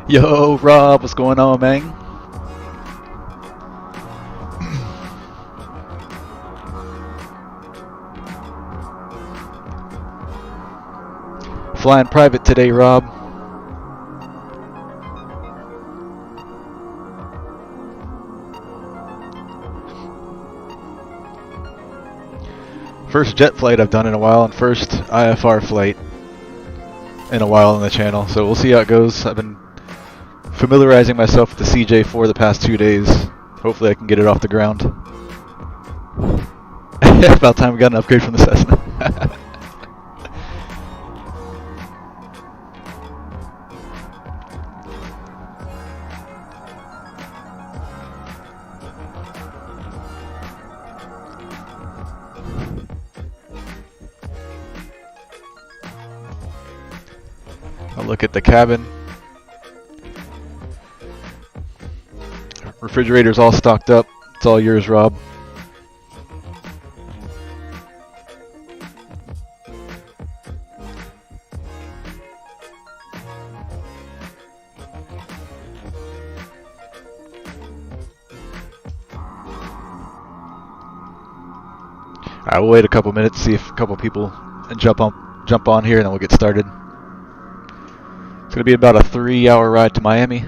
Yo, Rob, what's going on, man? Flying private today, Rob. First jet flight I've done in a while, and first IFR flight in a while on the channel, so we'll see how it goes. I've been familiarizing myself with the CJ4 the past 2 days. Hopefully I can get it off the ground. About time we got an upgrade from the Cessna. I'll look at the cabin. Refrigerator's all stocked up. It's all yours, Rob. Alright, we'll wait a couple minutes, see if a couple people jump on here, and then we'll get started. It's going to be about a 3-hour ride to Miami.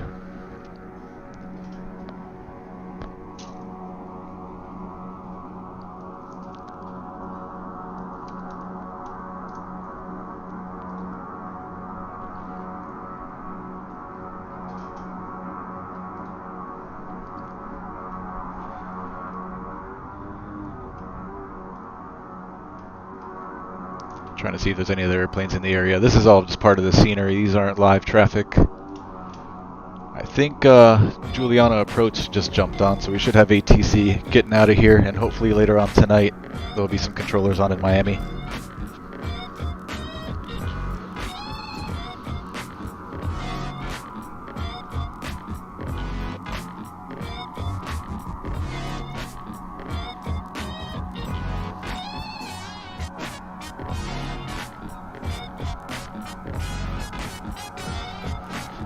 Trying to see if there's any other airplanes in the area. This is all just part of the scenery. These aren't live traffic. I think Juliana Approach just jumped on, so we should have ATC getting out of here, and hopefully later on tonight there'll be some controllers on in Miami.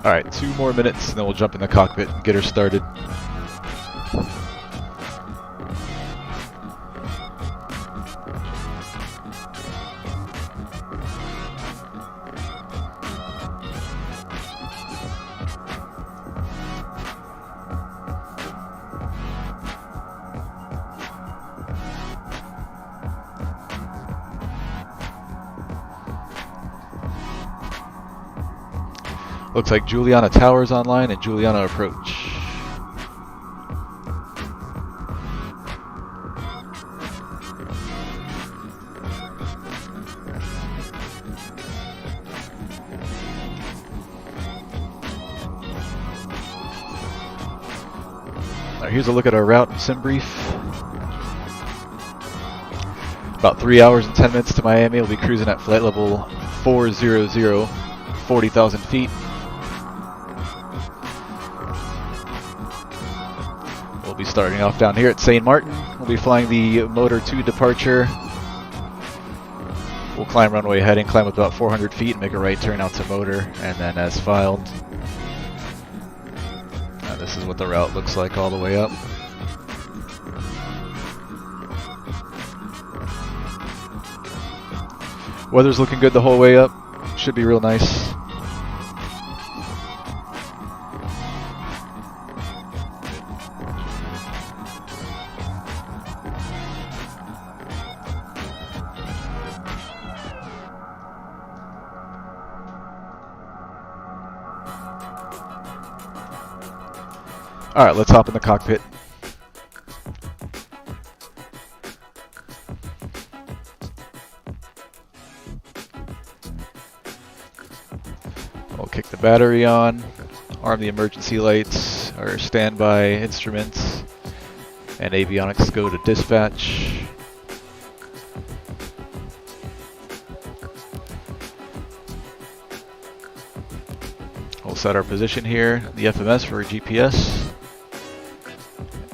Alright, 2 more minutes and then we'll jump in the cockpit and get her started. Looks like Juliana Towers online and Juliana Approach. Alright, here's a look at our route and sim brief. About 3 hours and 10 minutes to Miami. We'll be cruising at flight level 400, 40,000 feet. We'll be starting off down here at St. Maarten. We'll be flying the Motor 2 departure. We'll climb runway heading, climb up about 400 feet, and make a right turn out to Motor, and then as filed. And this is what the route looks like all the way up. Weather's looking good the whole way up. Should be real nice. Alright, let's hop in the cockpit. We'll kick the battery on, arm the emergency lights, our standby instruments, and avionics go to dispatch. We'll set our position here, the FMS for GPS,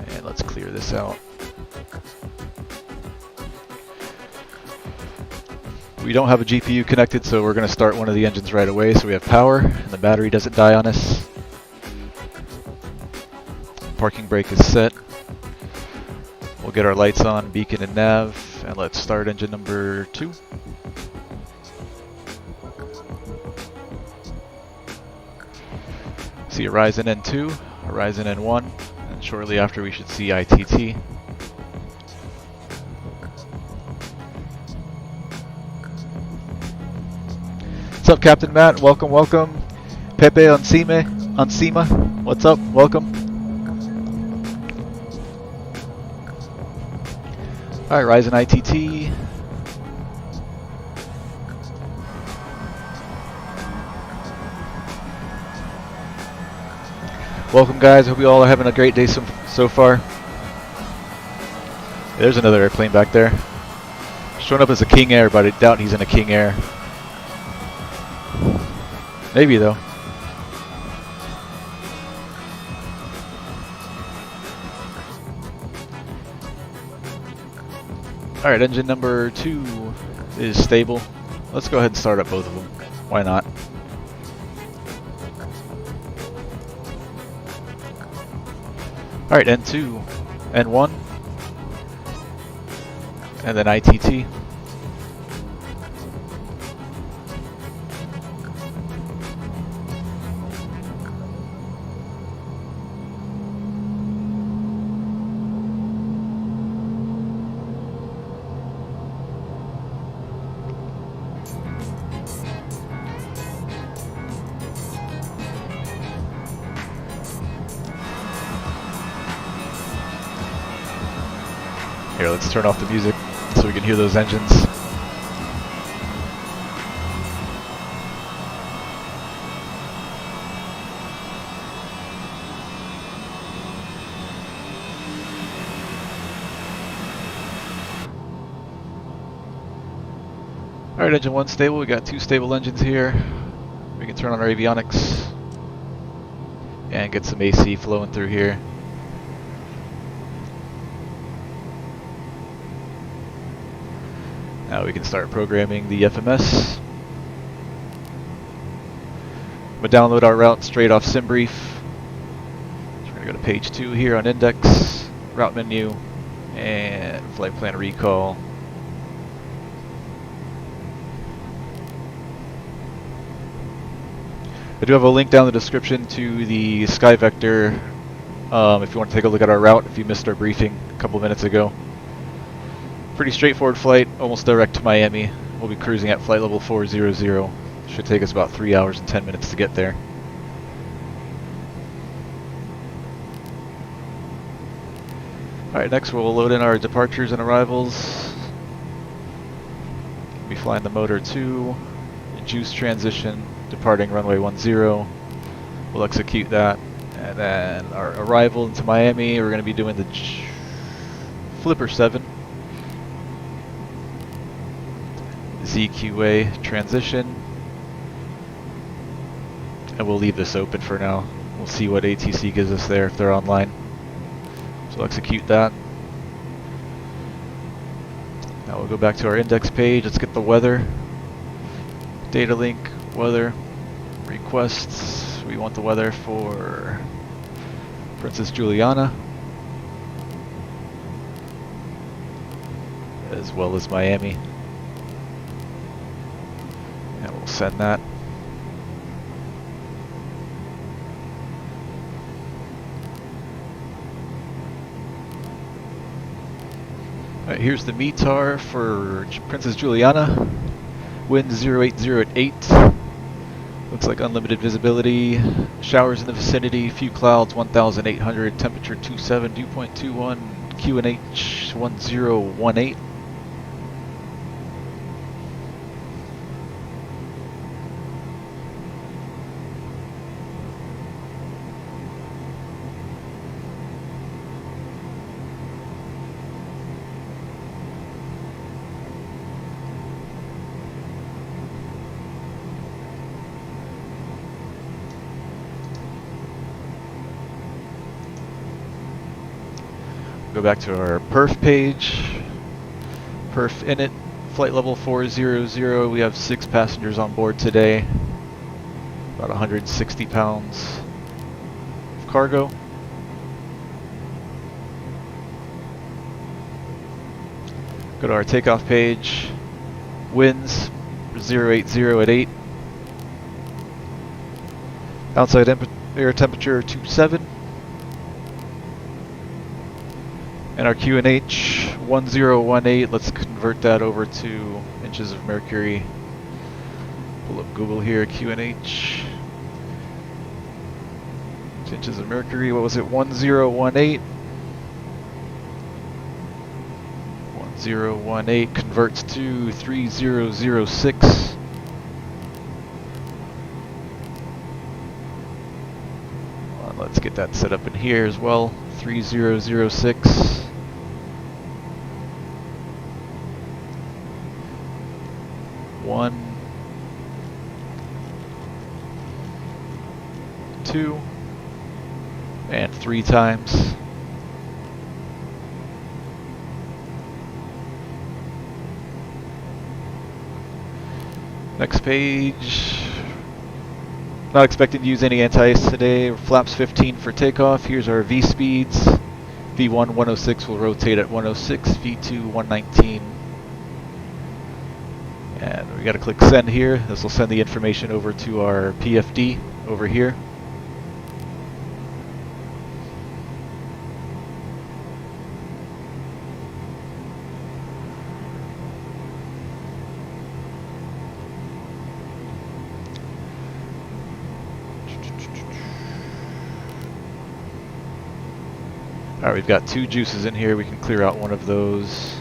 and let's clear this out. We don't have a GPU connected, so we're going to start one of the engines right away so we have power and the battery doesn't die on us. Parking brake is set. We'll get our lights on, beacon and nav, and let's start engine number 2. See Horizon N2, Horizon N1, and shortly after we should see ITT. What's up, Captain Matt? Welcome, welcome. Pepe Oncima, what's up? Welcome. Alright, Horizon ITT. Welcome, guys. Hope you all are having a great day so far. There's another airplane back there. Showing up as a King Air, but I doubt he's in a King Air. Maybe, though. Alright, engine number 2 is stable. Let's go ahead and start up both of them. Why not? Alright, N2, N1, and then ITT. Here, let's turn off the music so we can hear those engines. Alright, engine 1 stable. We got 2 stable engines here. We can turn on our avionics and get some AC flowing through here. Now we can start programming the FMS. I'm going to download our route straight off SimBrief. So we're going to go to page 2 here on index, route menu, and flight plan recall. I do have a link down in the description to the SkyVector if you want to take a look at our route if you missed our briefing a couple minutes ago. Pretty straightforward flight, almost direct to Miami. We'll be cruising at flight level 400. Should take us about 3 hours and 10 minutes to get there. Alright, next we'll load in our departures and arrivals. We'll be flying the motor 2, juice transition, departing runway 10. We'll execute that. And then our arrival into Miami, we're going to be doing the Flipper 7. ZQA transition, and we'll leave this open for now. We'll see what ATC gives us there if they're online. So we'll execute that. Now we'll go back to our index page. Let's get the weather. Data link, weather, requests. We want the weather for Princess Juliana, as well as Miami. And we'll send that. Alright, here's the METAR for Princess Juliana. Wind 080 at 8. Looks like unlimited visibility. Showers in the vicinity. Few clouds. 1,800. Temperature 27. Dew point 21. QNH 1018. Go back to our perf page. Perf init, flight level 400. We have 6 passengers on board today. About 160 pounds of cargo. Go to our takeoff page. Winds 080 at 8. Outside air temperature 27. And our QNH 1018, let's convert that over to inches of mercury. Pull up Google here, QNH. Inches of mercury, what was it, 1018? 1018 converts to 3006. Let's get that set up in here as well, 3006. 1, 2, and 3 times. Next page. Not expecting to use any anti-ice today. Flaps 15 for takeoff. Here's our V speeds. V1 106 will rotate at 106. V2 119. And we got to click send here. This will send the information over to our PFD over here. Alright, we've got 2 juices in here. We can clear out one of those.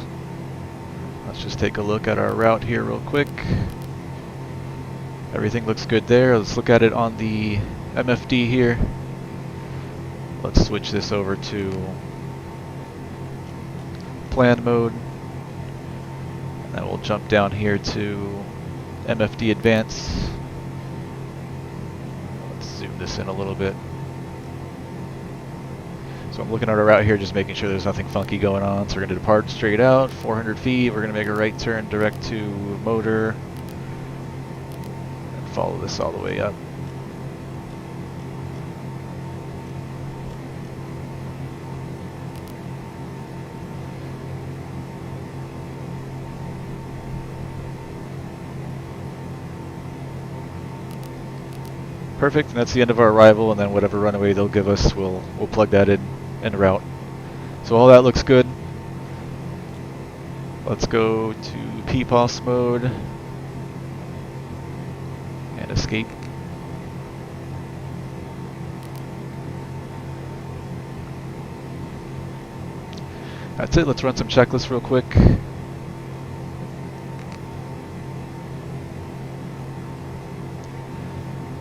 Let's just take a look at our route here real quick. Everything looks good there. Let's look at it on the MFD here. Let's switch this over to plan mode. And then we'll jump down here to MFD Advance. Let's zoom this in a little bit. So I'm looking at our route here, just making sure there's nothing funky going on. So we're going to depart straight out, 400 feet. We're going to make a right turn direct to motor and follow this all the way up. Perfect, and that's the end of our arrival, and then whatever runway they'll give us, we'll plug that in route. So all that looks good. Let's go to PPOS mode and escape. That's it, let's run some checklists real quick.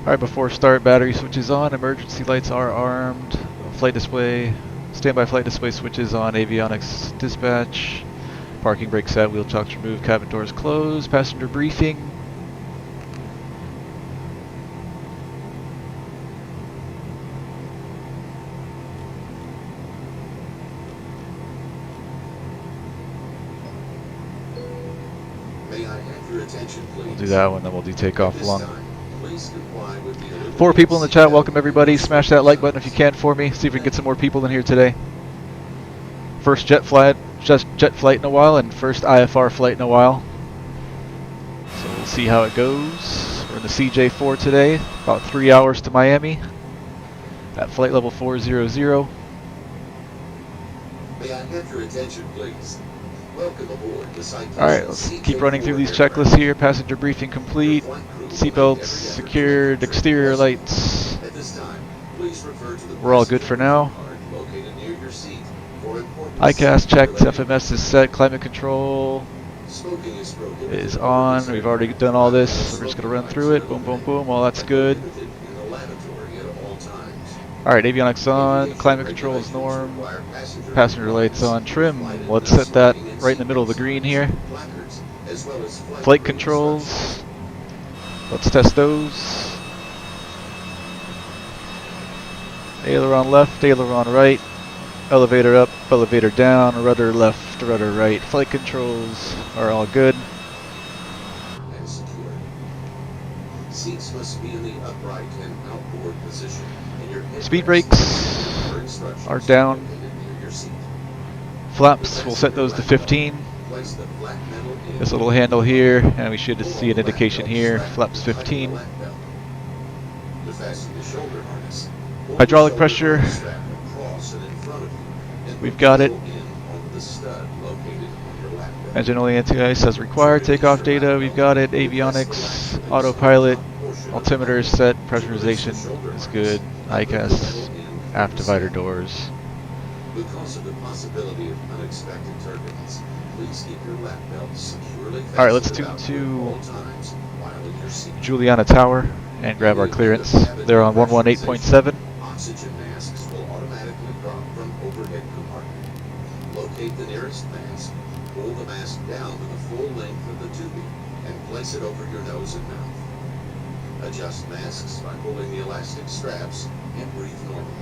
Alright, before start, battery switches on, emergency lights are armed, flight display, standby flight display switches on, avionics dispatch, parking brake set, wheel chocks removed, cabin doors closed, passenger briefing. May I have your attention, please? We'll do that one, then we'll do takeoff This along. time, please comply with the 4 people in the chat, welcome everybody. Smash that like button if you can for me. See if we can get some more people in here today. First jet flight in a while, and first IFR flight in a while. So we'll see how it goes. We're in the CJ4 today, about 3 hours to Miami at flight level 400. May I have your attention, please? Welcome aboard the Citation Alright, let's keep running through these checklists here. Passenger briefing complete. Your flight crew seatbelts secured, exterior lights. At this time, please refer to the We're all good for now. card located near your seat for important ICAS checked, safety-related FMS is set, climate control Smoking is prohibited is or on. considered We've already done all this, so we're just going to run through it. Boom, boom, boom. All that's good. prohibited in the lavatory at all times. Alright, avionics on, climate control is norm, passenger lights on, trim. Let's set that right in the middle of the green here. Flight controls, let's test those. Aileron left, aileron right, elevator up, elevator down, rudder left, rudder right. Flight controls are all good. And secure. Seats must be in the upright and outboard position. And your Speed headrests brakes or instructions are down. located near your seat. Flaps, we'll set those to 15. Place the flat metal in This little handle here, and we should see an indication here. Flaps 15. To fasten the shoulder harness, pull Hydraulic the pressure. shoulder strap across and in front of you, and We've put got the it. tool in on the stud located on your lap belt. Engine only anti-ice as required. Takeoff data, we've got it. Avionics, autopilot, altimeter is set. Pressurization is good. ICAS, aft divider doors. Because of the possibility of unexpected turbulence, please keep your lap belt securely fastened. Alright, let's tune about to you at all times while in your seat. Juliana Tower and grab our clearance. They're on 118.7. Oxygen masks will automatically drop from overhead compartment. Locate the nearest mask, pull the mask down to the full length of the tubing, and place it over your nose and mouth. Adjust masks by pulling the elastic straps and breathe normally.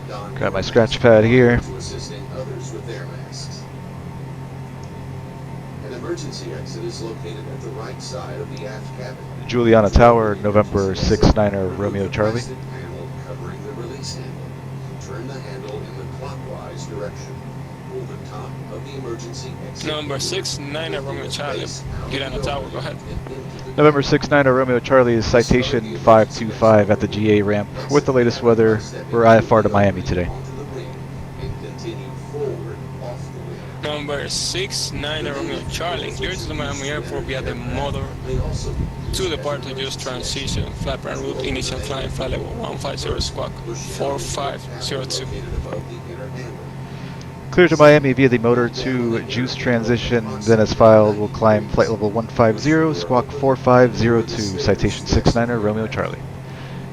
Don Grab my your scratch mask pad here. to assisting others with their masks. An emergency exit is located at the right side of the aft cabin. Juliana Tower, November 6-9er Romeo Charlie. Plastic panel covering the release handle. Turn the handle in the clockwise direction. Pull the top of the emergency exit. Number 6-9 Romeo Charlie. Juliana Tower, go ahead. November 6-9er Romeo Charlie is citation 525 at the GA ramp. With the latest weather, we're IFR to Miami today. Onto the wing and continue forward off the wing. Number 6-9 Romeo Charlie. Clear to the Miami Airport via the motor May also be to depart to just transition. Flight plan route, initial climb, flight level 150 squawk 4502. located above the inner handle. Clear to Miami via the motor to juice transition, then as filed, we'll climb flight level 150, squawk 4502, citation 6-9er Romeo Charlie.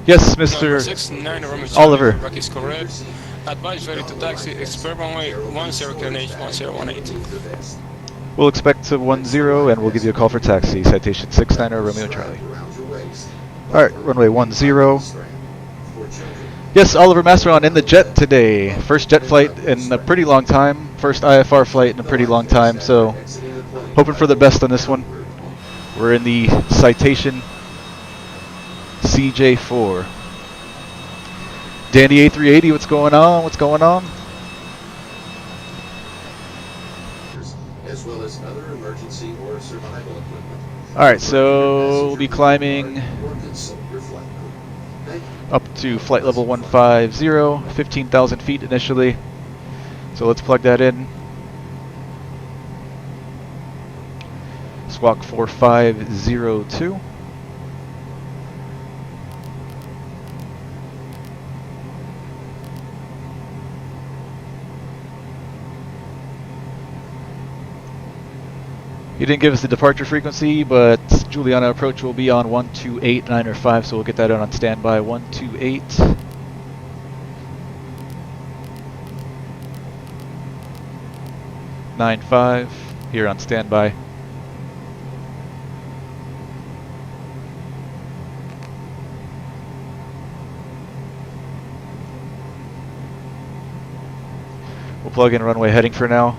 Yes, Number Mr. 6-9 Romeo Charlie. Oliver. Rack is correct. Advise ready to taxi. Expert runway 10 QNH 1018. We'll expect to 10 and we'll give you a call for taxi, citation 6-9er Romeo Charlie. Around your waist. Alright, runway 10. Strap for children. Yes, Oliver Masteron in the jet today. First jet flight in a pretty long time. First IFR flight in a pretty long time, so hoping for the best on this one. We're in the Citation CJ4. Dandy A380, what's going on? What's going on? As well as other emergency or survival equipment. Alright, so we'll be climbing Or consult your flight crew. Thank you. up to flight level 150, 15,000 feet initially. So let's plug that in. Squawk 4502. He didn't give us the departure frequency, but Juliana approach will be on 128.905, so we'll get that on standby. 128.95 here on standby. We'll plug in runway heading for now.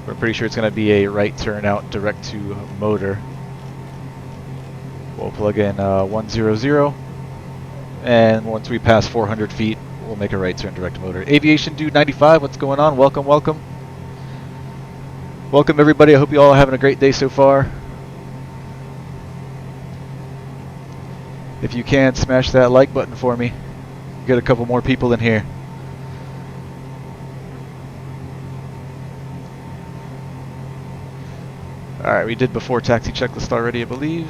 We're pretty sure it's going to be a right turn out direct to motor. We'll plug in 100, and once we pass 400 feet, we'll make a right turn direct to motor. Aviation Dude 95, what's going on? Welcome, welcome. Welcome everybody, I hope you all are having a great day so far. If you can, smash that like button for me. Get a couple more people in here. Alright, we did before taxi checklist already, I believe.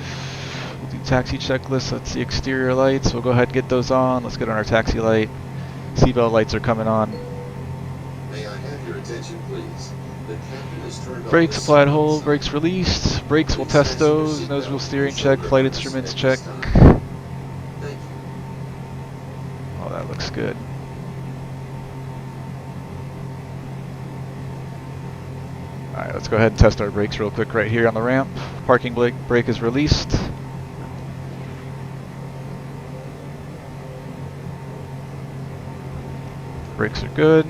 taxi checklist. That's the exterior lights. We'll go ahead and get those on. Let's get on our taxi light. Seatbelt lights are coming on. May I have your attention, please? The captain has turned on Brakes the applied, seatbelt hold, sign. brakes released. Brakes, we'll test those. Nose wheel steering check, flight instruments check. Thank you. Oh, that looks good. Alright, let's go ahead and test our brakes real quick right here on the ramp. Parking brake is released. Brakes are good.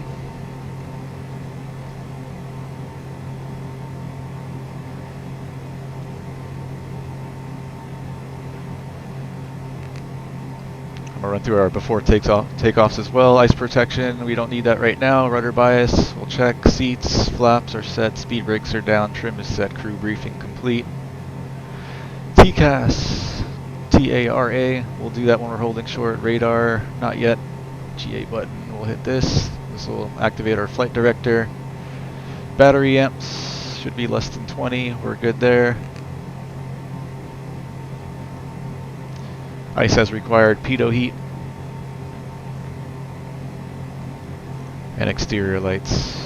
I'm gonna run through our before takeoffs as well. Ice protection, we don't need that right now. Rudder bias, we'll check. Seats, flaps are set, speed brakes are down, trim is set, crew briefing complete. TCAS, T-A-R-A, we'll do that when we're holding short. Radar, not yet. GA button, we'll hit this. This will activate our flight director. Battery amps should be less than 20, we're good there. Ice as required, pitot heat. And exterior lights.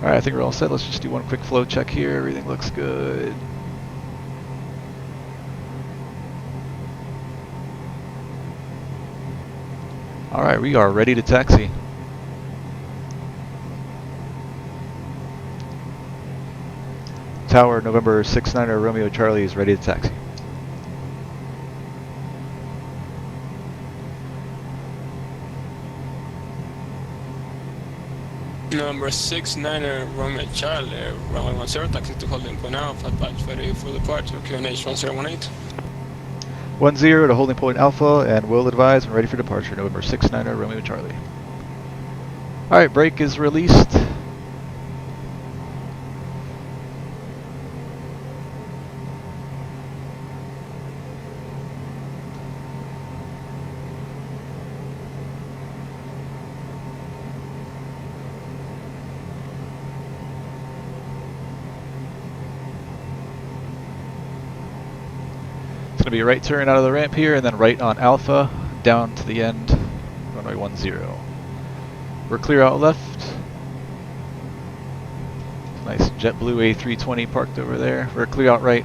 Alright, I think we're all set. Let's just do one quick flow check here. Everything looks good. Alright, we are ready to taxi. Tower, November 69 Romeo Charlie is ready to taxi. Number 69 Romeo Charlie, runway 10, taxi to holding point Alpha, advise ready for departure, QNH 1018. 10 to holding point Alpha, and will advise when ready for departure, November 69 Romeo Charlie. Alright, brake is released. It's going to be a right turn out of the ramp here, and then right on Alpha, down to the end, runway 10. We're clear out left. Nice JetBlue A320 parked over there. We're clear out right.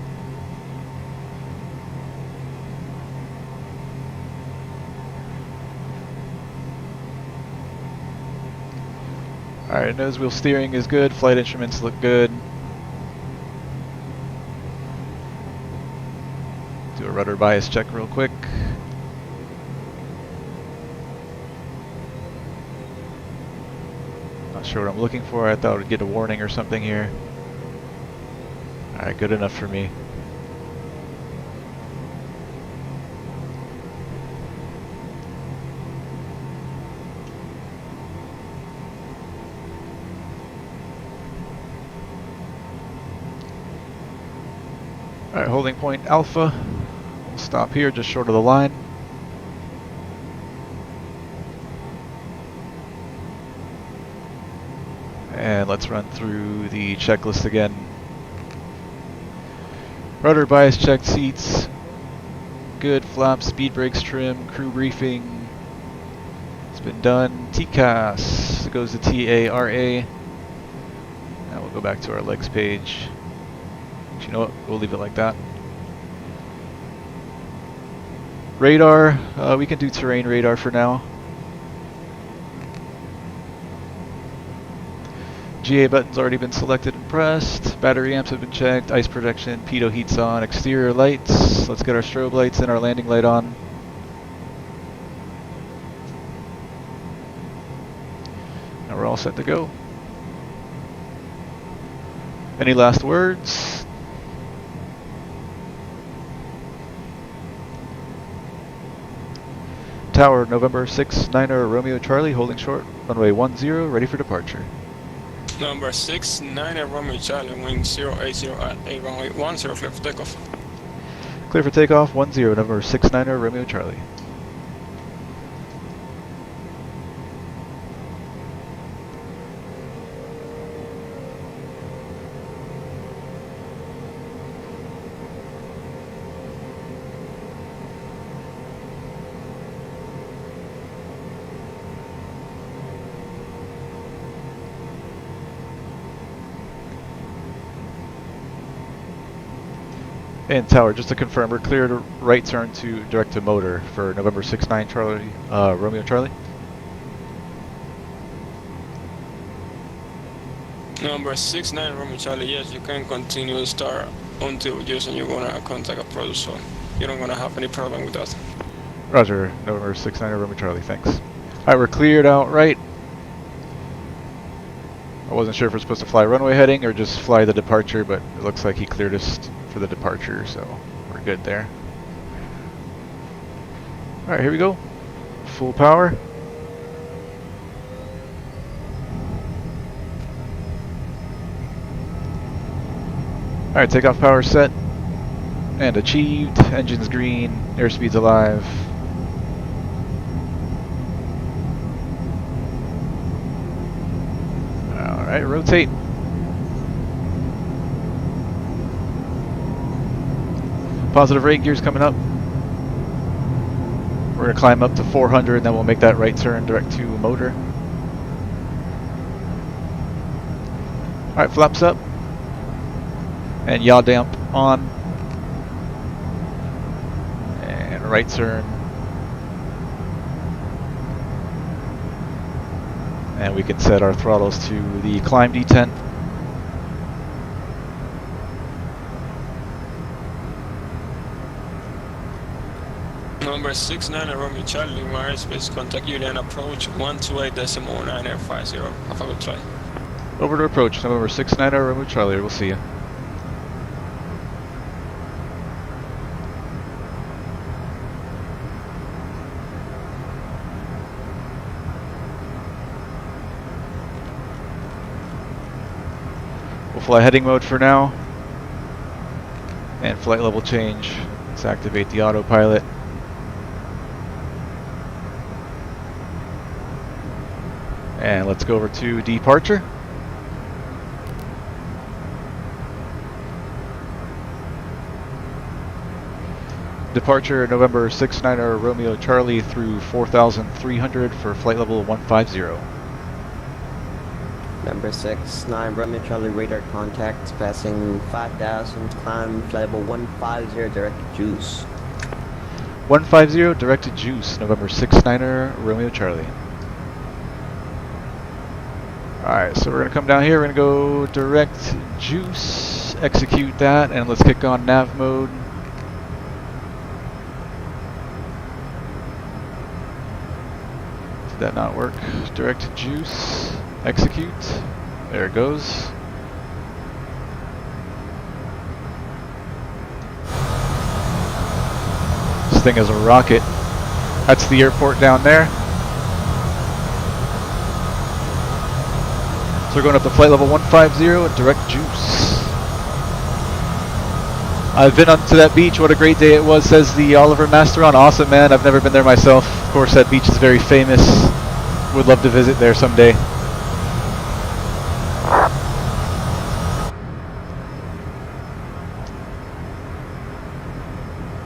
Alright, nose wheel steering is good, flight instruments look good. Do a rudder bias check real quick. Not sure what I'm looking for. I thought I would get a warning or something here. Alright, good enough for me. Alright, holding point Alpha. We'll stop here just short of the line. And let's run through the checklist again. Rudder bias checked, seats good, flaps, speed brakes trim, crew briefing. It's been done. TCAS, it goes to T-A-R-A. Now we'll go back to our legs page. You know what? We'll leave it like that. Radar, we can do terrain radar for now. GA button's already been selected and pressed. Battery amps have been checked. Ice protection, pitot heat's on. Exterior lights. Let's get our strobe lights and our landing light on. Now we're all set to go. Any last words? Tower, November 69 Romeo Charlie, holding short, runway 10, ready for departure. Number 69 Romeo Charlie, wing 080 at a runway 10, clear for takeoff. Clear for takeoff, 10, November 69 Romeo Charlie. And tower, just to confirm, we're clear to right turn to direct to motor for November 69 Charlie, Romeo Charlie. Number 69 Romeo Charlie, yes, you can continue to start until using you're gonna contact approach, so you don't gonna have any problem with that. Roger, November 69 Romeo Charlie, thanks. Alright, we're cleared out right. I wasn't sure if we're supposed to fly runway heading or just fly the departure, but it looks like he cleared us for the departure, so we're good there. Alright, here we go. Full power. Alright, takeoff power set. And achieved. Engines green. Airspeed's alive. Alright, rotate. Positive rate gears coming up. We're going to climb up to 400 and then we'll make that right turn direct to motor. Alright, flaps up. And yaw damp on. And right turn. And we can set our throttles to the climb detent. Number 69 Romeo Charlie, my airspace, contact Julian approach 128.950. Have a good flight. Over to approach, November 69 Romeo Charlie, we'll see you. We'll fly heading mode for now. And flight level change. Let's activate the autopilot. And let's go over to departure. Departure November 69 Romeo Charlie through 4,300 for flight level 150. Number 69 Romeo Charlie radar contact passing 5,000, climb flight level 150 direct to Juice. 150 direct to Juice, November 69 Romeo Charlie. Alright, so we're going to come down here, we're going to go direct Juice, execute that, and let's kick on nav mode. Did that not work? Direct Juice, execute. There it goes. This thing is a rocket. That's the airport down there. So we're going up to flight level 150 and direct Juice. I've been onto that beach. What a great day it was, says the Oliver Masteron. Awesome, man. I've never been there myself. Of course, that beach is very famous. Would love to visit there someday.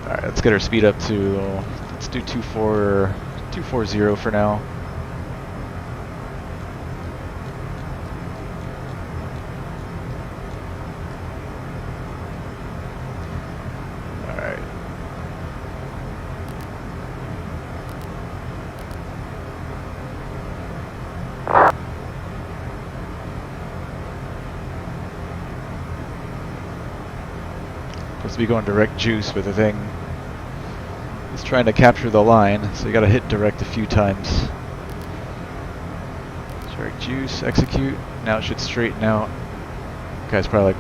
Alright, let's get our speed up to, let's do 240 for now. Supposed to be going direct Juice, but the thing is trying to capture the line, so you gotta hit direct a few times. Direct Juice, execute. Now it should straighten out. The guy's probably like,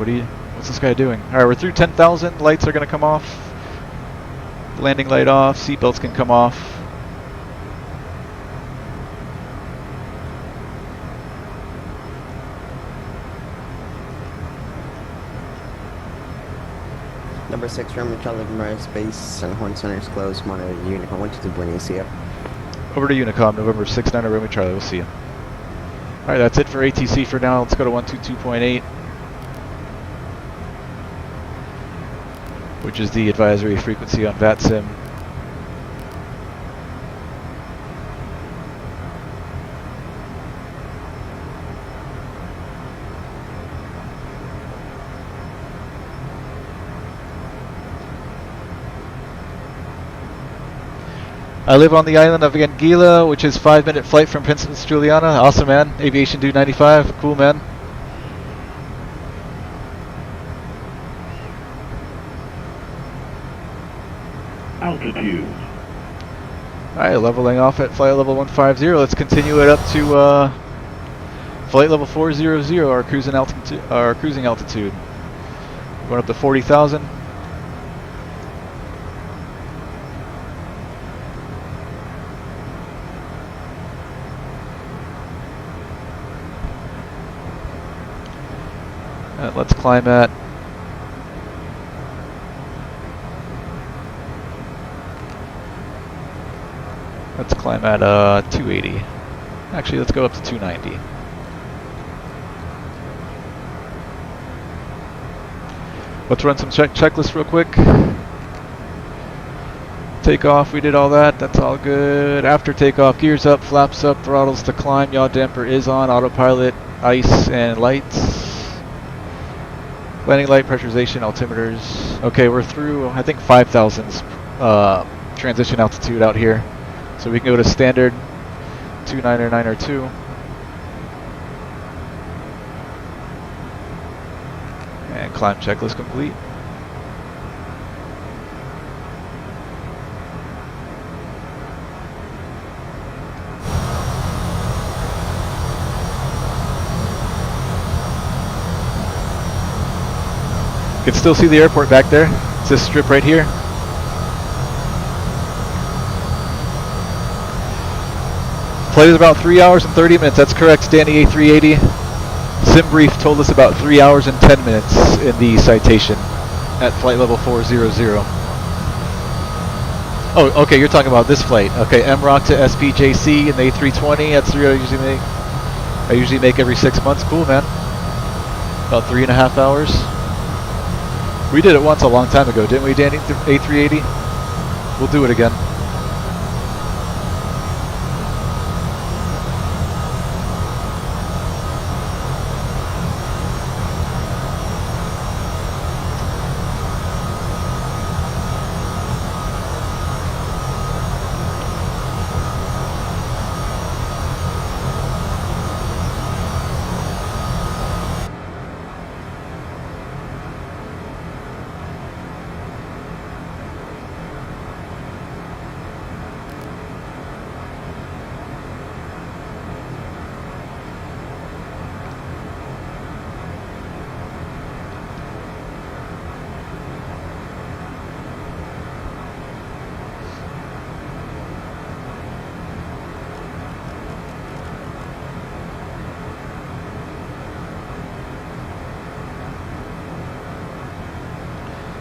what's this guy doing? Alright, we're through 10,000, lights are gonna come off. Landing light off, seatbelts can come off. Number 6 Romeo Charlie from airspace and horn center is closed. Monitor Unicom 122 Buenos, see ya. Over to Unicom, November 69 Romeo Charlie, we'll see you. Alright, that's it for ATC for now. Let's go to 122.8. Which is the advisory frequency on VATSIM. I live on the island of Anguilla, which is 5-minute flight from Princess Juliana. Awesome, man. Aviation Dude 95. Cool, man. Altitude. Alright, leveling off at flight level 150. Let's continue it up to flight level 400, our cruising altitude. Going up to 40,000. And let's climb at Let's climb at 280. Actually, let's go up to 290. Let's run some checklists real quick. Takeoff, we did all that. That's all good. After takeoff, gears up, flaps up, throttles to climb, yaw damper is on, autopilot, ice, and lights. Landing light, pressurization, altimeters. Okay, we're through, I think, 5,000's transition altitude out here. So we can go to standard 29902. And climb checklist complete. You can still see the airport back there. It's this strip right here. Flight is about 3 hours and 30 minutes. That's correct, Danny A380. SimBrief told us about 3 hours and 10 minutes in the citation at flight level 400. Oh, okay, you're talking about this flight. Okay, MROC to SPJC and the A320. That's 3 hours I usually make every 6 months. Cool, man. About 3.5 hours. We did it once a long time ago, didn't we, Danny? A380? We'll do it again.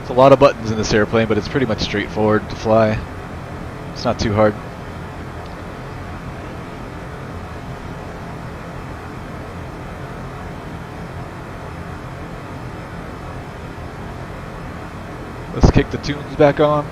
A lot of buttons in this airplane, but it's pretty much straightforward to fly. It's not too hard. Let's kick the tunes back on.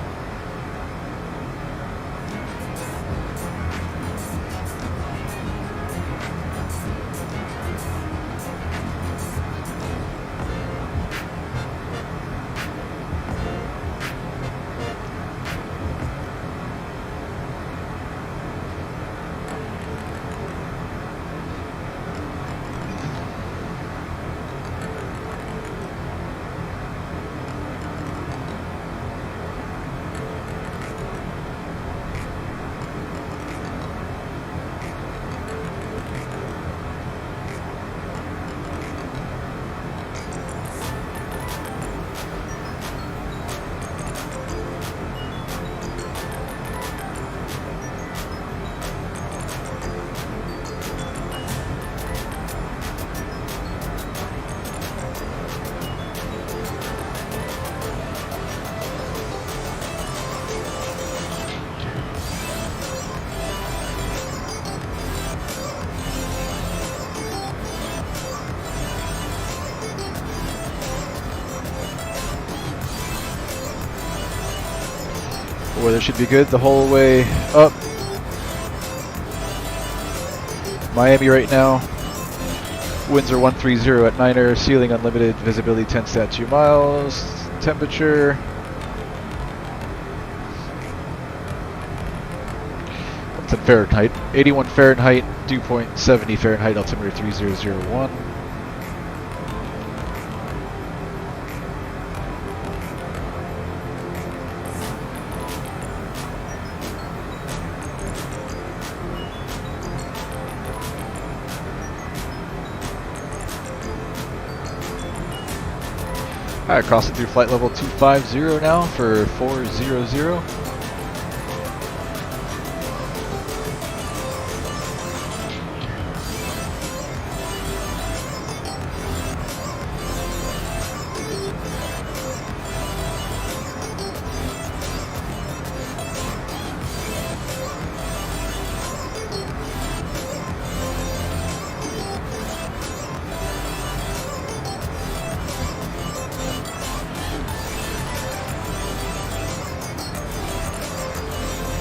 Weather should be good the whole way up. Miami right now. Winds are 130 at 9er, ceiling unlimited, visibility 10 stat 2 miles. Temperature It's in Fahrenheit. 81 Fahrenheit, dew point 70 Fahrenheit, altimeter 3001. Alright, crossing through flight level 250 now for 400.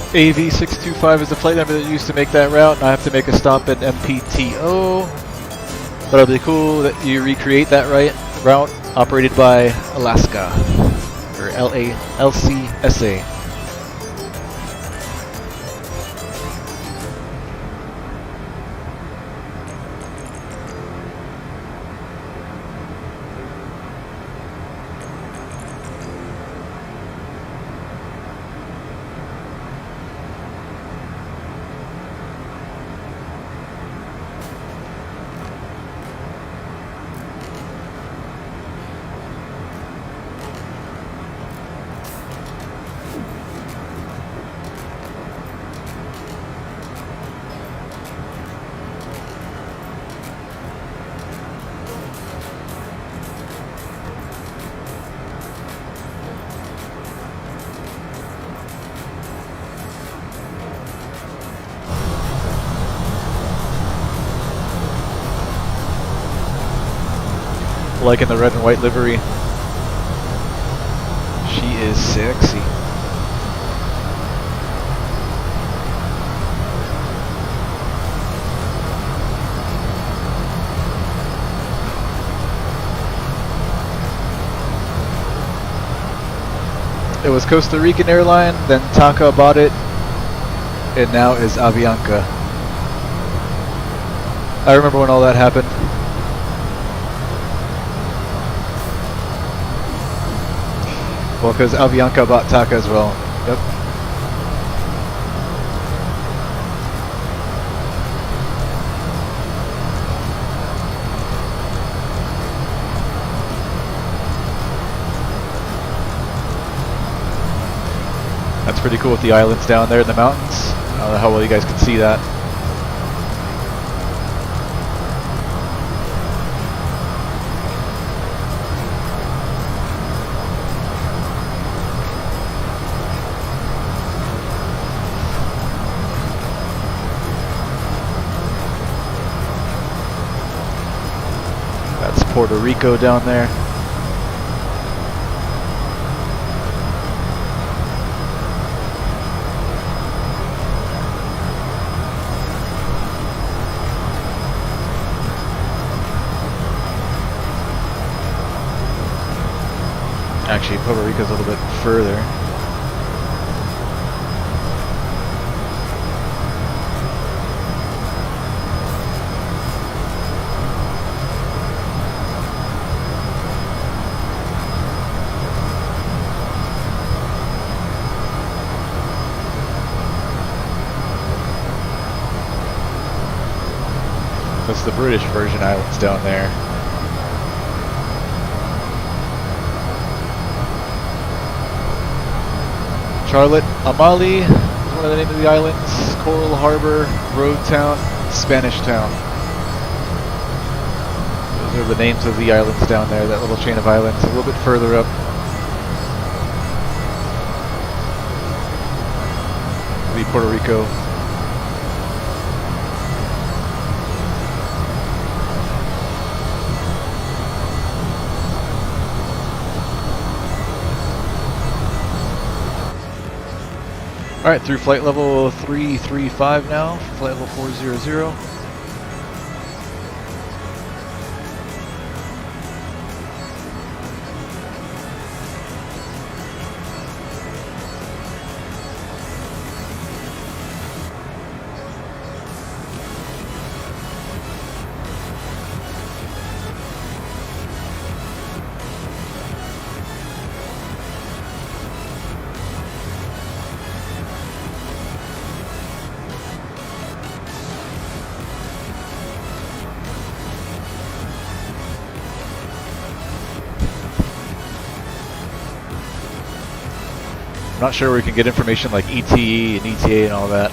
AV625 is the flight number that used to make that route, and I have to make a stop at MPTO. But it'll be cool that you recreate that route operated by Alaska, or LCSA. Like in the red and white livery. She is sexy. It was Costa Rican airline, then TACA bought it, and now is Avianca. I remember when all that happened. Well, because Avianca bought TACA as well. Yep. That's pretty cool with the islands down there in the mountains. I don't know how well you guys can see that. Puerto Rico down there. Actually, Puerto Rico's a little bit further. That's the British Virgin Islands down there. Charlotte Amalie is one of the names of the islands. Coral Harbor, Road Town, Spanish Town. Those are the names of the islands down there, that little chain of islands. A little bit further up. The Puerto Rico. Alright, through flight level 335 now, flight level 400. I'm not sure where we can get information like ETE and ETA and all that.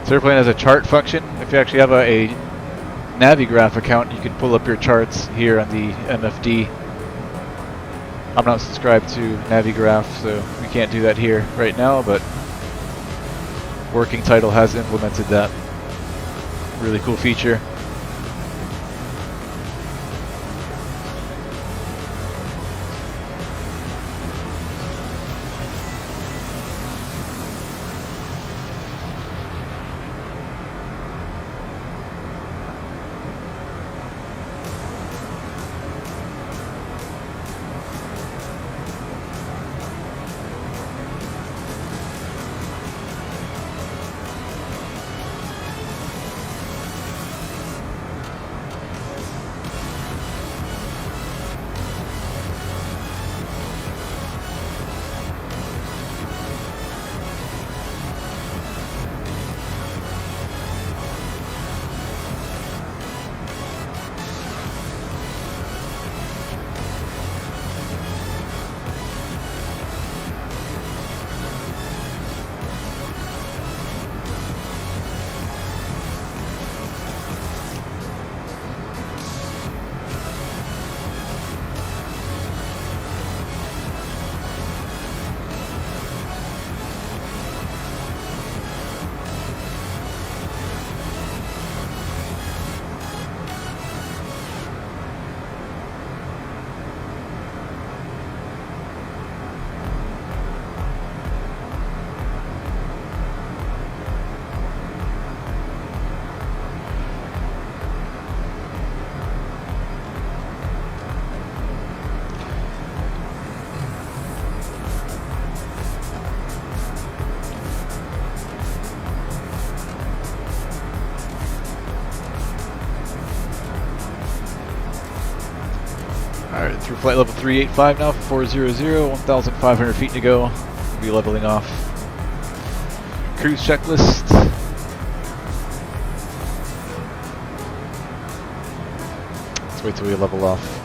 This airplane has a chart function. If you actually have a Navigraph account, you can pull up your charts here on the MFD. I'm not subscribed to Navigraph, so we can't do that here right now, but Working Title has implemented that really cool feature. Alright, through flight level 385 now, 400, 1,500 feet to go. We'll be leveling off. Cruise checklist. Let's wait till we level off.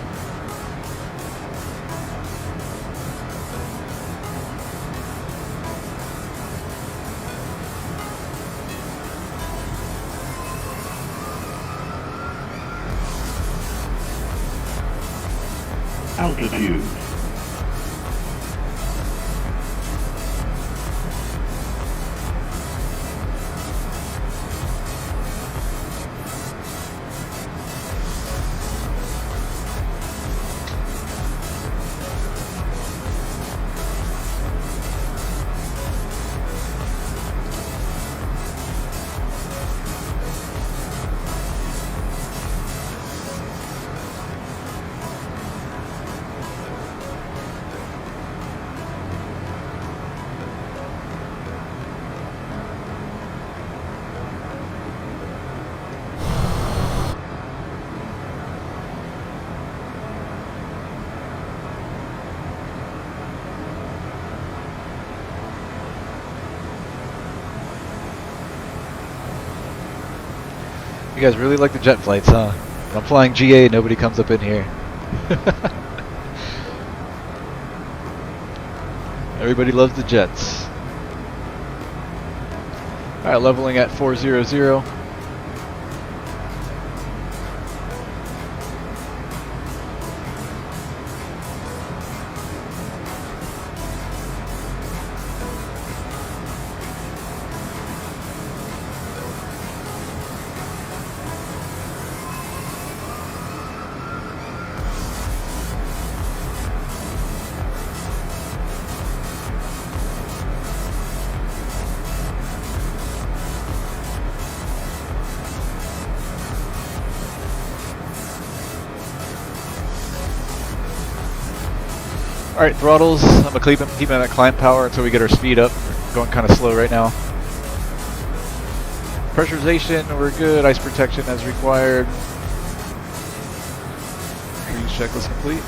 Altitude. You guys really like the jet flights, huh? When I'm flying GA, nobody comes up in here. Everybody loves the jets. Alright, leveling at 400. Alright, throttles. I'm going to keep them at climb power until we get our speed up. We're going kind of slow right now. Pressurization, we're good. Ice protection as required. Cruise checklist complete.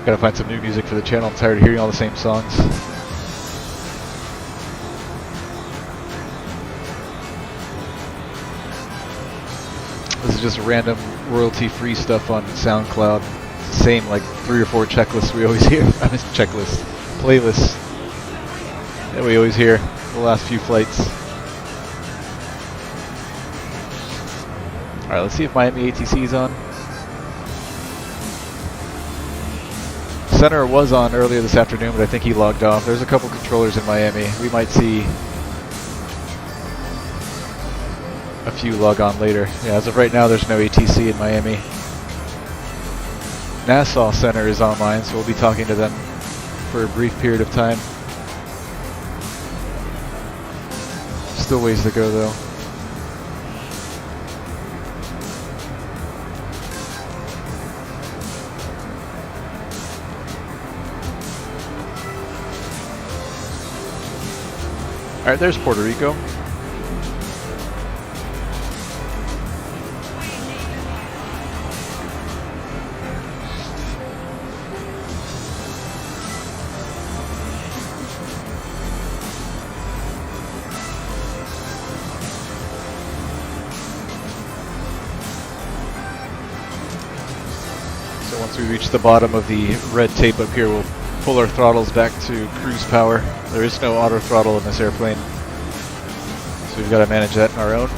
Gotta find some new music for the channel. I'm tired of hearing all the same songs. This is just random royalty-free stuff on SoundCloud. It's the same like 3 or 4 checklists we always hear. I mean, checklists, playlists that we always hear the last few flights. All right, let's see if Miami ATC is on. Center was on earlier this afternoon, but I think he logged off. There's a couple controllers in Miami. We might see a few log on later. Yeah, as of right now, there's no ATC in Miami. Nassau Center is online, so we'll be talking to them for a brief period of time. Still ways to go, though. Alright, there's Puerto Rico. So once we reach the bottom of the red tape up here, we'll pull our throttles back to cruise power. There is no auto throttle in this airplane, so we've got to manage that on our own.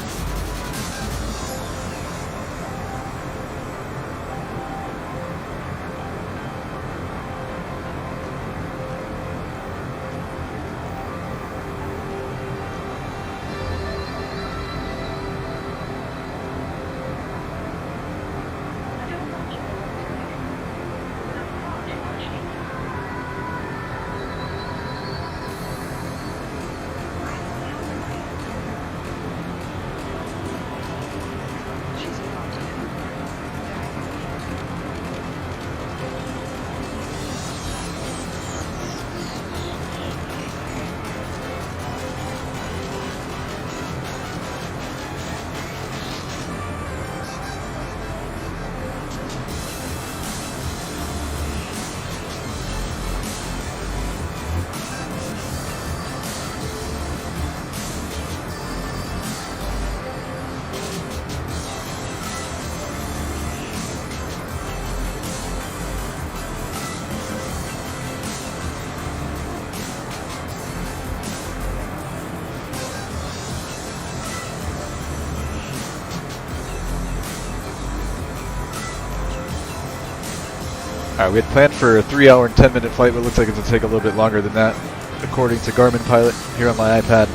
We had planned for a 3-hour and 10-minute flight, but it looks like it's going to take a little bit longer than that, according to Garmin Pilot here on my iPad.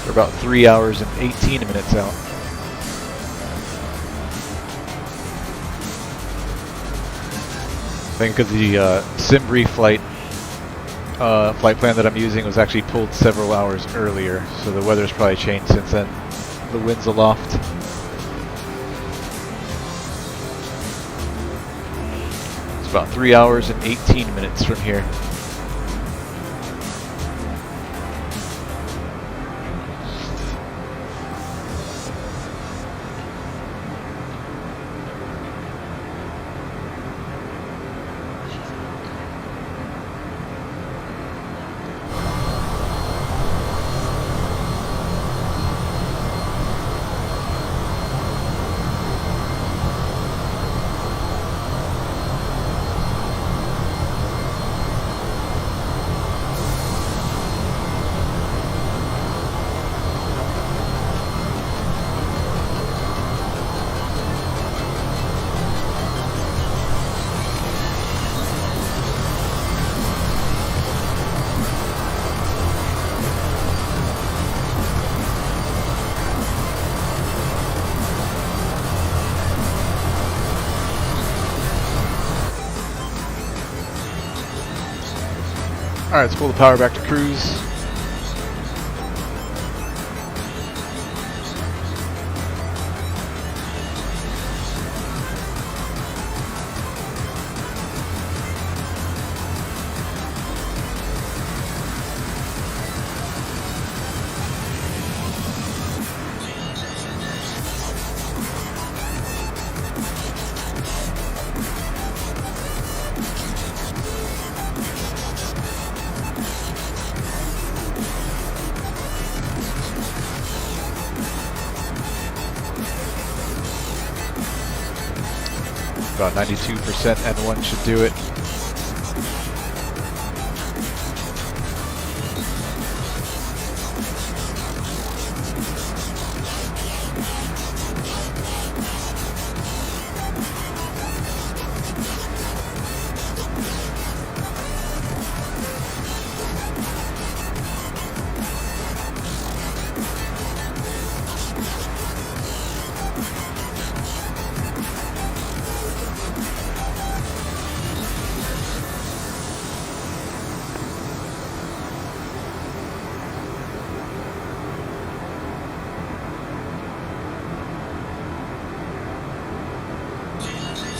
We're about 3 hours and 18 minutes out. I think because the SimBrief flight plan that I'm using was actually pulled several hours earlier, so the weather's probably changed since then. The wind's aloft. About 3 hours and 18 minutes from here. Alright, let's pull the power back to cruise. About 92% N1 should do it.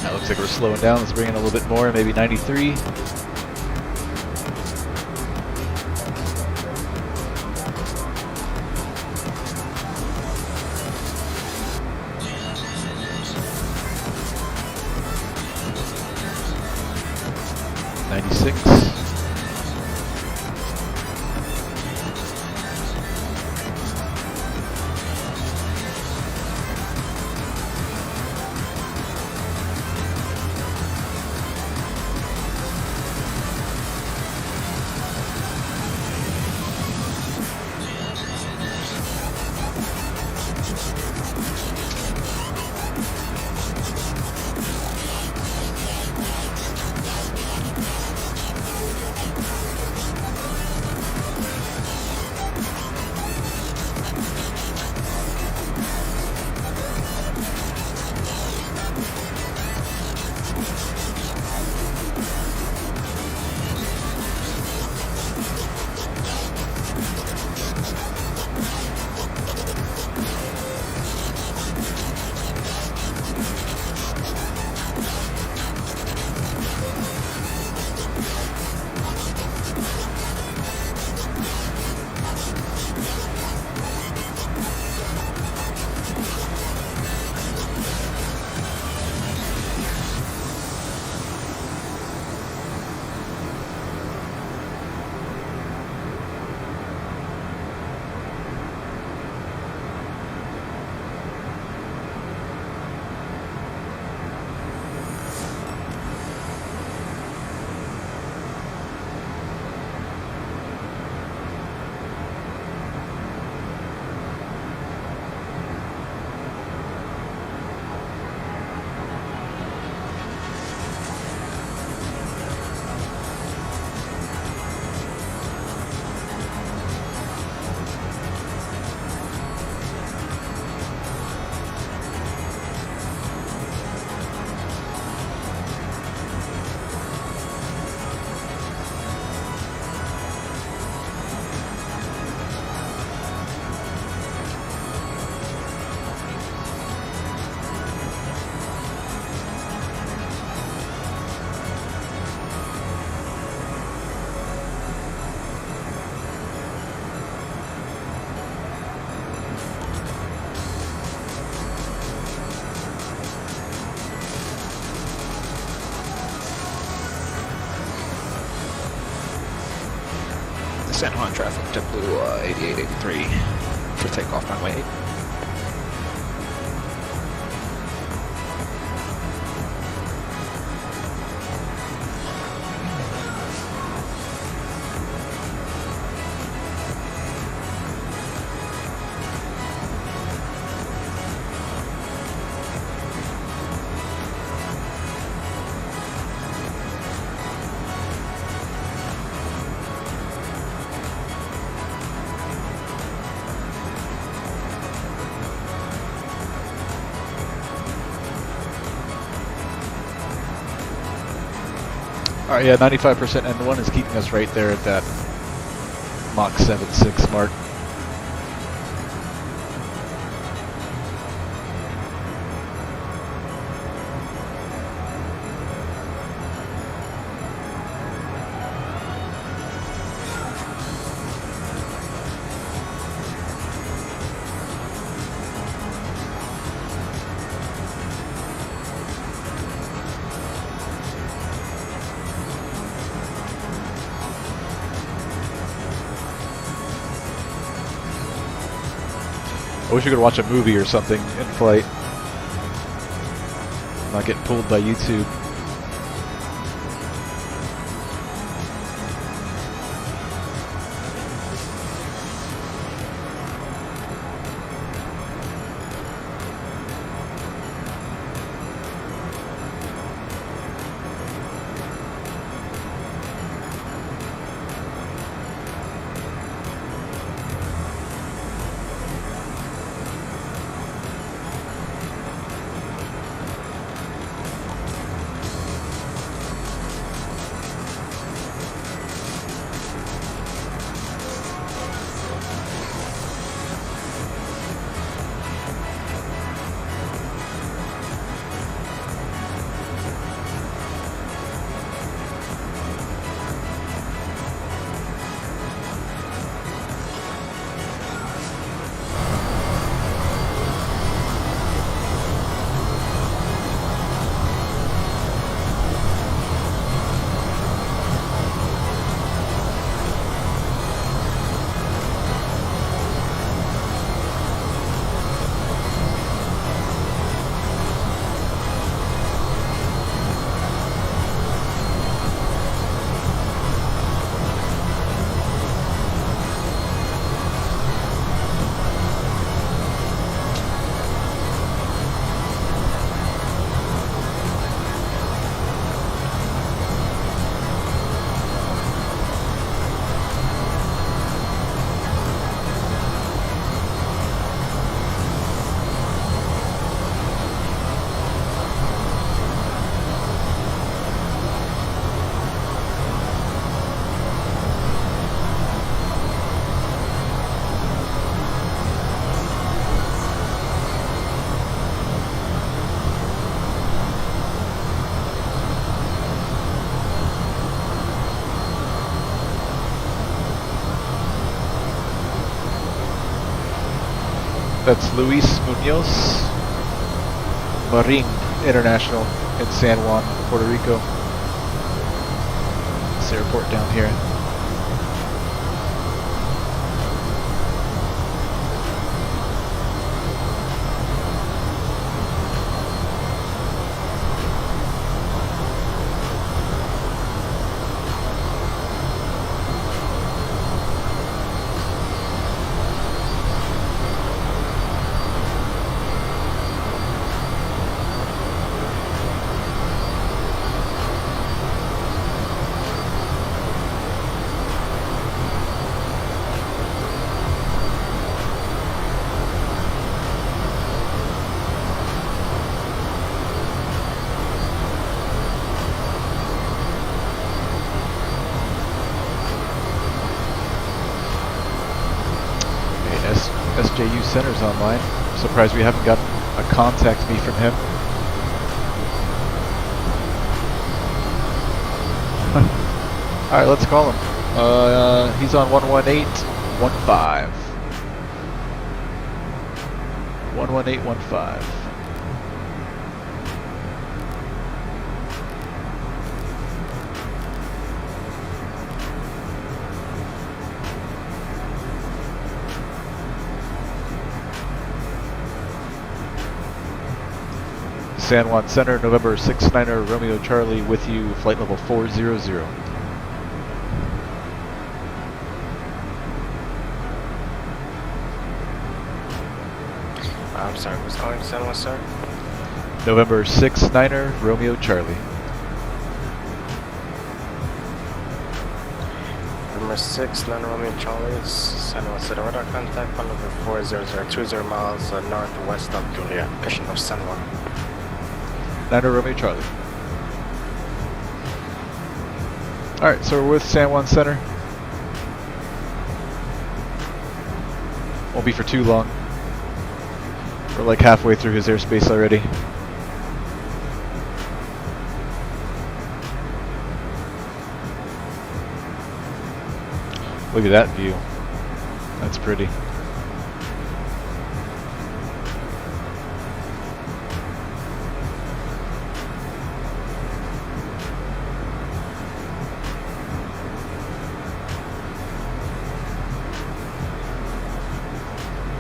That looks like we're slowing down. Let's bring in a little bit more, maybe 93. San Juan traffic, JetBlue 8883 for takeoff runway 8. Alright, yeah, 95% N1 is keeping us right there at that Mach 7.6 mark. I wish you could watch a movie or something in flight. Not getting pulled by YouTube. That's Luis Munoz, Marine International in San Juan, Puerto Rico. This airport down here. SJU Center's online. I'm surprised we haven't gotten a contact me from him. Alright, let's call him. He's on 11815. 11815. San Juan Center, November 69er Romeo Charlie with you, flight level 400. I'm sorry, who's calling San Juan, sir? November 69er Romeo Charlie. Number 6, Romeo Charlie, San Juan Center, radar contact, flight level 400, 20 miles northwest of Julia, location of San Juan. 9er Romeo Charlie. Alright, so we're with San Juan Center. Won't be for too long. We're like halfway through his airspace already. Look at that view. That's pretty.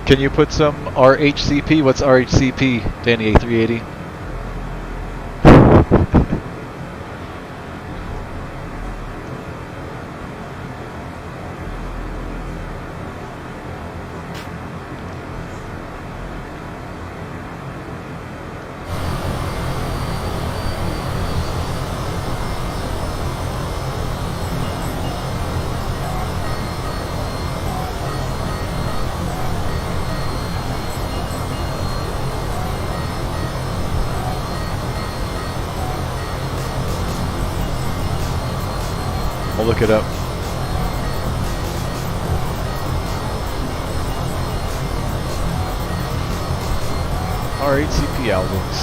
Can you put some RHCP? What's RHCP, Danny A380? I'll look it up. RHCP albums.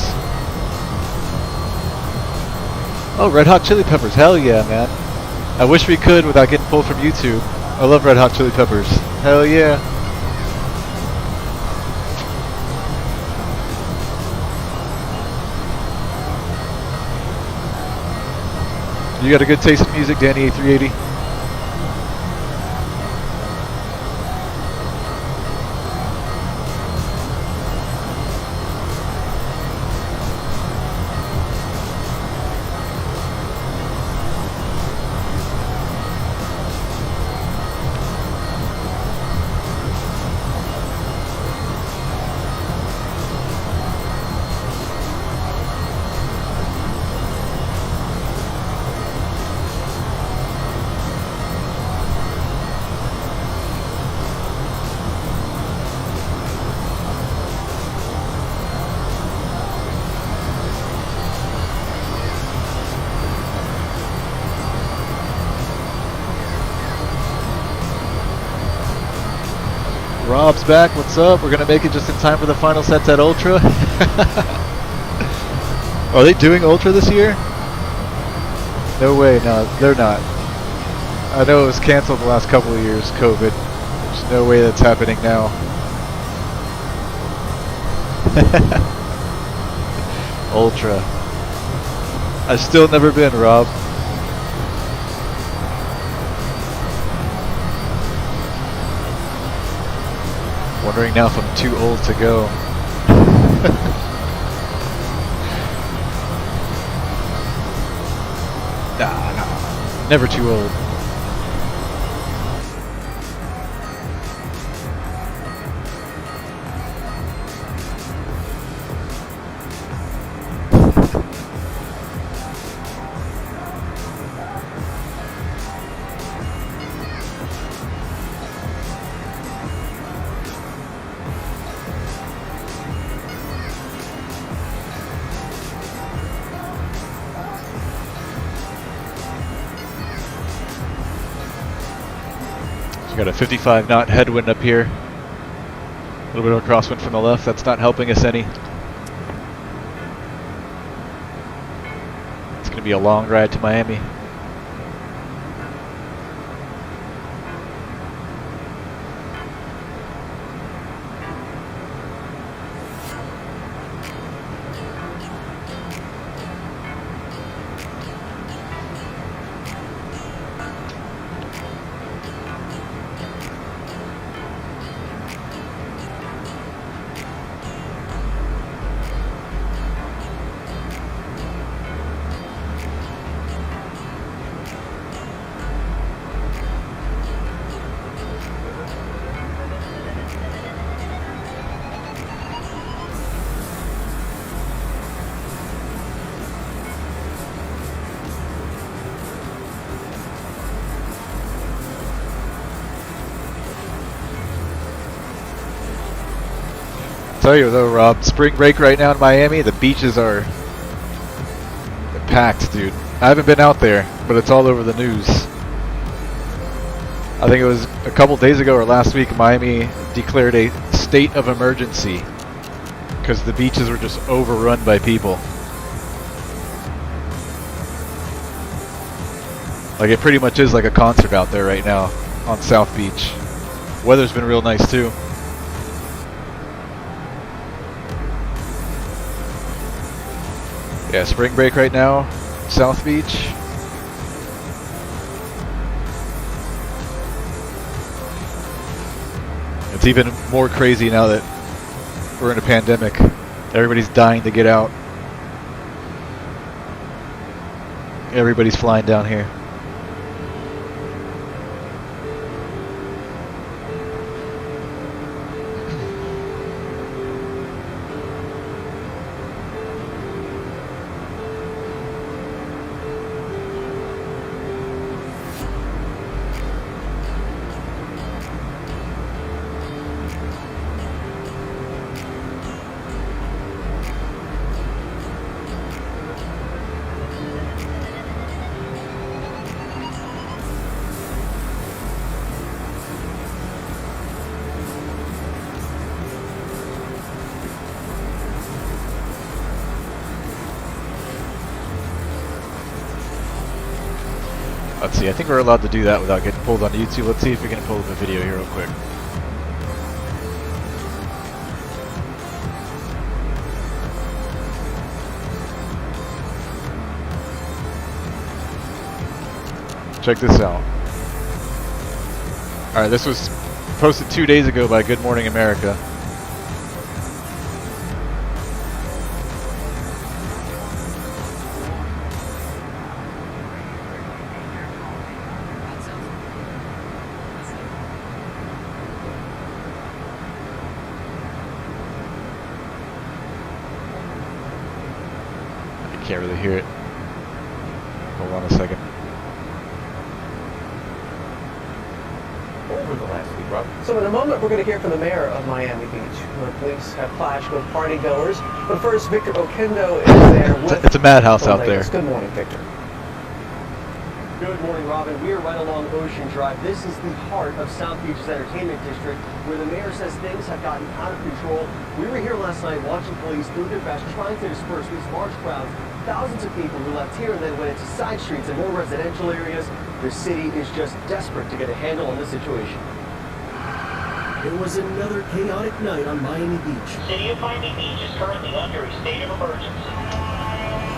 Oh, Red Hot Chili Peppers. Hell yeah, man. I wish we could without getting pulled from YouTube. I love Red Hot Chili Peppers. Hell yeah. You got a good taste in music, Danny A380? Rob's back, what's up? We're gonna make it just in time for the final sets at Ultra. Are they doing Ultra this year? No way, no, they're not. I know it was canceled the last couple of years, COVID. There's no way that's happening now. Ultra. I've still never been, Rob. Wondering now if I'm too old to go. Nah, never too old. Got a 55 knot headwind up here. A little bit of a crosswind from the left. That's not helping us any. It's going to be a long ride to Miami. Tell you though, Rob, spring break right now in Miami, the beaches are packed, dude. I haven't been out there, but it's all over the news. I think it was a couple days ago or last week, Miami declared a state of emergency because the beaches were just overrun by people. Like, it pretty much is like a concert out there right now on South Beach. Weather's been real nice too. Yeah, spring break right now, South Beach. It's even more crazy now that we're in a pandemic. Everybody's dying to get out. Everybody's flying down here. Let's see, I think we're allowed to do that without getting pulled on YouTube. Let's see if we can pull up a video here real quick. Check this out. Alright, this was posted 2 days ago by Good Morning America. Can't really hear it. Hold on a second. Over the last week, Rob. So in a moment, we're going to hear from the mayor of Miami Beach. The police have clashed with party goers. But first, Victor Oquendo is there with... It's a madhouse out there. Good morning, Victor. Good morning, Robin. We are right along Ocean Drive. This is the heart of South Beach's entertainment district, where the mayor says things have gotten out of control. We were here last night watching police do their best trying to disperse these large crowds. Thousands of people who left here and then went into side streets and more residential areas. The city is just desperate to get a handle on this situation. It was another chaotic night on Miami Beach. The city of Miami Beach is currently under a state of emergency.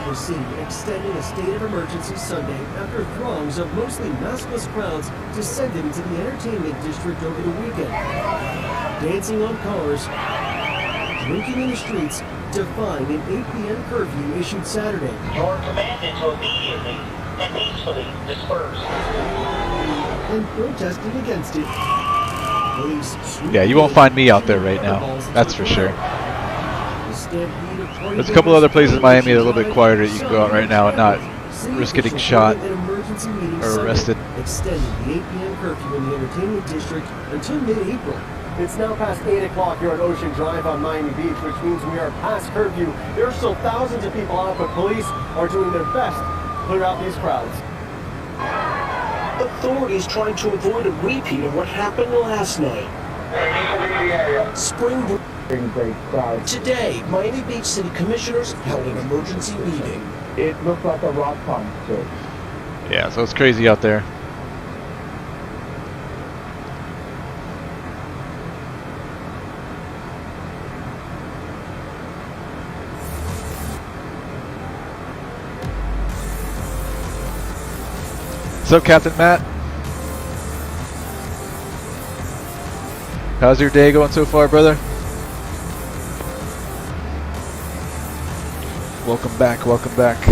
The city extending a state of emergency Sunday after throngs of mostly maskless crowds descended into the entertainment district over the weekend. Dancing on cars, drinking in the streets, defying an 8 p.m. curfew issued Saturday. You're commanded to immediately and peacefully disperse. And protesting against it. Police Yeah, you won't find me out there right now. That's for sure. There's a couple other places in Miami that are a little bit quieter that you can go out right now and not risk getting shot or arrested. Extending the 8 p.m. curfew in the entertainment district until mid-April. It's now past 8 o'clock here at Ocean Drive on Miami Beach, which means we are past curfew. There are still thousands of people out, but police are doing their best to clear out these crowds. Authorities trying to avoid a repeat of what happened last night. Spring break crowd. Today, Miami Beach City Commissioners held an emergency meeting. It looked like a rock concert. Yeah, so it's crazy out there. What's up, Captain Matt? How's your day going so far, brother? Welcome back, welcome back.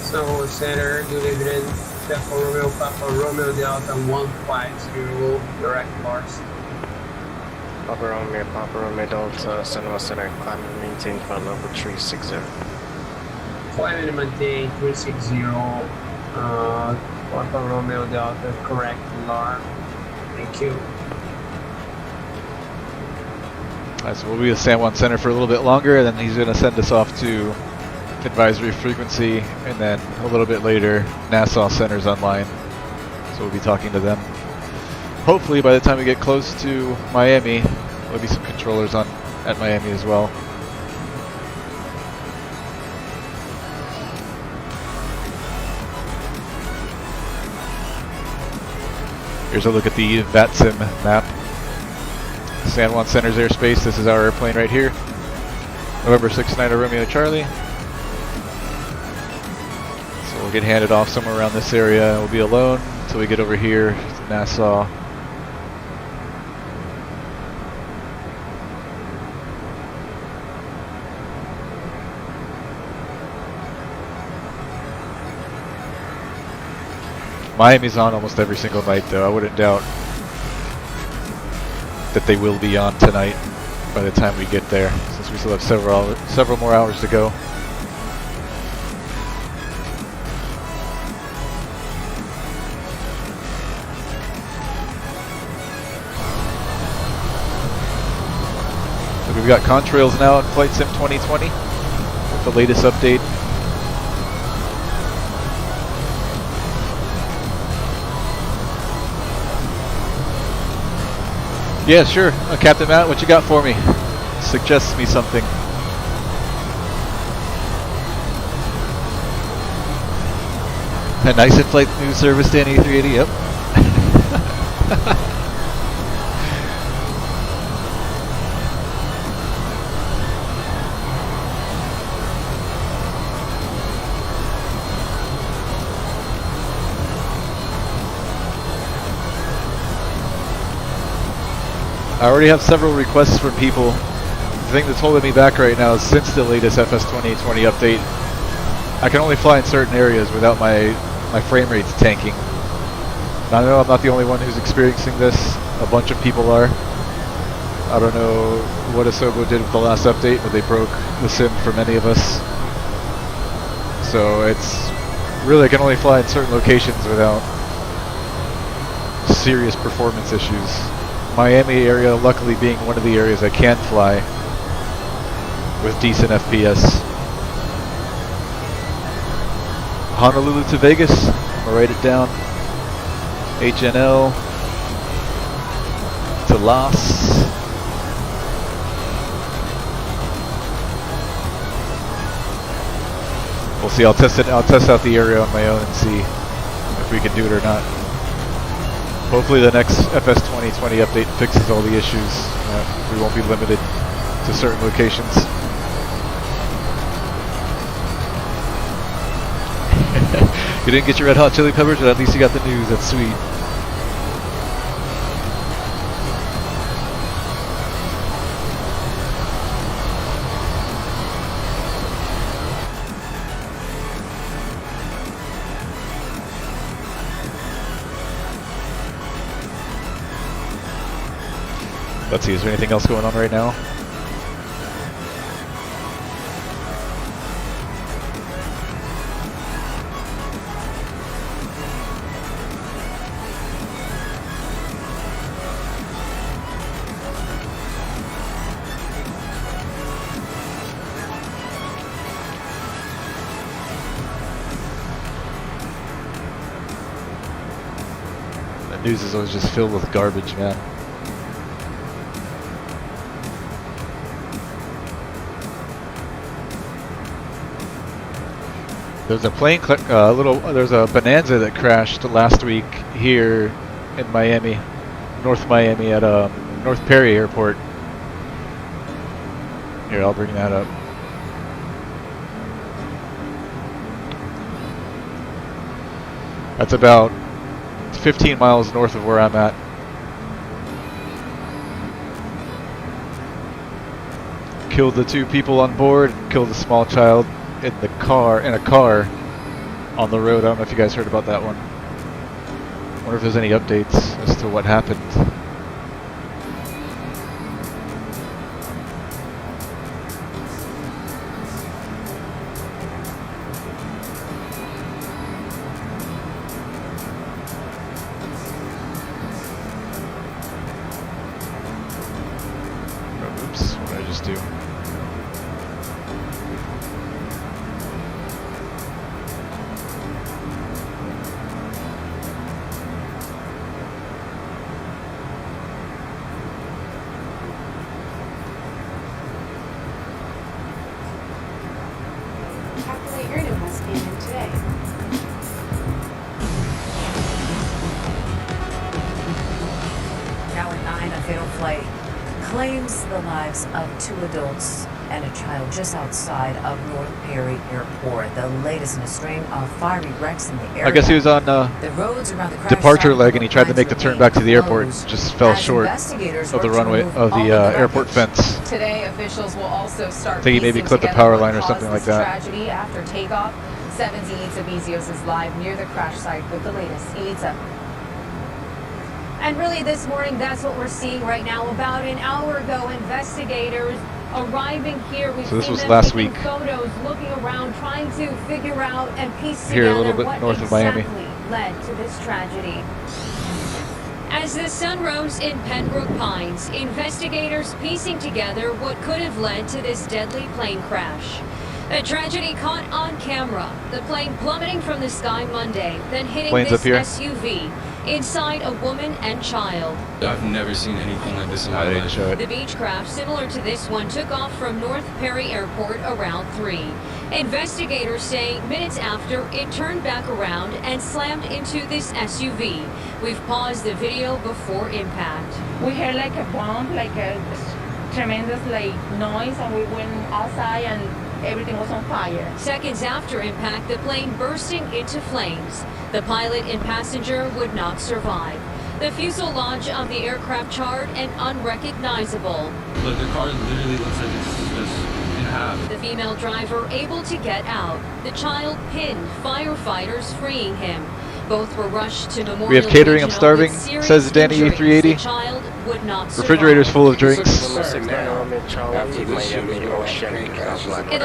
So, Center, Delivery, Papa Romeo Delta 150, direct course. Papa Romeo Delta, San Jose, climb maintain flight level 360. Climb and maintain 360, Papa Romeo Delta, correct NAR. Thank you. Alright, so we'll be at San Juan Center for a little bit longer, and then he's going to send us off to advisory frequency, and then a little bit later, Nassau Center's online. So we'll be talking to them. Hopefully by the time we get close to Miami, there'll be some controllers on at Miami as well. Here's a look at the VATSIM map. San Juan Center's airspace. This is our airplane right here. November 69 Romeo Charlie. So we'll get handed off somewhere around this area. We'll be alone until we get over here to Nassau. Miami's on almost every single night, though. I wouldn't doubt that they will be on tonight by the time we get there, since we still have several more hours to go. So we've got contrails now in Flight Sim 2020 with the latest update. Yeah, sure. Captain Matt, what you got for me? Suggest me something. A nice in-flight news service, Danny 380, yep. I already have several requests from people. The thing that's holding me back right now is since the latest FS 2020 update, I can only fly in certain areas without my frame rates tanking. Now, I know I'm not the only one who's experiencing this. A bunch of people are. I don't know what Asobo did with the last update, but they broke the sim for many of us. So it's really, I can only fly in certain locations without serious performance issues. Miami area luckily being one of the areas I can fly with decent FPS. Honolulu to Vegas, I'm gonna write it down. HNL to Las. We'll see, I'll test out the area on my own and see if we can do it or not. Hopefully the next FS 2020 update fixes all the issues. We won't be limited to certain locations. You didn't get your Red Hot Chili Peppers, but at least you got the news. That's sweet. Let's see, is there anything else going on right now? The news is always just filled with garbage, man. There's a plane, there's a Bonanza that crashed last week here in Miami, North Miami at North Perry Airport. Here, I'll bring that up. That's about 15 miles north of where I'm at. Killed the 2 people on board, killed a small child in a car on the road. I don't know if you guys heard about that one. Wonder if there's any updates as to what happened. fatal flight claims the lives of 2 adults and a child just outside of North Perry Airport. The latest in a string of fiery wrecks in the area. I guess he was on the roads around the crash departure site leg and he tried to make the turn back to the airport. closed Just fell as short investigators of the work to runway remove of all the of the airport wreckage. fence. Today, officials will also start I think he maybe piecing clipped the together power what line or caused something like this that. tragedy after takeoff. 17 Elitsa Vizios is live near the crash site with the latest. Elitsa. And really this morning, that's what we're seeing right now. About an hour ago, investigators arriving here. We've So this seen was them last taking week. photos, looking around, trying to figure out and piece Here, a together little bit what north of Miami. exactly led to this tragedy. As the sun rose in Pembroke Pines, investigators piecing together what could have led to this deadly plane crash. A tragedy caught on camera. The plane plummeting from the sky Monday, then hitting Planes this up here. SUV inside a woman and child. I've never seen anything like this in my I didn't life. show it. The Beechcraft, similar to this one, took off from North Perry Airport around 3. Investigators saying minutes after, it turned back around and slammed into this SUV. We've paused the video before impact. We heard like a bomb, like a tremendous like noise, and we went outside and everything was on fire. Seconds after impact, the plane bursting into flames. The pilot and passenger would not survive. The fuselage of the aircraft charred and unrecognizable. Look, the car literally looks like it's just in half. The female driver able to get out. The child pinned, firefighters freeing him. Both were rushed to Memorial We have catering, I'm Regional starving, with serious says Danny injuries. 380. The child would not survive. Refrigerators full of drinks. In the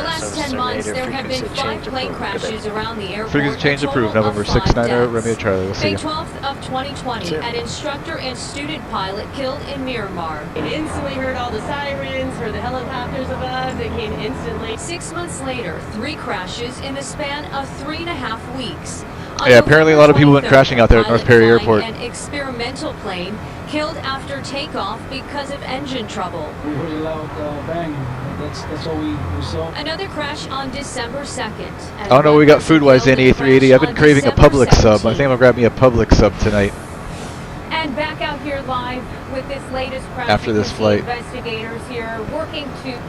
last 10 months, there have been 5 plane crashes around the airport. Frequency change approved. November 690 Romeo Charlie. We'll see May you. 12th of 2020, an instructor and student pilot killed in Miramar. Instantly heard all the sirens, heard the helicopters above. They came instantly. 6 months later, 3 crashes in the span of 3.5 weeks. Yeah, apparently a lot of people went crashing out there at North Perry Airport. An experimental plane killed after takeoff because of engine trouble. We heard a loud bang. That's all we saw. Another crash on December 2nd. I don't know what we got food-wise, Danny 380. I've been craving a Publix sub. I think I'm going to grab me a Publix sub tonight. And back out here live with this latest crash. After this flight. Investigators here working to...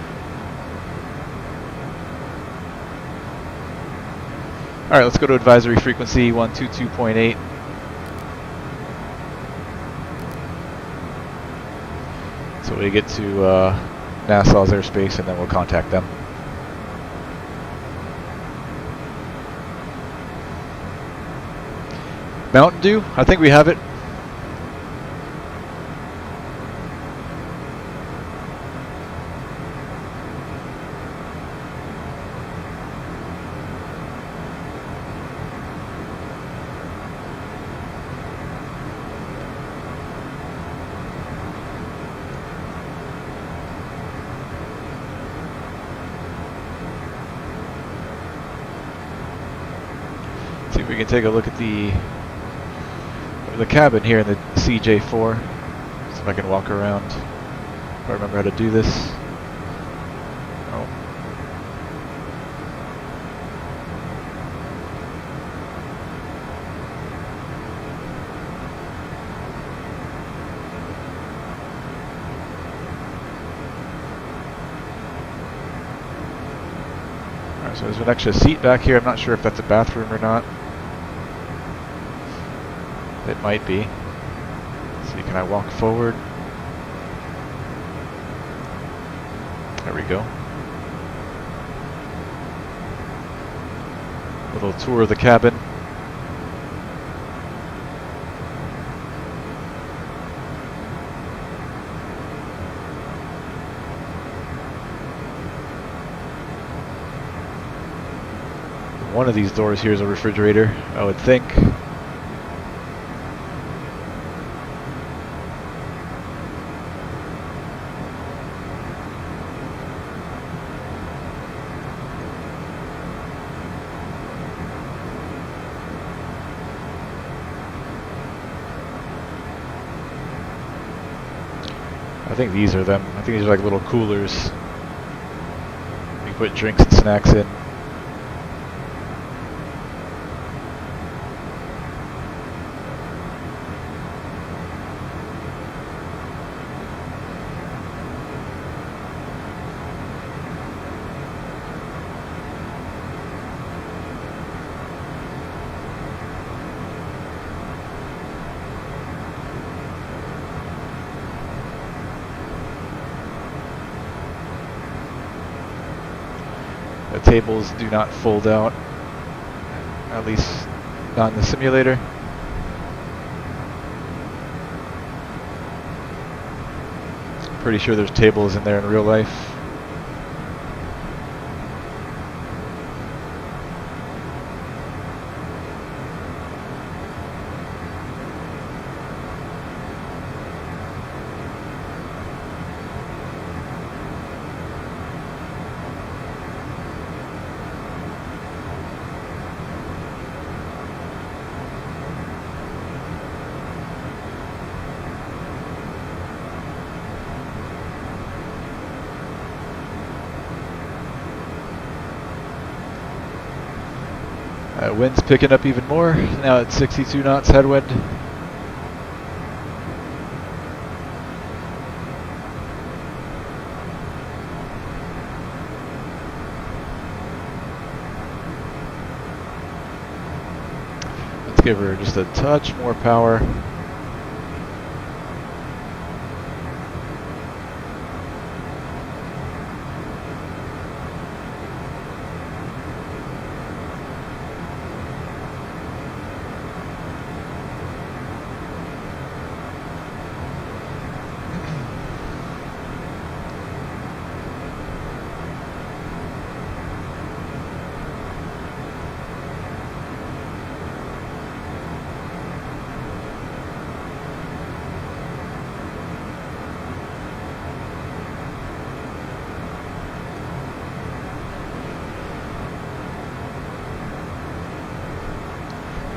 Alright, let's go to advisory frequency 122.8. So we get to Nassau's airspace and then we'll contact them. Mountain Dew? I think we have it. See if we can take a look at the cabin here in the CJ4. See if I can walk around. If I remember how to do this. Oh. Alright, so there's an extra seat back here. I'm not sure if that's a bathroom or not. It might be. Let's see, can I walk forward? There we go. A little tour of the cabin. One of these doors here is a refrigerator, I would think. I think these are them. I think these are like little coolers. You put drinks and snacks in. The tables do not fold out, at least not in the simulator. Pretty sure there's tables in there in real life. Wind's picking up even more, now at 62 knots headwind. Let's give her just a touch more power.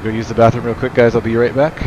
Go use the bathroom real quick, guys. I'll be right back.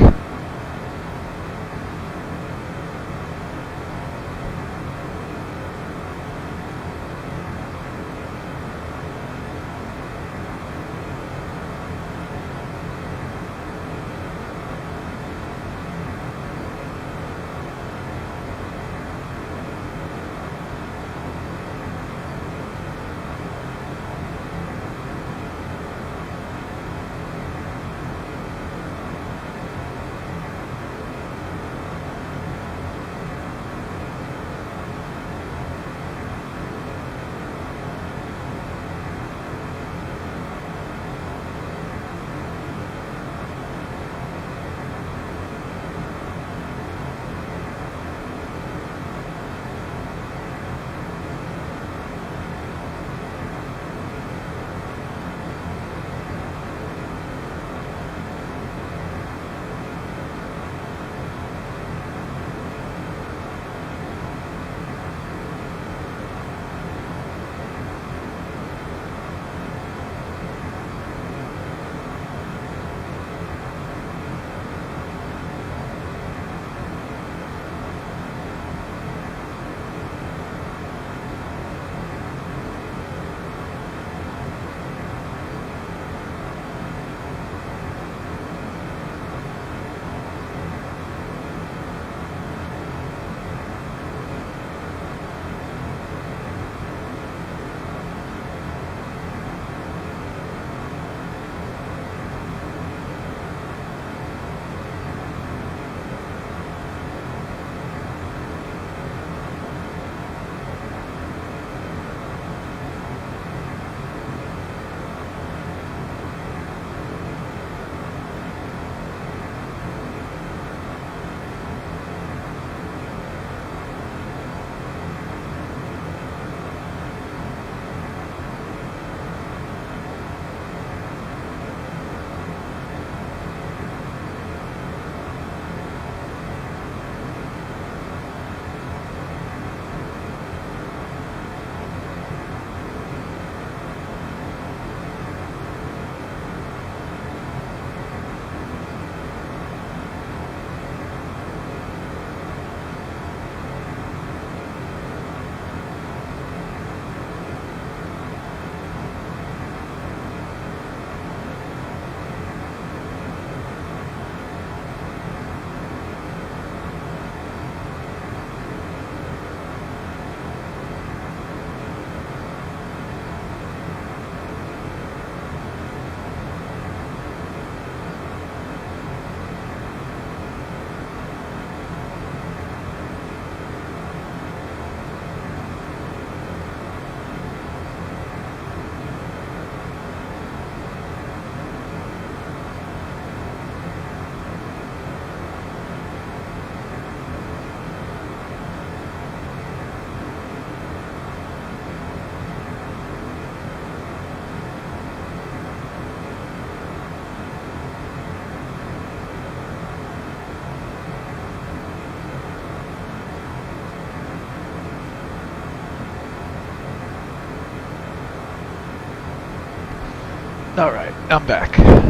Alright, I'm back.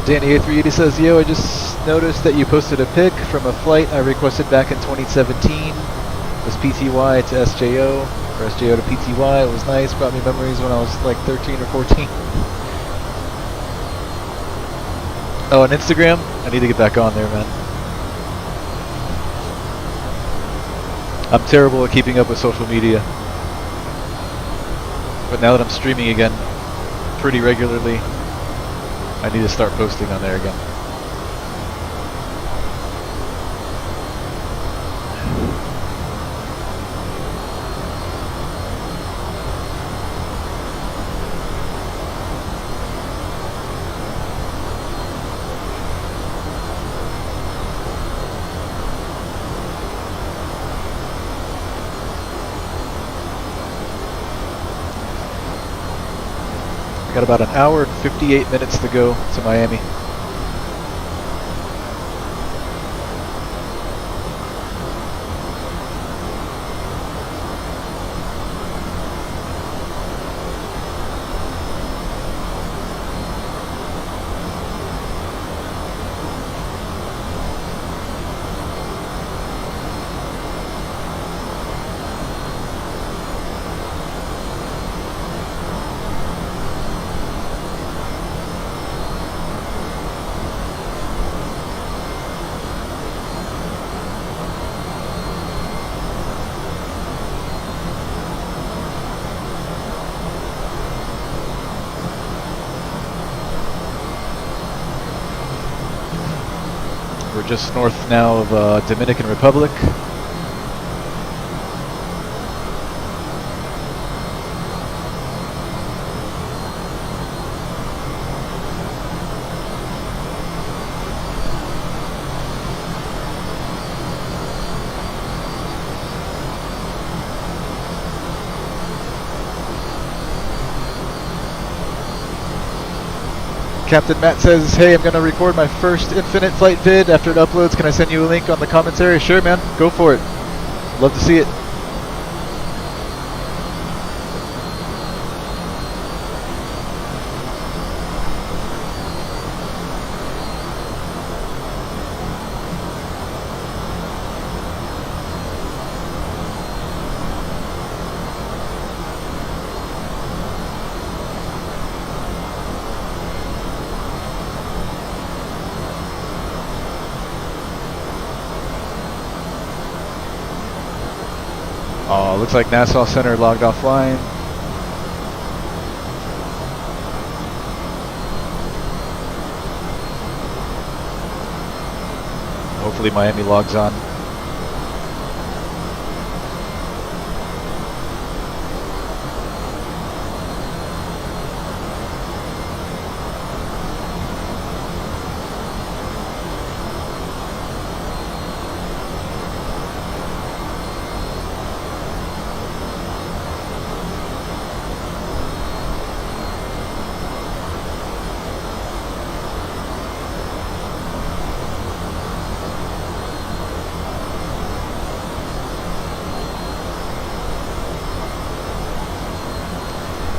Danny A380 says, yo, I just noticed that you posted a pic from a flight I requested back in 2017. It was PTY to SJO, or SJO to PTY. It was nice, brought me memories when I was like 13 or 14. Oh, on Instagram? I need to get back on there, man. I'm terrible at keeping up with social media. But now that I'm streaming again pretty regularly, I need to start posting on there again. Got about an hour and 58 minutes to go to Miami. We're just north now of Dominican Republic. Captain Matt says, hey, I'm going to record my first Infinite Flight vid. After it uploads, can I send you a link on the commentary? Sure, man. Go for it. Love to see it. Looks like Nassau Center logged offline. Hopefully Miami logs on.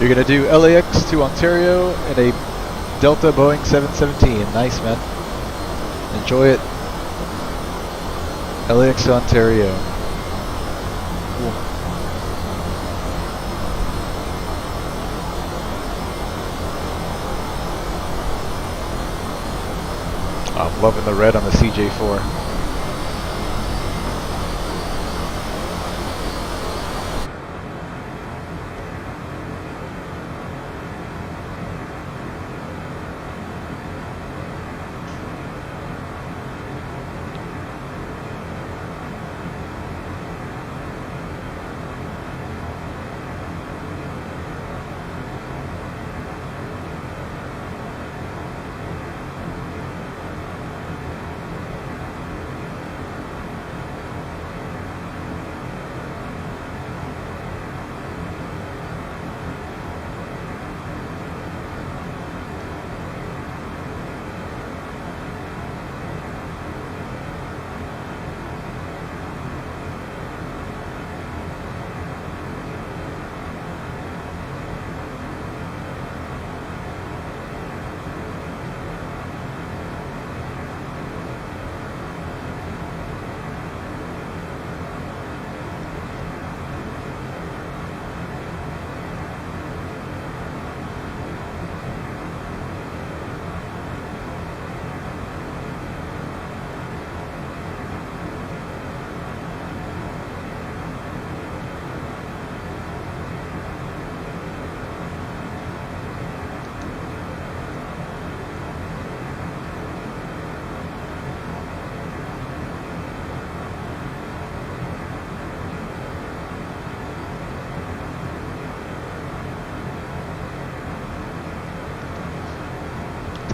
You're gonna do LAX to Ontario in a Delta Boeing 717. Nice, man. Enjoy it. LAX to Ontario. Cool. I'm loving the red on the CJ4.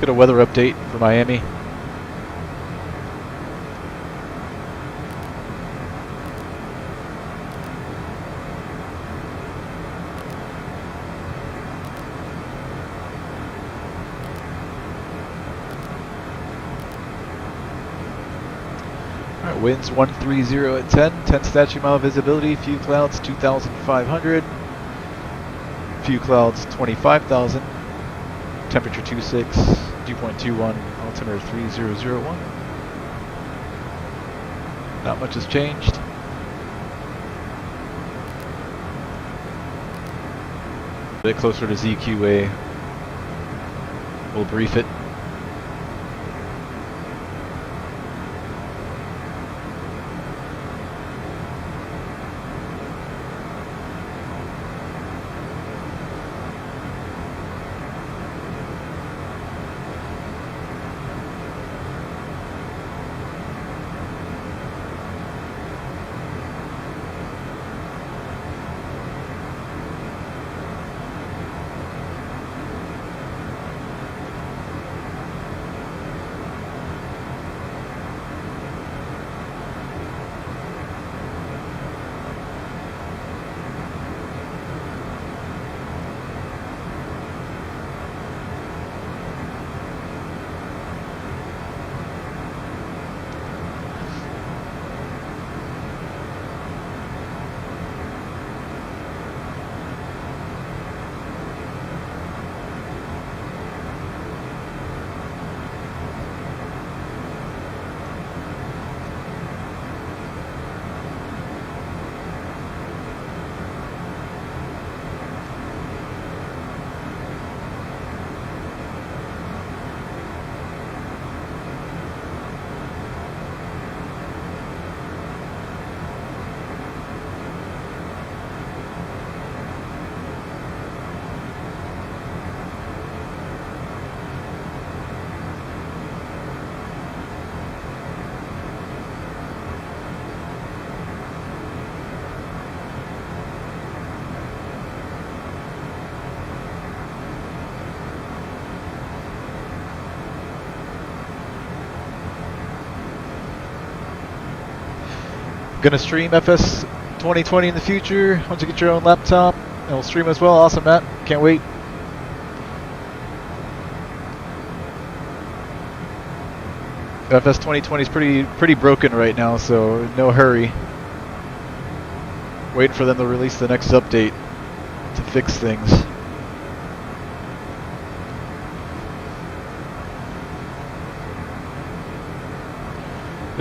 Let's get a weather update for Miami. Alright, winds 130 at 10 statute mile visibility, few clouds 2,500, few clouds 25,000, temperature 26, dew point 21, altimeter 3001. Not much has changed. A bit closer to ZQA. We'll brief it. Gonna stream FS 2020 in the future once you get your own laptop, and we'll stream as well. Awesome, Matt. Can't wait. FS 2020 is pretty broken right now, so no hurry. Waiting for them to release the next update to fix things.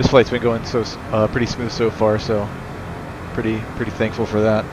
This flight's been going so pretty smooth so far, so pretty thankful for that.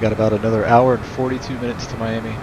Got about another hour and 42 minutes to Miami.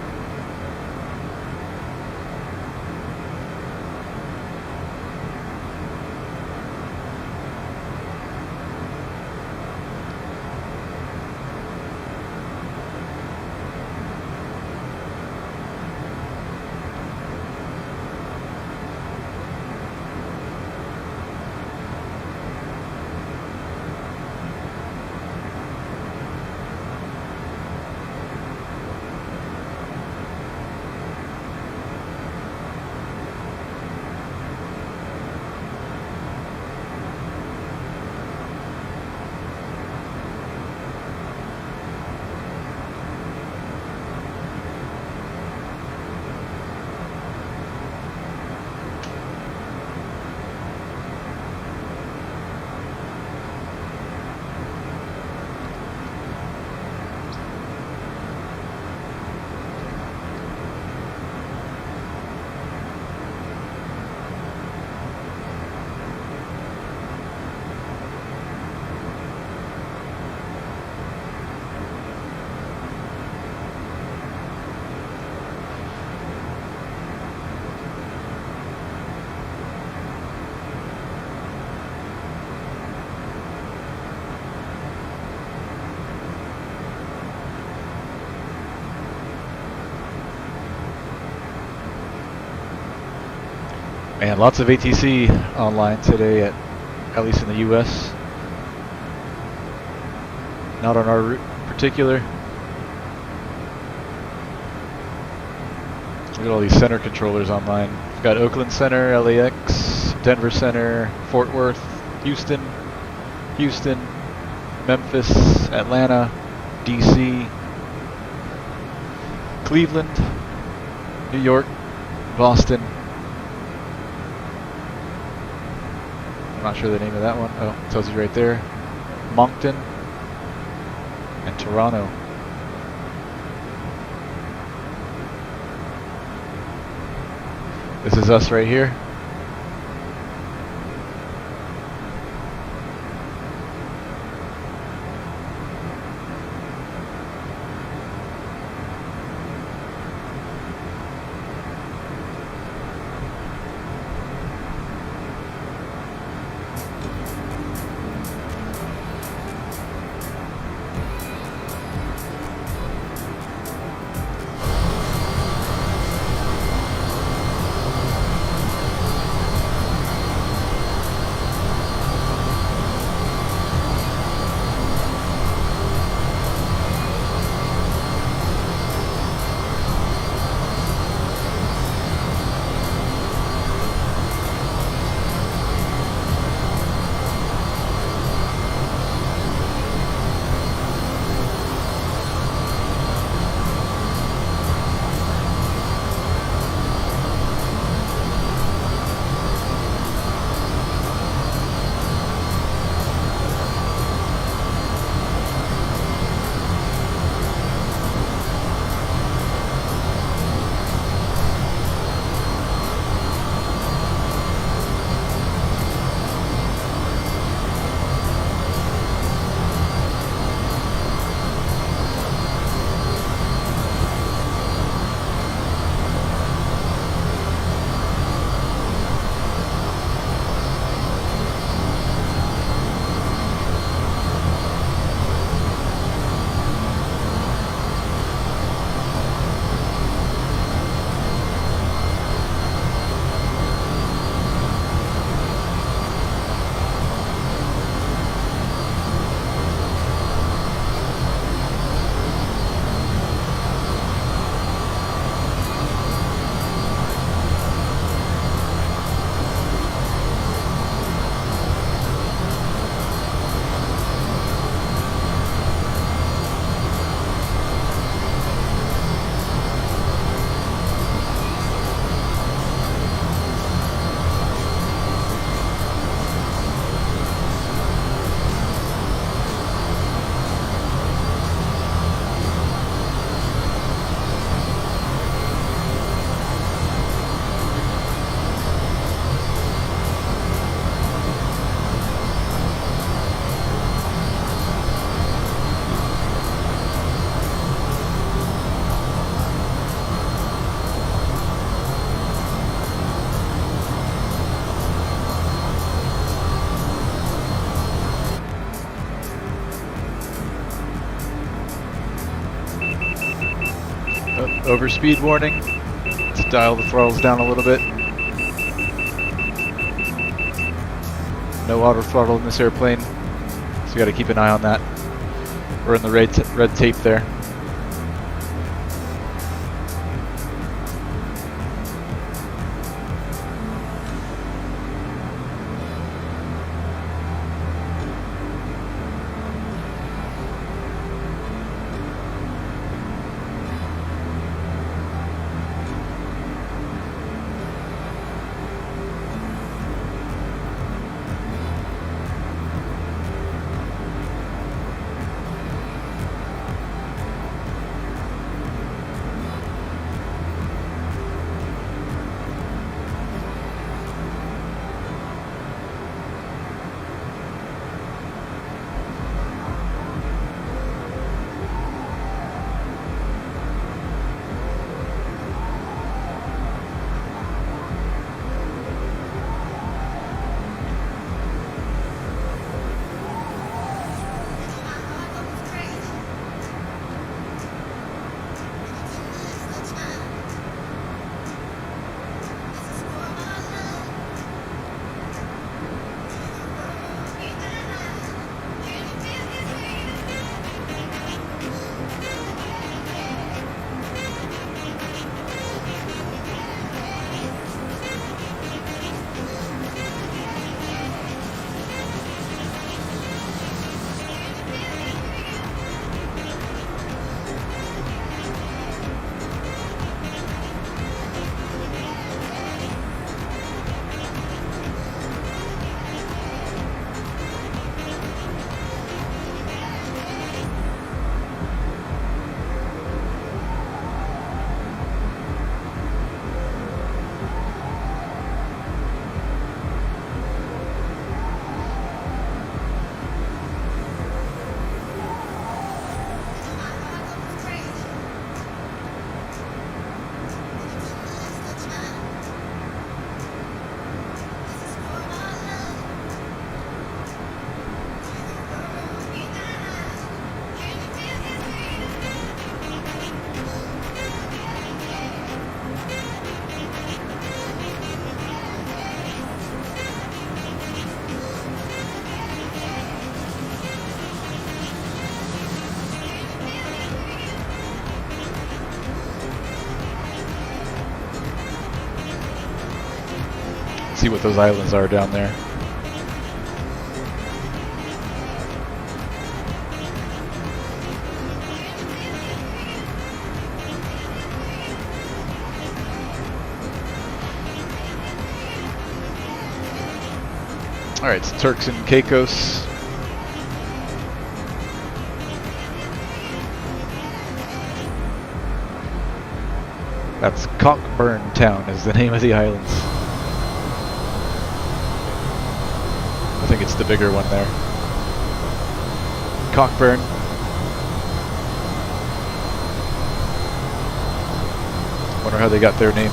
And lots of ATC online today, at least in the US. Not on our route in particular. Look at all these center controllers online. We've got Oakland Center, LAX, Denver Center, Fort Worth, Houston, Memphis, Atlanta, DC, Cleveland, New York, Boston. I'm not sure the name of that one. Oh, it tells you right there. Moncton and Toronto. This is us right here. Overspeed warning. Let's dial the throttles down a little bit. No auto throttle in this airplane, so you got to keep an eye on that. We're in the red tape there. see what those islands are down there. Alright, it's Turks and Caicos. That's Cockburn Town is the name of the islands. I think it's the bigger one there. Cockburn. Wonder how they got their name.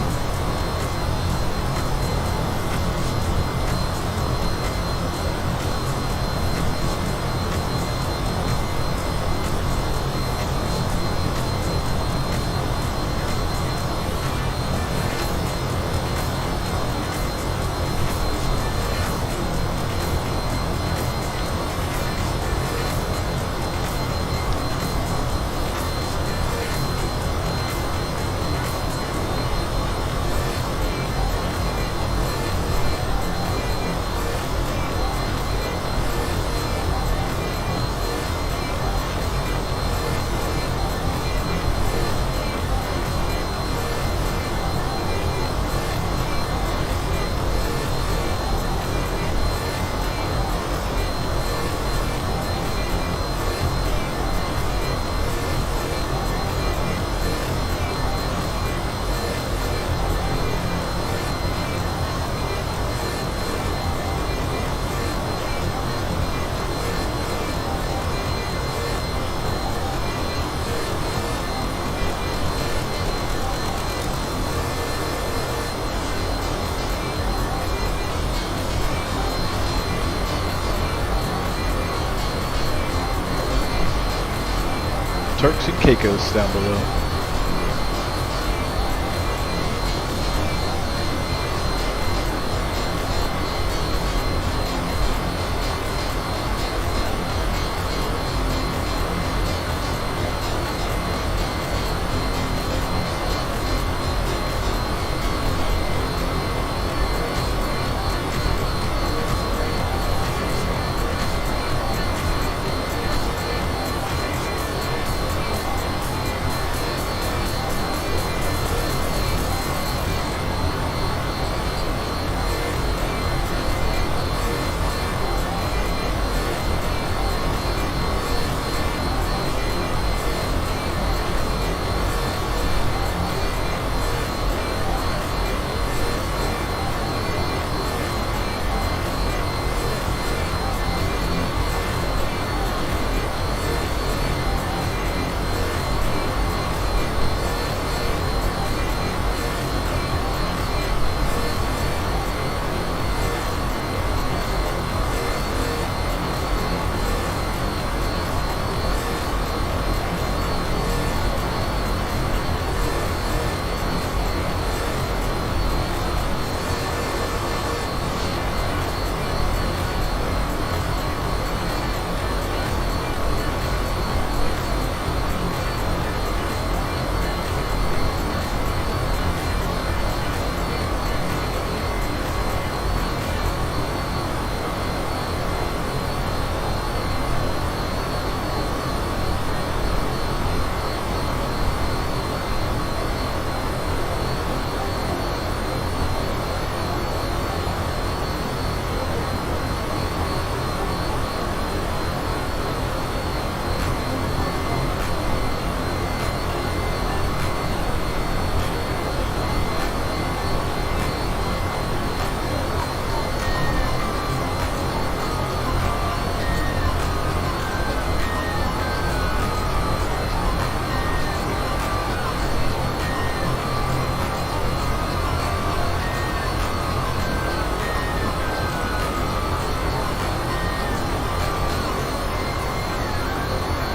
Turks and Caicos down below.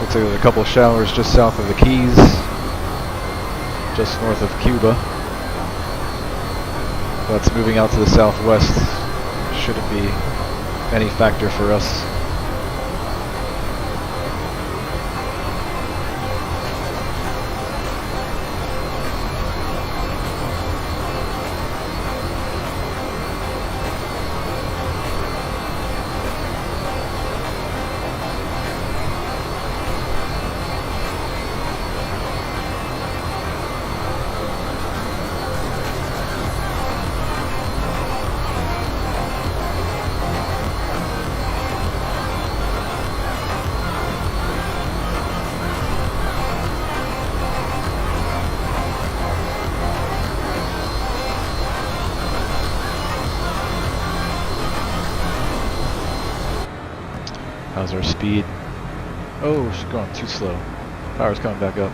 Looks like there's a couple of showers just south of the Keys, just north of Cuba. That's moving out to the southwest. Shouldn't be any factor for us. How's our speed? Oh, she's going too slow. Power's coming back up.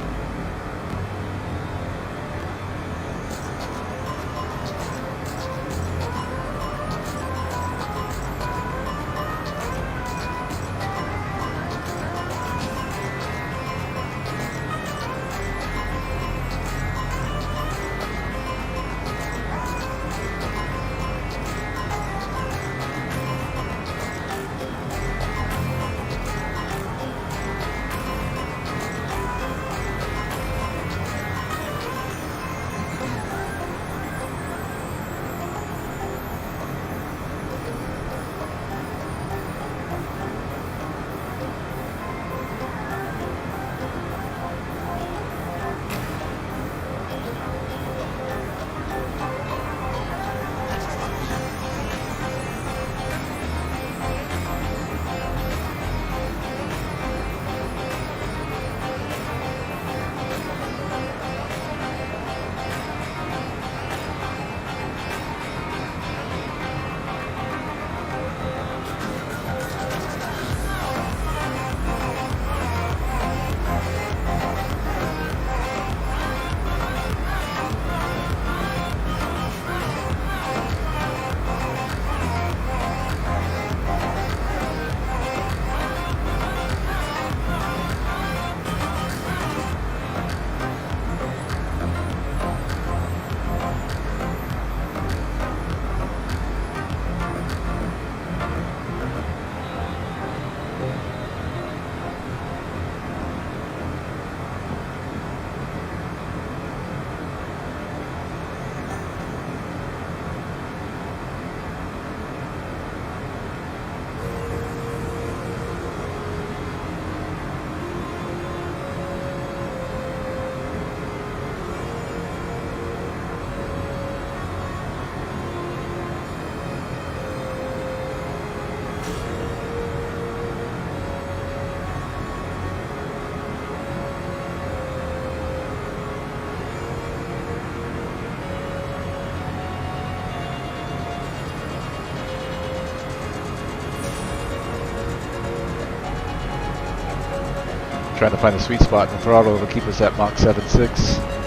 Trying to find the sweet spot in the throttle to keep us at Mach 7.6.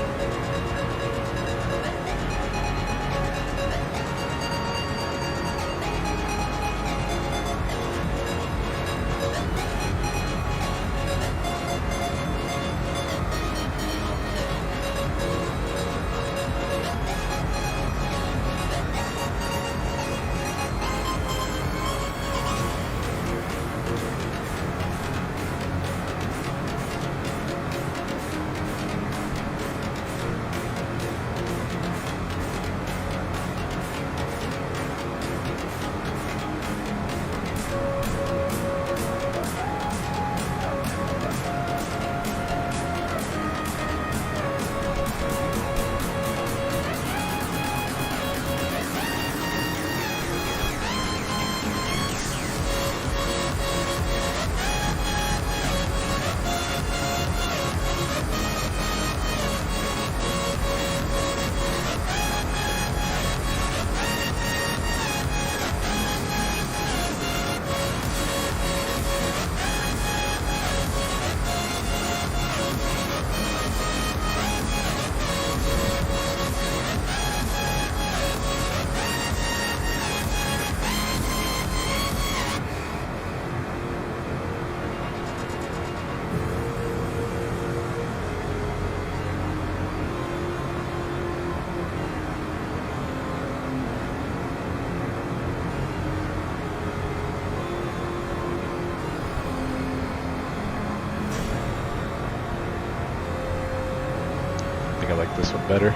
I like this one better.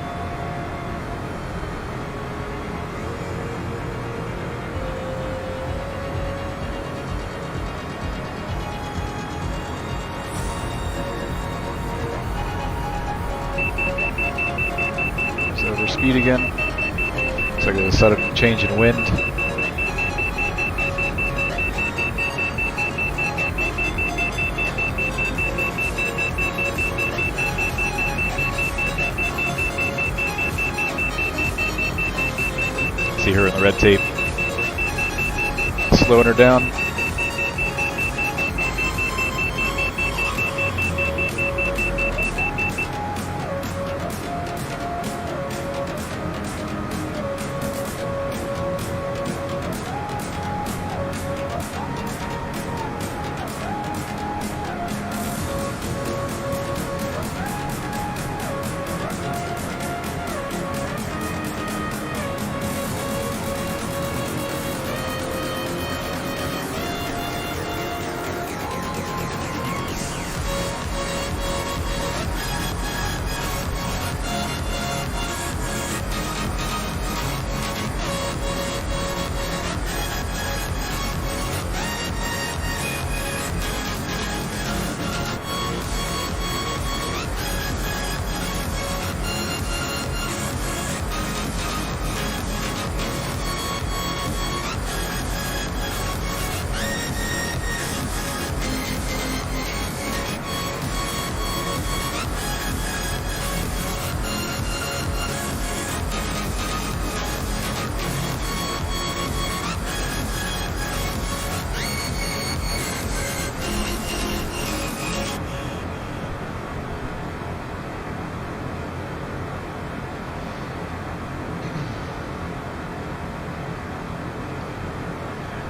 So over speed again. Looks like there's a sudden change in wind. See her in the red tape, slowing her down.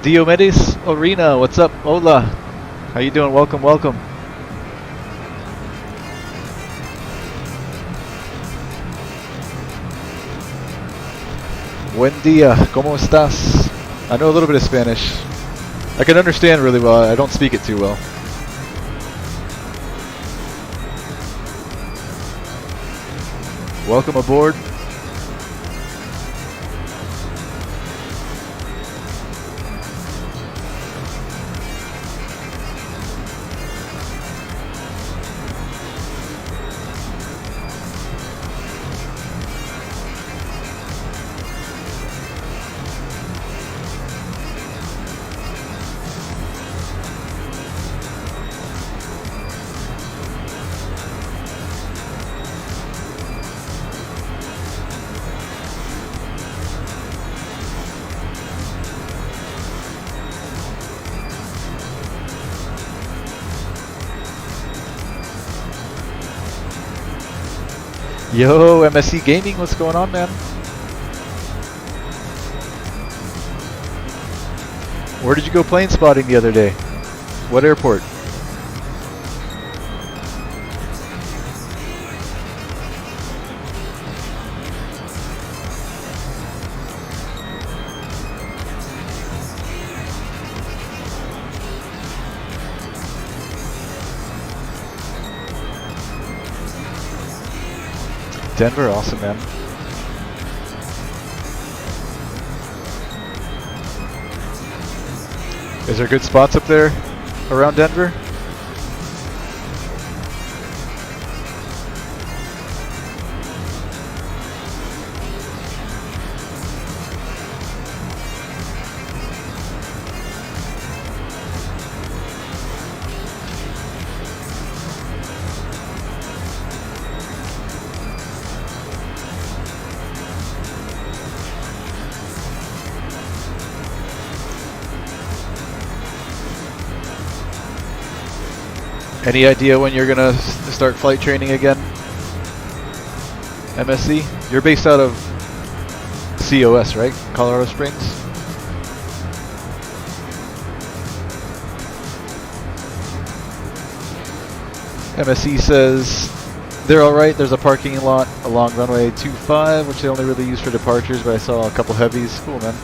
Diomedes Arena, what's up? Hola. How you doing? Welcome, welcome. Buen dia, ¿cómo estás? I know a little bit of Spanish. I can understand really well. I don't speak it too well. Welcome aboard. Yo, MSC Gaming, what's going on, man? Where did you go plane spotting the other day? What airport? Denver, awesome, man. Is there good spots up there around Denver? Any idea when you're gonna start flight training again? MSC? You're based out of COS, right? Colorado Springs? MSC says they're alright. There's a parking lot along runway 25, which they only really use for departures, but I saw a couple heavies. Cool, man.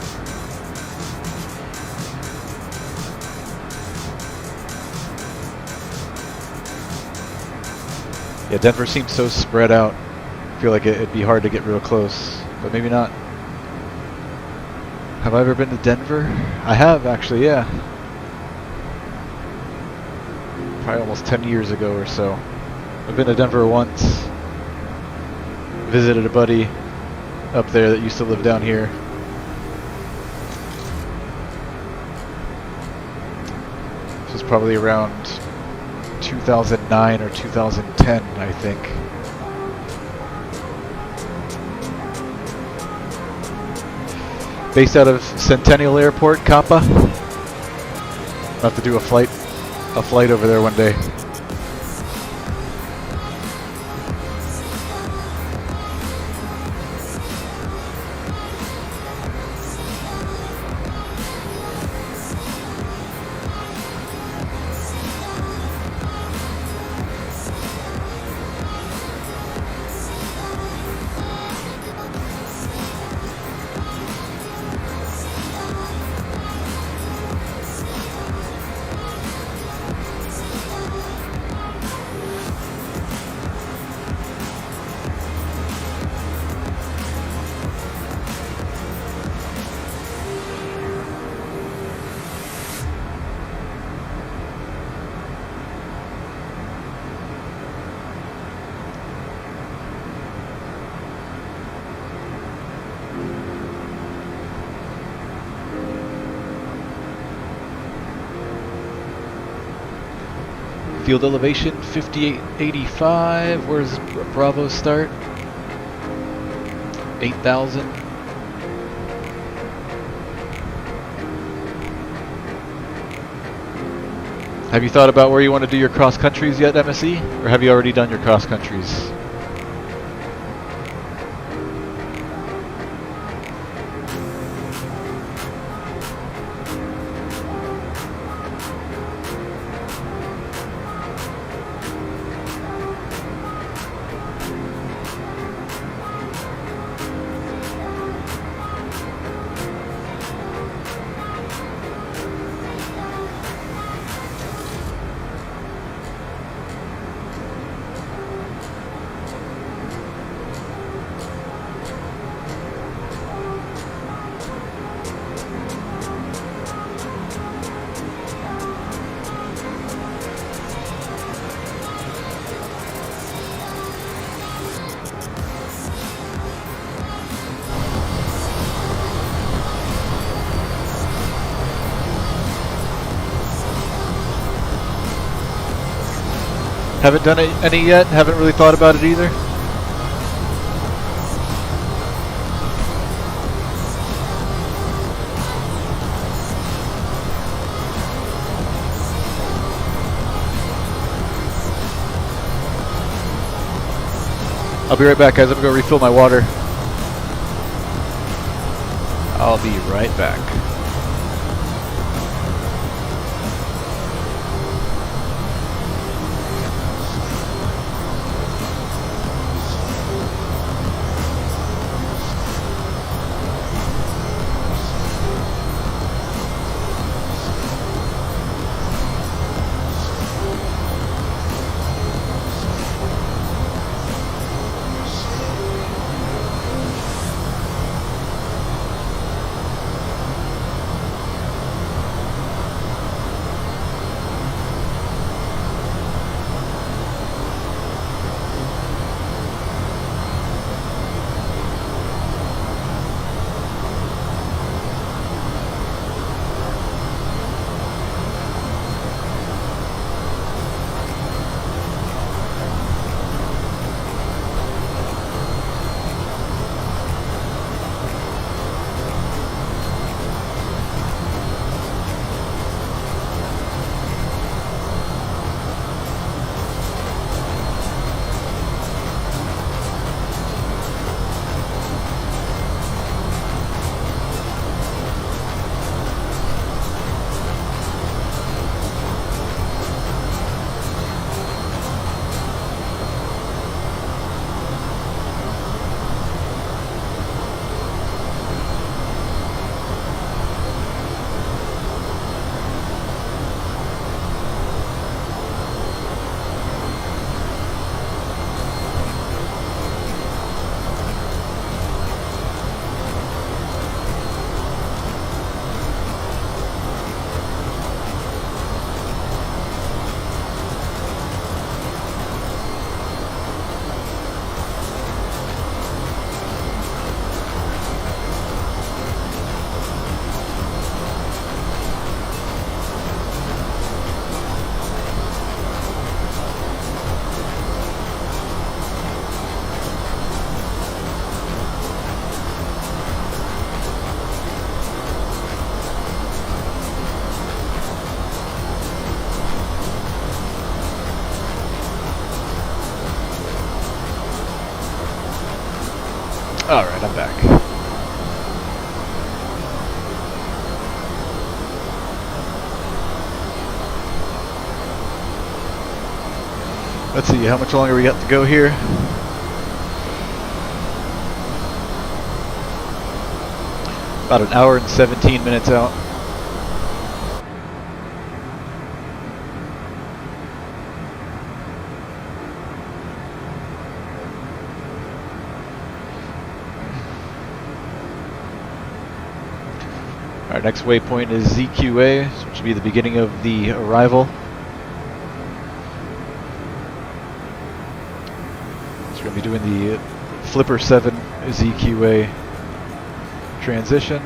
Yeah, Denver seems so spread out. I feel like it'd be hard to get real close, but maybe not. Have I ever been to Denver? I have, actually, yeah. Probably almost 10 years ago or so. I've been to Denver once. Visited a buddy up there that used to live down here. This was probably around 2009 or 2010, I think. Based out of Centennial Airport, Kappa. I'll have to do a flight over there one day. Field elevation 5885. Where's Bravo start? 8,000. Have you thought about where you want to do your cross countries yet, MSE? Or have you already done your cross countries? Haven't done any yet. Haven't really thought about it either. I'll be right back, guys. I'm gonna go refill my water. I'll be right back. Alright, I'm back. Let's see, how much longer we got to go here? About an hour and 17 minutes out. Our next waypoint is ZQA, which will be the beginning of the arrival. So we're going to be doing the Flipper 7 ZQA transition.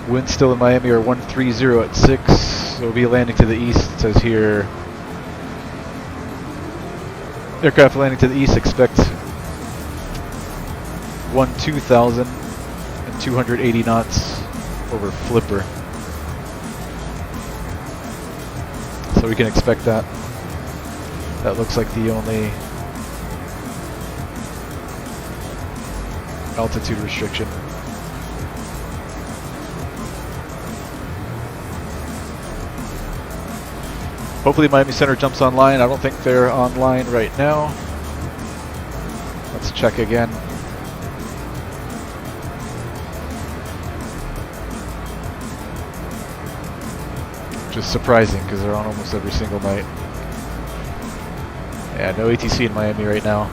Winds still in Miami are 130 at 6. So we'll be landing to the east. It says here, aircraft landing to the east expect 2000 and 280 knots over Flipper. So we can expect that. That looks like the only altitude restriction. Hopefully Miami Center jumps online. I don't think they're online right now. Let's check again. Which is surprising because they're on almost every single night. Yeah, no ATC in Miami right now.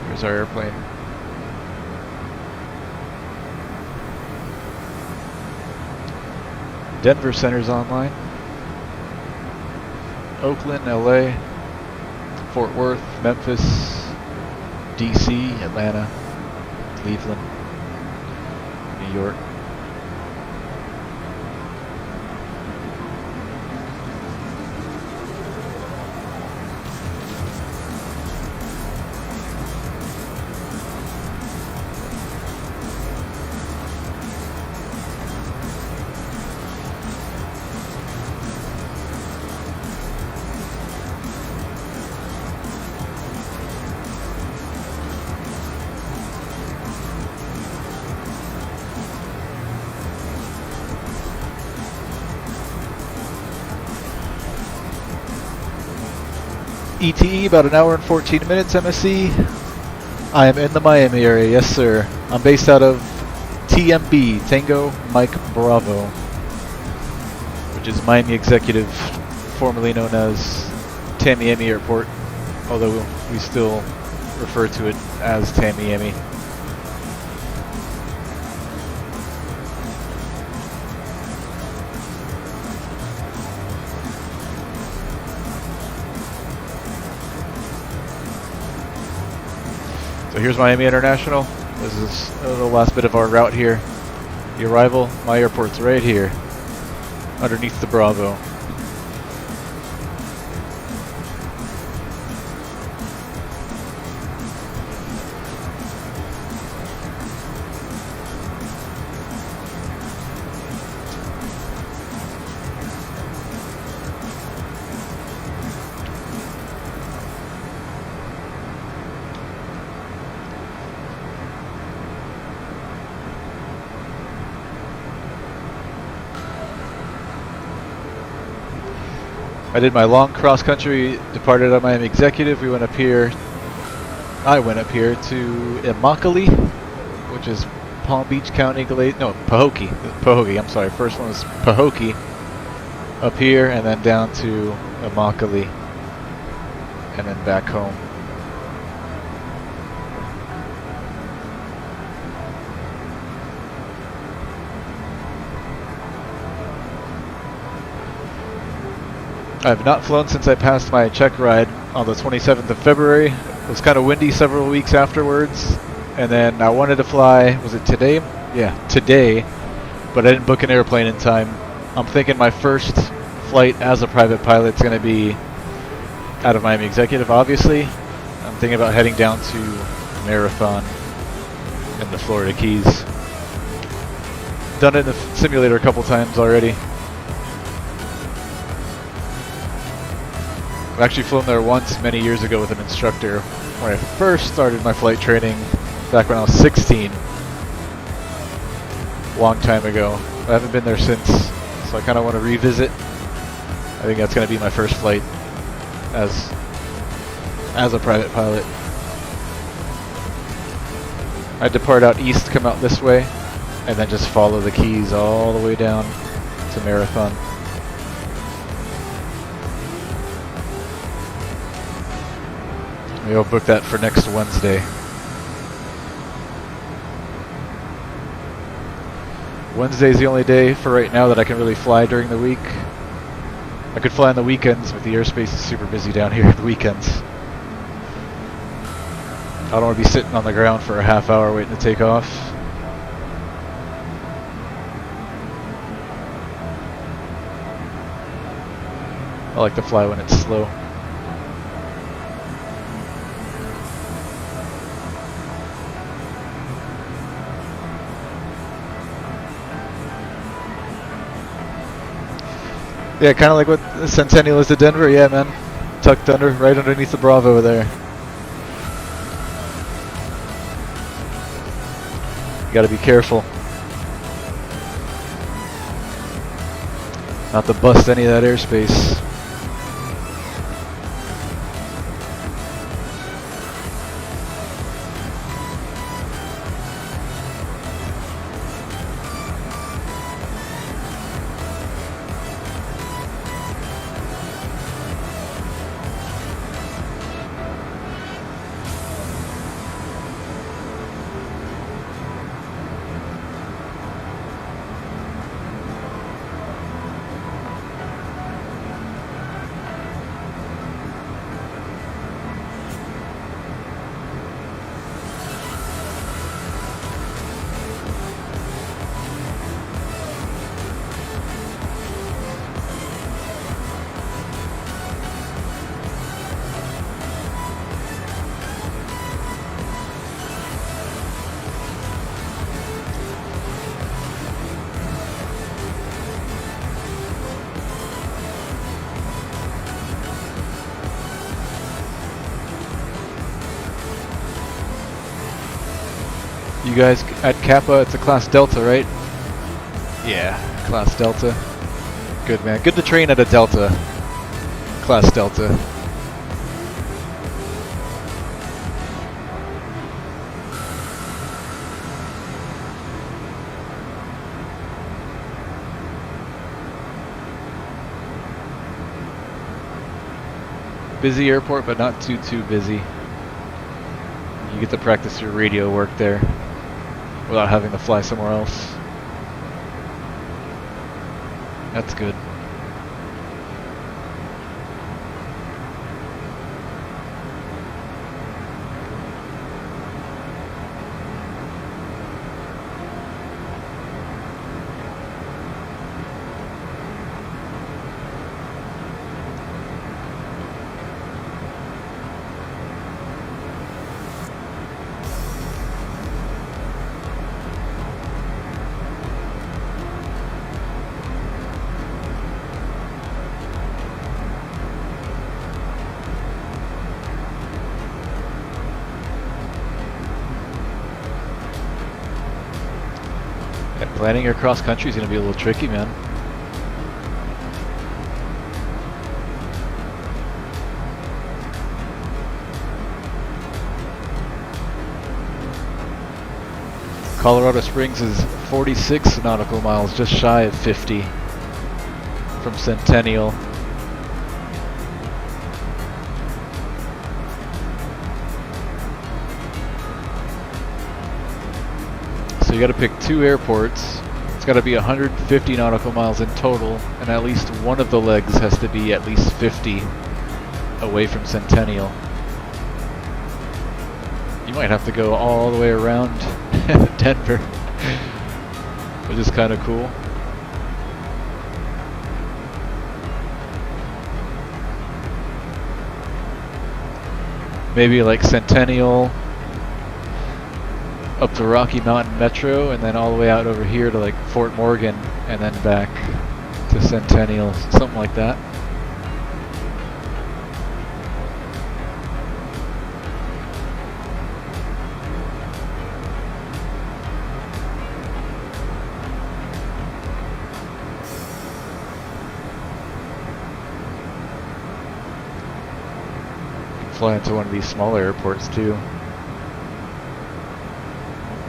Here's our airplane. Denver Center's online. Oakland, LA, Fort Worth, Memphis, DC, Atlanta, Cleveland, New York. ETE, about an hour and 14 minutes, MSE. I am in the Miami area, yes sir. I'm based out of TMB, Tango Mike Bravo, which is Miami Executive, formerly known as Tamiami Airport, although we still refer to it as Tamiami. So here's Miami International. This is the last bit of our route here. The arrival, my airport's right here, underneath the Bravo. I did my long cross country, departed on Miami Executive. We went up here. I went up here to Immokalee, which is Palm Beach County, Pahokee. Pahokee, I'm sorry. First one was Pahokee, up here, and then down to Immokalee, and then back home. I have not flown since I passed my check ride on the 27th of February. It was kind of windy several weeks afterwards, and then I wanted to fly, was it today? Yeah, today, but I didn't book an airplane in time. I'm thinking my first flight as a private pilot is going to be out of Miami Executive, obviously. I'm thinking about heading down to Marathon in the Florida Keys. Done it in the simulator a couple times already. I've actually flown there once many years ago with an instructor when I first started my flight training back when I was 16. Long time ago. I haven't been there since, so I kind of want to revisit. I think that's going to be my first flight as a private pilot. I depart out east, come out this way, and then just follow the Keys all the way down to Marathon. Maybe I'll book that for next Wednesday. Wednesday's the only day for right now that I can really fly during the week. I could fly on the weekends, but the airspace is super busy down here on the weekends. I don't want to be sitting on the ground for a half hour waiting to take off. I like to fly when it's slow. Yeah, kind of like what Centennial is to Denver. Yeah, man. Tucked under, right underneath the Bravo there. You gotta be careful. Not to bust any of that airspace. You guys at Kappa, it's a Class Delta, right? Yeah, Class Delta. Good, man. Good to train at a Delta. Class Delta. Busy airport, but not too busy. You get to practice your radio work there without having to fly somewhere else. That's good. Planning your cross country is going to be a little tricky, man. Colorado Springs is 46 nautical miles, just shy of 50 from Centennial. So you got to pick two airports. It's got to be 150 nautical miles in total, and at least one of the legs has to be at least 50 away from Centennial. You might have to go all the way around Denver, which is kind of cool. Maybe like Centennial up to Rocky Mountain Metro, and then all the way out over here to like Fort Morgan, and then back to Centennial, something like that. Fly into one of these smaller airports too.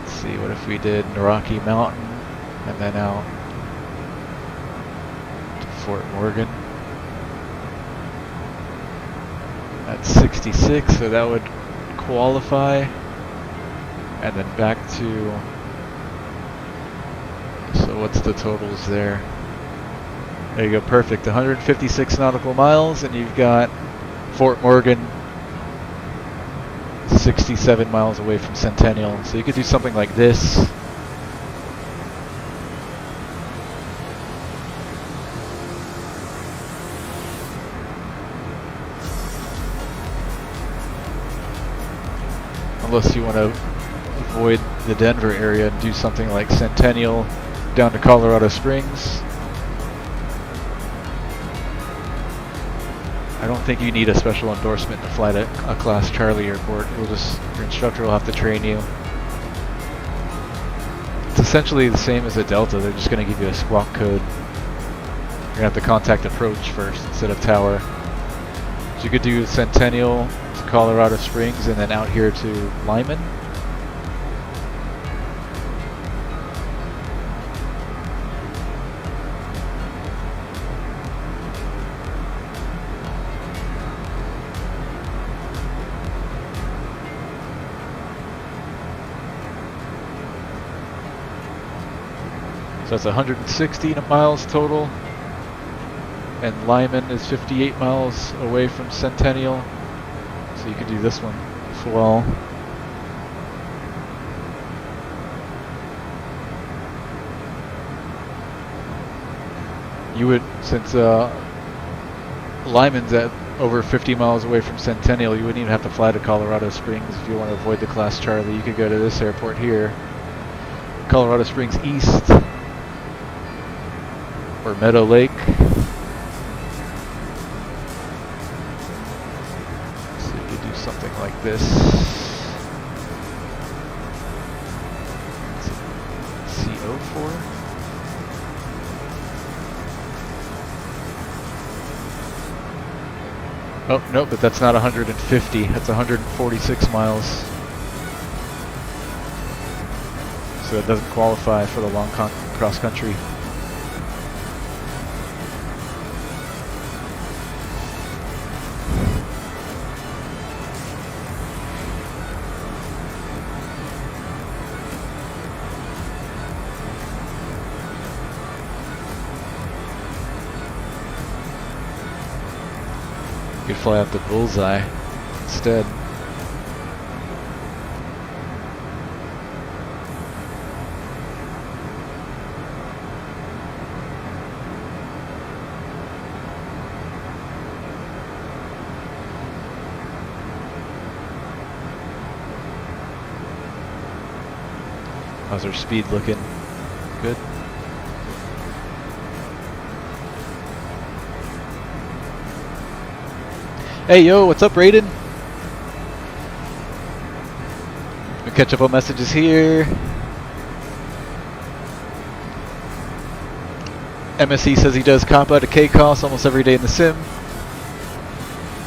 See, what if we did Rocky Mountain and then out to Fort Morgan? That's 66, so that would qualify. And then back to, so what's the totals there? There you go, perfect. 156 nautical miles, and you've got Fort Morgan 67 miles away from Centennial. So you could do something like this. Unless you want to avoid the Denver area and do something like Centennial down to Colorado Springs. I don't think you need a special endorsement to fly to a Class Charlie airport. It'll just, your instructor will have to train you. It's essentially the same as a Delta. They're just going to give you a squawk code. You're going to have to contact approach first instead of tower. So you could do Centennial to Colorado Springs and then out here to Lyman. So that's 160 miles total, and Lyman is 58 miles away from Centennial, so you could do this one as well. You would, since Lyman's at over 50 miles away from Centennial, you wouldn't even have to fly to Colorado Springs if you want to avoid the Class Charlie. You could go to this airport here, Colorado Springs East, or Meadow Lake. So you could do something like this. Oh, no, but that's not 150. That's 146 miles. So it doesn't qualify for the long cross country. You could fly out the bullseye instead. How's our speed looking? Good. Hey yo, what's up, Raiden? We'll catch up on messages here. MSC says he does cop out a K-Cost almost every day in the sim.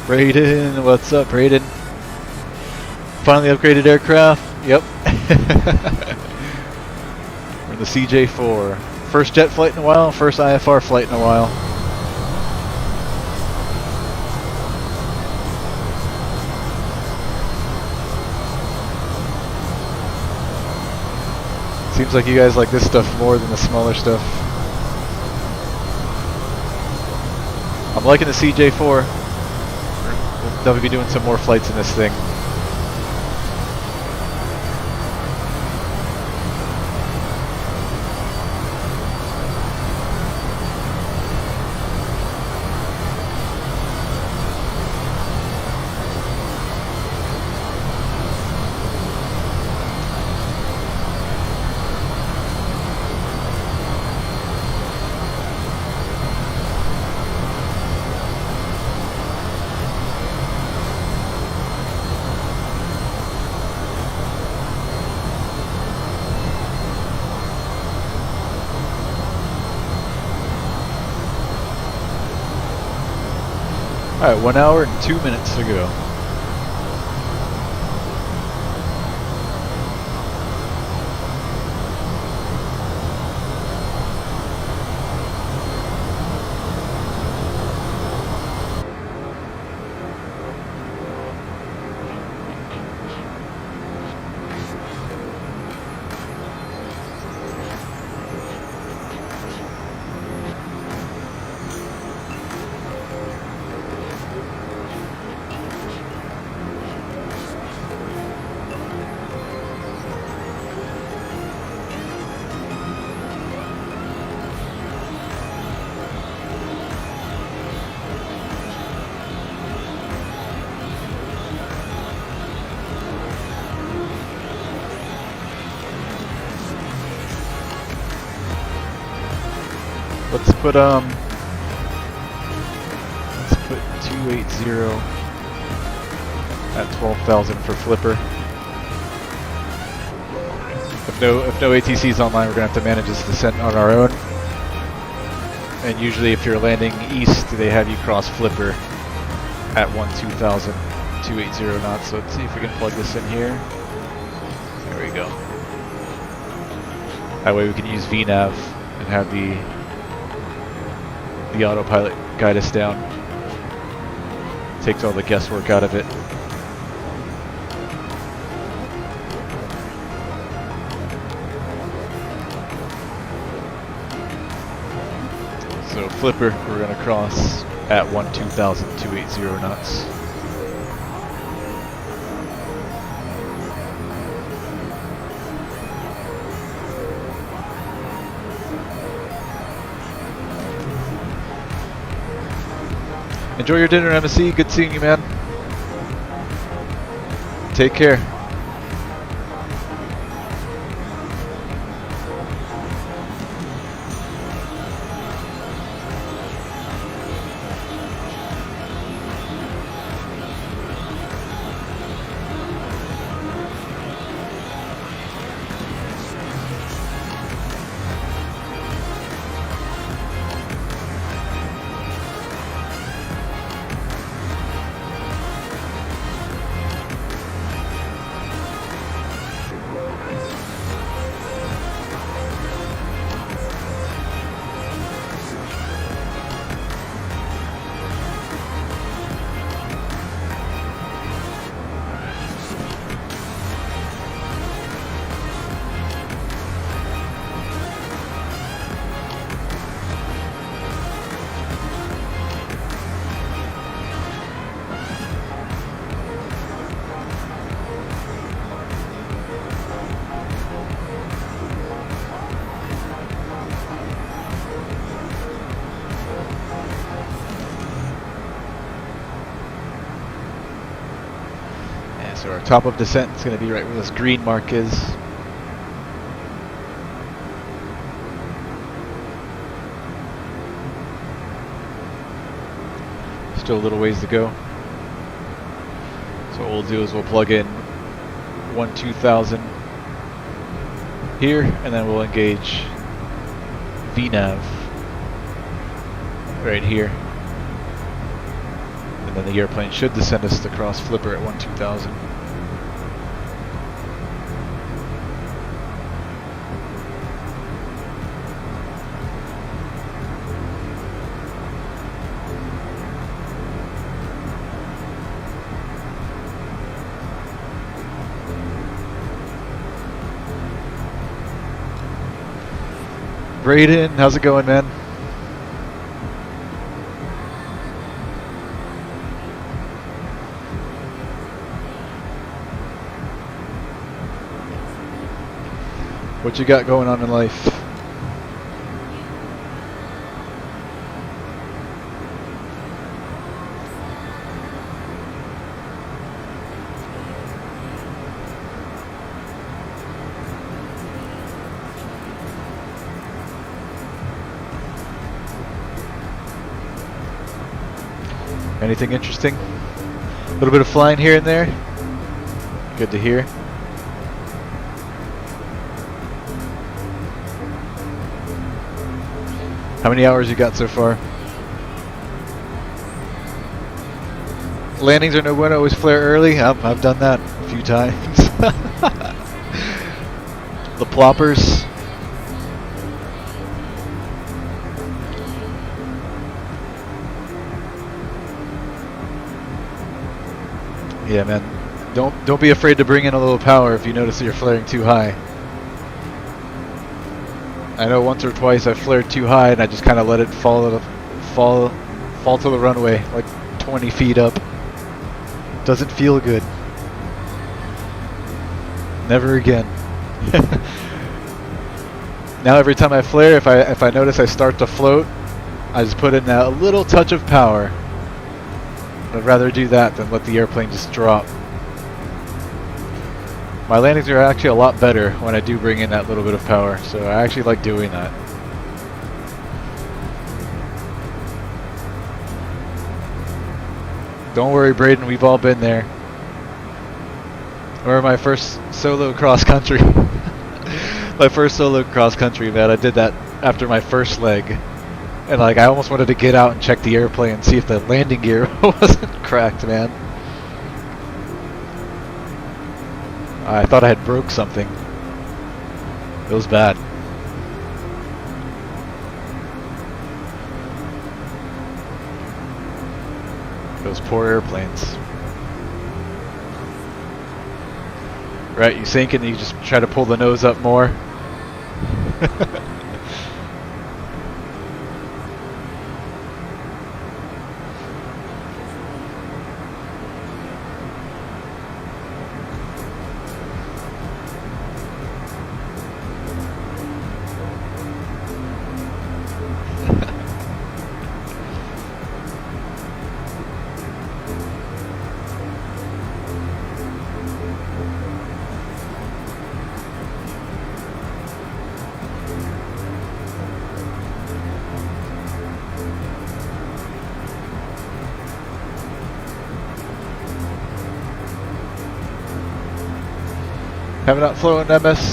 Raiden, what's up, Raiden? Finally upgraded aircraft. Yep. We're in the CJ4. First jet flight in a while, first IFR flight in a while. Seems like you guys like this stuff more than the smaller stuff. I'm liking the CJ4. We'll definitely be doing some more flights in this thing. Alright, 1 hour and 2 minutes to go. Let's put 280 at 12,000 for flipper. If no ATC's online, we're gonna have to manage this descent on our own. And usually, if you're landing east, they have you cross flipper at 12,000, 280 knots. So let's see if we can plug this in here. There we go. That way we can use VNav and have the autopilot guide us down. Takes all the guesswork out of it. So flipper, we're going to cross at 12,280 knots. Enjoy your dinner, MSC. Good seeing you, man. Take care. Yeah, so our top of descent is going to be right where this green mark is. Still a little ways to go. So what we'll do is we'll plug in 1-2000 here, and then we'll engage VNav right here. And then the airplane should descend us the cross flipper at 1-2000. Braden, how's it going, man? What you got going on in life? Anything interesting? A little bit of flying here and there. Good to hear. How many hours you got so far? Landings are no bueno, always flare early. I've done that a few times. The ploppers. Yeah, man. Don't be afraid to bring in a little power if you notice that you're flaring too high. I know once or twice I flared too high and I just kind of let it fall to the runway like 20 feet up. Doesn't feel good. Never again. Now every time I flare, if I notice I start to float, I just put in a little touch of power. I'd rather do that than let the airplane just drop. My landings are actually a lot better when I do bring in that little bit of power, so I actually like doing that. Don't worry, Braden, we've all been there. Or my first solo cross country. My first solo cross country, man, I did that after my first leg. And like, I almost wanted to get out and check the airplane and see if the landing gear wasn't cracked, man. I thought I had broke something. It was bad. Those poor airplanes. Right, you sink and you just try to pull the nose up more. Have not flown MSFS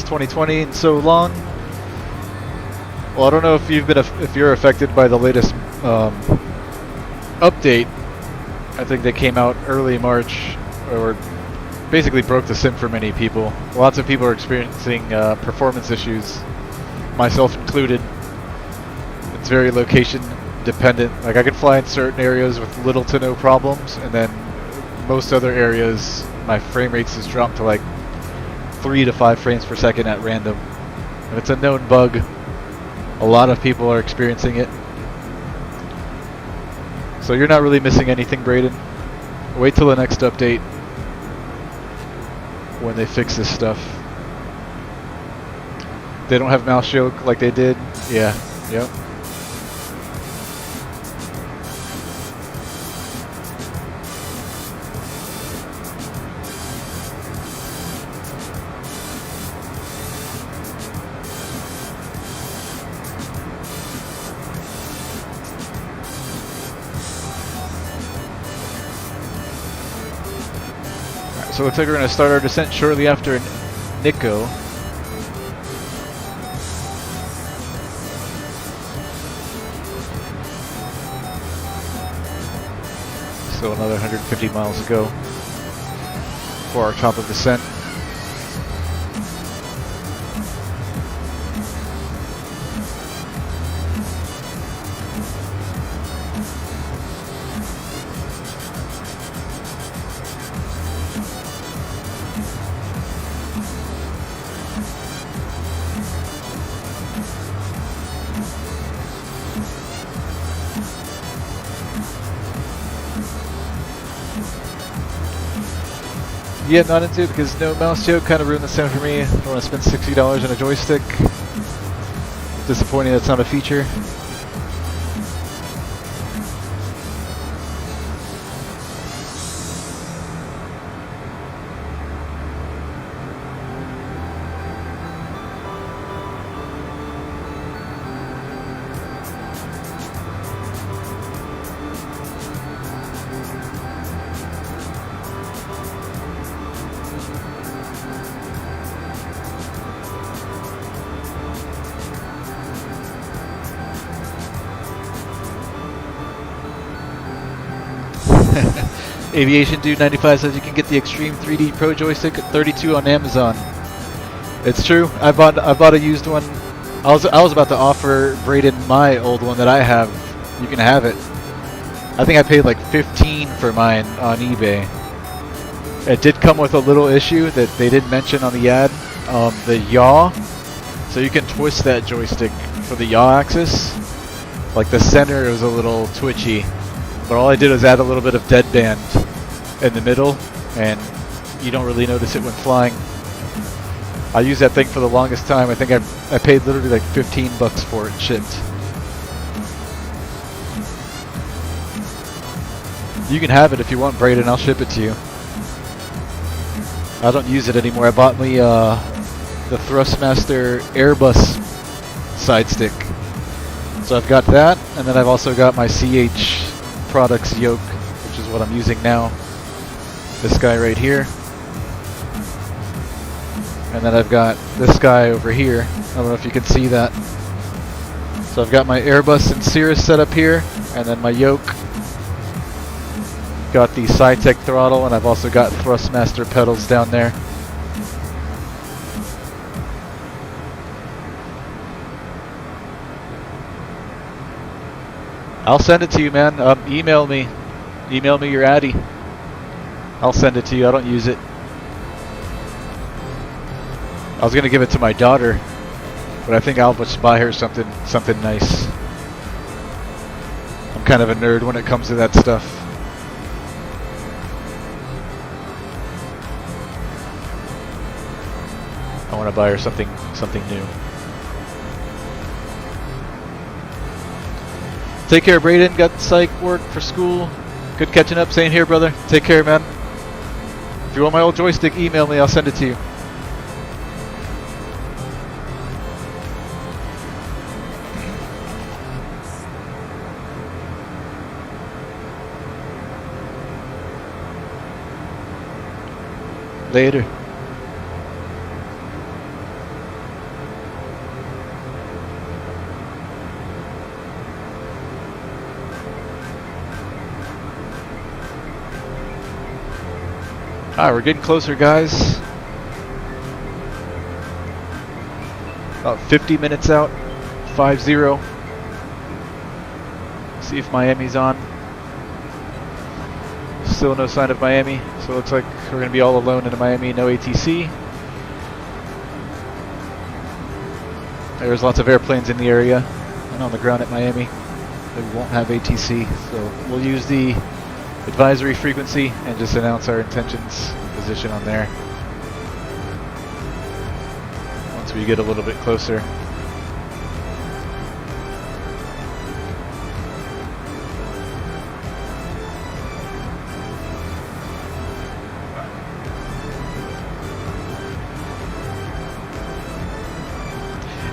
2020 in so long. Well, I don't know if you're affected by the latest update. I think they came out early March, or basically broke the sim for many people. Lots of people are experiencing performance issues, myself included. It's very location dependent. Like I can fly in certain areas with little to no problems, and then most other areas my frame rates has dropped to like 3 to 5 frames per second at random. And it's a known bug. A lot of people are experiencing it. So you're not really missing anything, Braden. Wait till the next update when they fix this stuff. They don't have mouse choke like they did. Yeah, yep. So it looks like we're going to start our descent shortly after Nico. Still another 150 miles to go for our top of descent. Yeah, not into it because no mouse joke kind of ruined the sound for me. I don't want to spend $60 on a joystick. Disappointing that's not a feature. Aviation Dude 95 says you can get the Extreme 3D Pro joystick at $32 on Amazon. It's true. I bought a used one. I was about to offer Braden my old one that I have. You can have it. I think I paid like $15 for mine on eBay. It did come with a little issue that they didn't mention on the ad. The yaw. So you can twist that joystick for the yaw axis. Like the center was a little twitchy. But all I did was add a little bit of deadband in the middle, and you don't really notice it when flying. I used that thing for the longest time. I think I paid literally like $15 for it shipped. You can have it if you want, Braden. I'll ship it to you. I don't use it anymore. I bought me the Thrustmaster Airbus side stick. So I've got that, and then I've also got my CH Products yoke, which is what I'm using now. This guy right here. And then I've got this guy over here. I don't know if you can see that. So I've got my Airbus and Cirrus set up here, and then my yoke. Got the Cytec throttle, and I've also got Thrustmaster pedals down there. I'll send it to you, man. Email me. Email me your Addy. I'll send it to you. I don't use it. I was gonna give it to my daughter, but I think I'll just buy her something nice. I'm kind of a nerd when it comes to that stuff. I want to buy her something new. Take care, Braden. Got psych work for school. Good catching up. Same here, brother. Take care, man. If you want my old joystick, email me. I'll send it to you. Later. Alright, we're getting closer, guys. About 50 minutes out. 5-0. See if Miami's on. Still no sign of Miami, so it looks like we're going to be all alone in Miami, no ATC. There's lots of airplanes in the area and on the ground at Miami. We won't have ATC, so we'll use the advisory frequency and just announce our intentions and position on there once we get a little bit closer.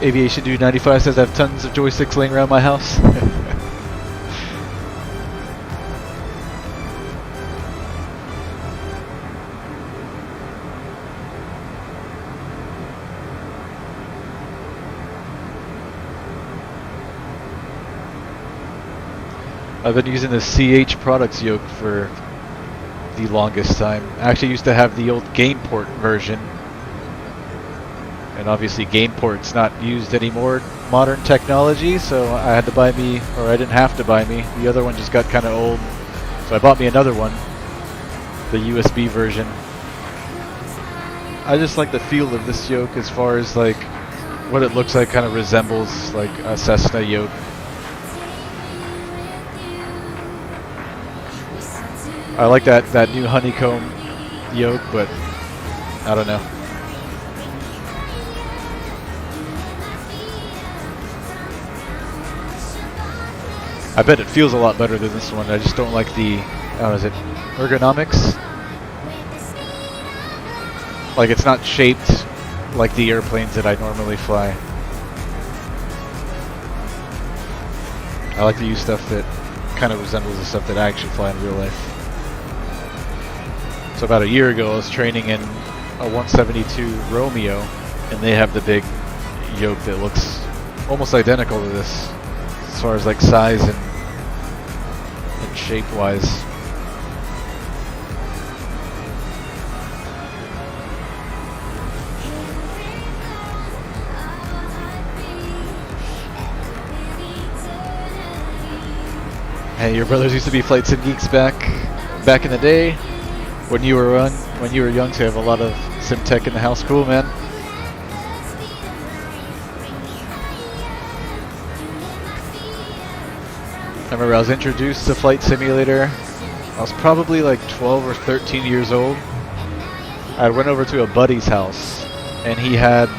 Aviation Dude 95 says I have tons of joysticks laying around my house. I've been using the CH Products yoke for the longest time. I actually used to have the old GamePort version. And obviously GamePort's not used anymore, modern technology, so I had to buy me, or I didn't have to buy me. The other one just got kind of old. So I bought me another one, the USB version. I just like the feel of this yoke as far as like what it looks like, kind of resembles like a Cessna yoke. I like that new honeycomb yoke, but I don't know. I bet it feels a lot better than this one. I just don't like the, is it ergonomics? Like it's not shaped like the airplanes that I normally fly. I like to use stuff that kind of resembles the stuff that I actually fly in real life. So about a year ago I was training in a 172 Romeo, and they have the big yoke that looks almost identical to this as far as like size and shape wise. Hey, your brothers used to be flight sim geeks back in the day when you were young, so you have a lot of sim tech in the house. Cool, man. I remember I was introduced to Flight Simulator. I was probably like 12 or 13 years old. I went over to a buddy's house and he had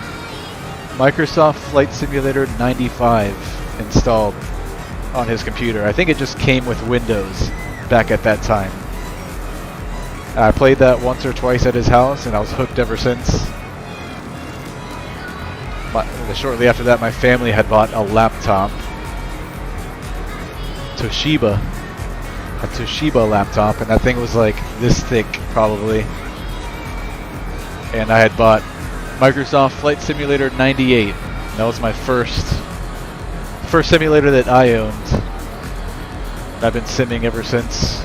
Microsoft Flight Simulator 95 installed on his computer. I think it just came with Windows back at that time. I played that once or twice at his house and I was hooked ever since. Shortly after that, my family had bought a laptop. A Toshiba laptop, and that thing was like this thick probably. And I had bought Microsoft Flight Simulator 98. That was my first simulator that I owned. I've been simming ever since.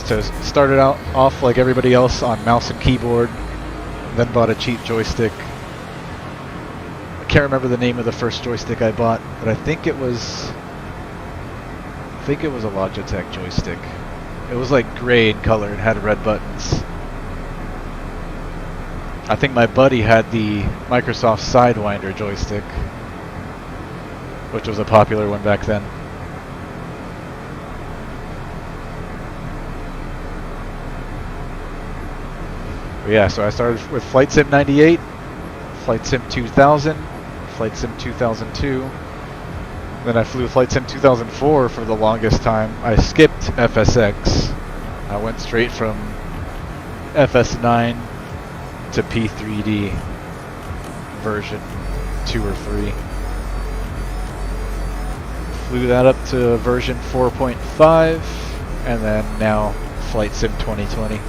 So started out off like everybody else on mouse and keyboard, then bought a cheap joystick. I can't remember the name of the first joystick I bought, but I think it was a Logitech joystick. It was like gray in color and had red buttons. I think my buddy had the Microsoft Sidewinder joystick, which was a popular one back then. But yeah, so I started with Flight Sim 98, Flight Sim 2000, Flight Sim 2002. Then I flew Flight Sim 2004 for the longest time. I skipped FSX. I went straight from FS9 to P3D version 2 or 3. Flew that up to version 4.5, and then now Flight Sim 2020.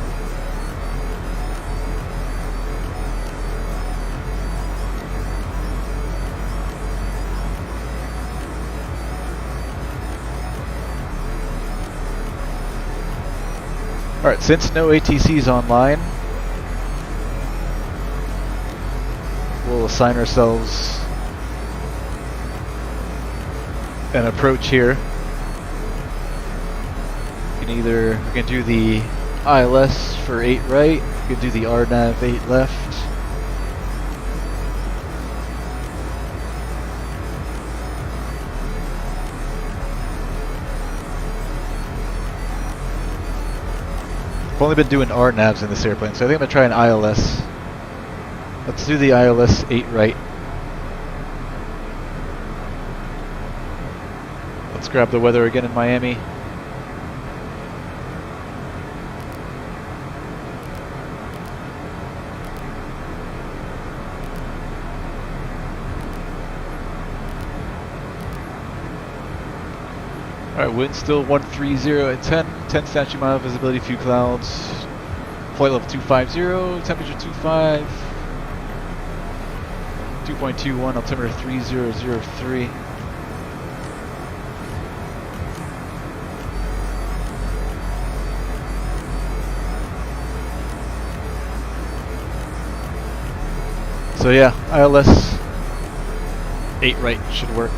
Alright, since no ATCs online, we'll assign ourselves an approach here. We can do the ILS for 8 right, we can do the RNAV 8 left. I've only been doing RNAVs in this airplane, so I think I'm going to try an ILS. Let's do the ILS 8 right. Let's grab the weather again in Miami. Alright, wind still 130 at 10 statute mile, visibility few clouds, flight level 250, temperature 25, 2.21, altimeter 3003. So yeah, ILS 8 right should work.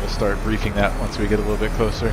Start briefing that once we get a little bit closer.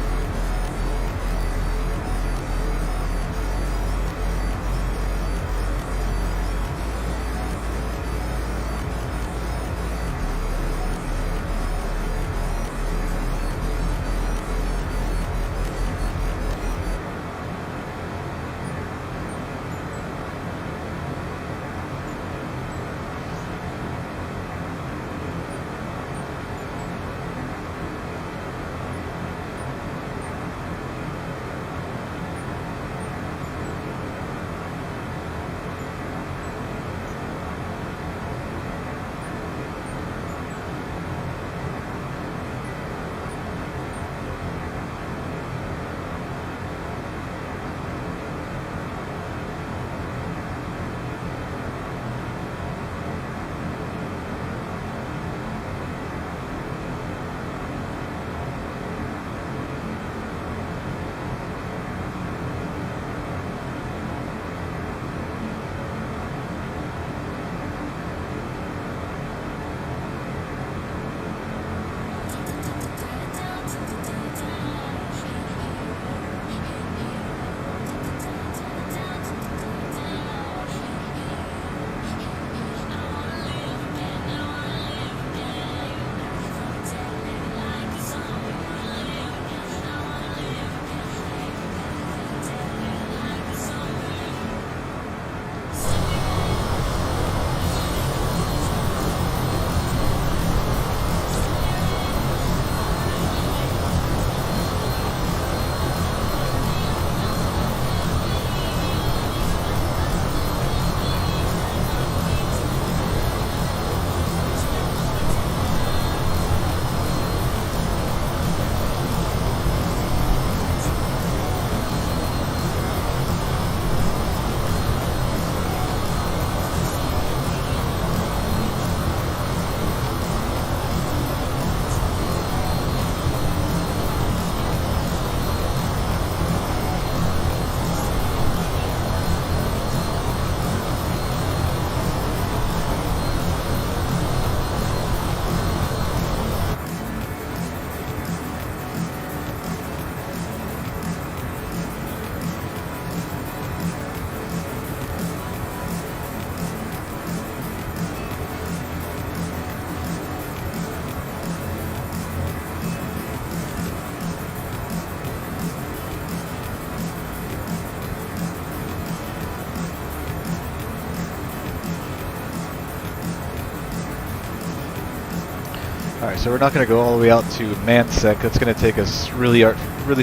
Alright, so we're not going to go all the way out to Mansek. That's going to take us really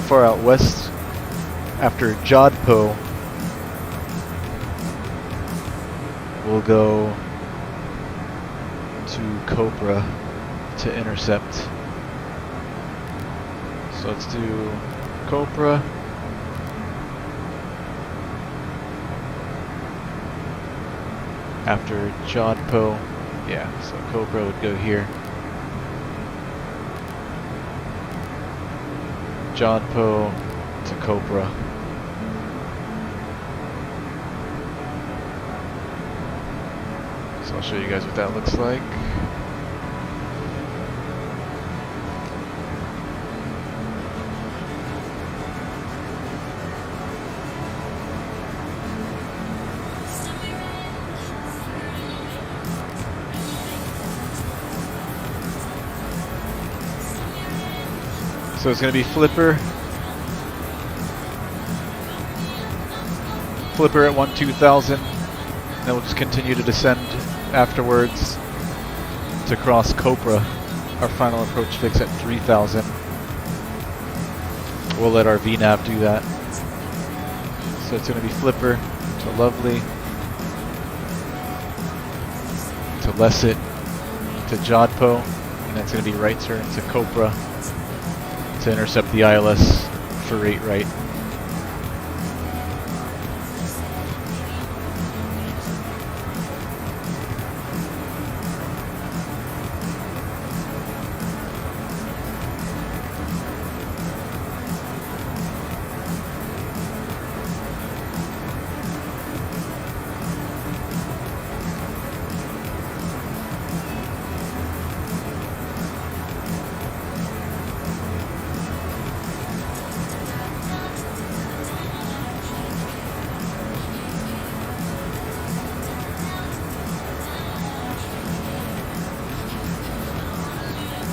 far out west. After Jodhpur, we'll go to Copra to intercept. So let's do Copra. After Jodhpur, yeah, so Copra would go here. Jodhpur to Copra. So I'll show you guys what that looks like. So it's going to be Flipper at 12,000, and then we'll just continue to descend afterwards to cross Copra, our final approach fix at 3,000. We'll let our VNav do that. So it's going to be Flipper to Lovely, to Lesset, to Jodhpur, and that's going to be right turn to Copra. to intercept the ILS for 8 right.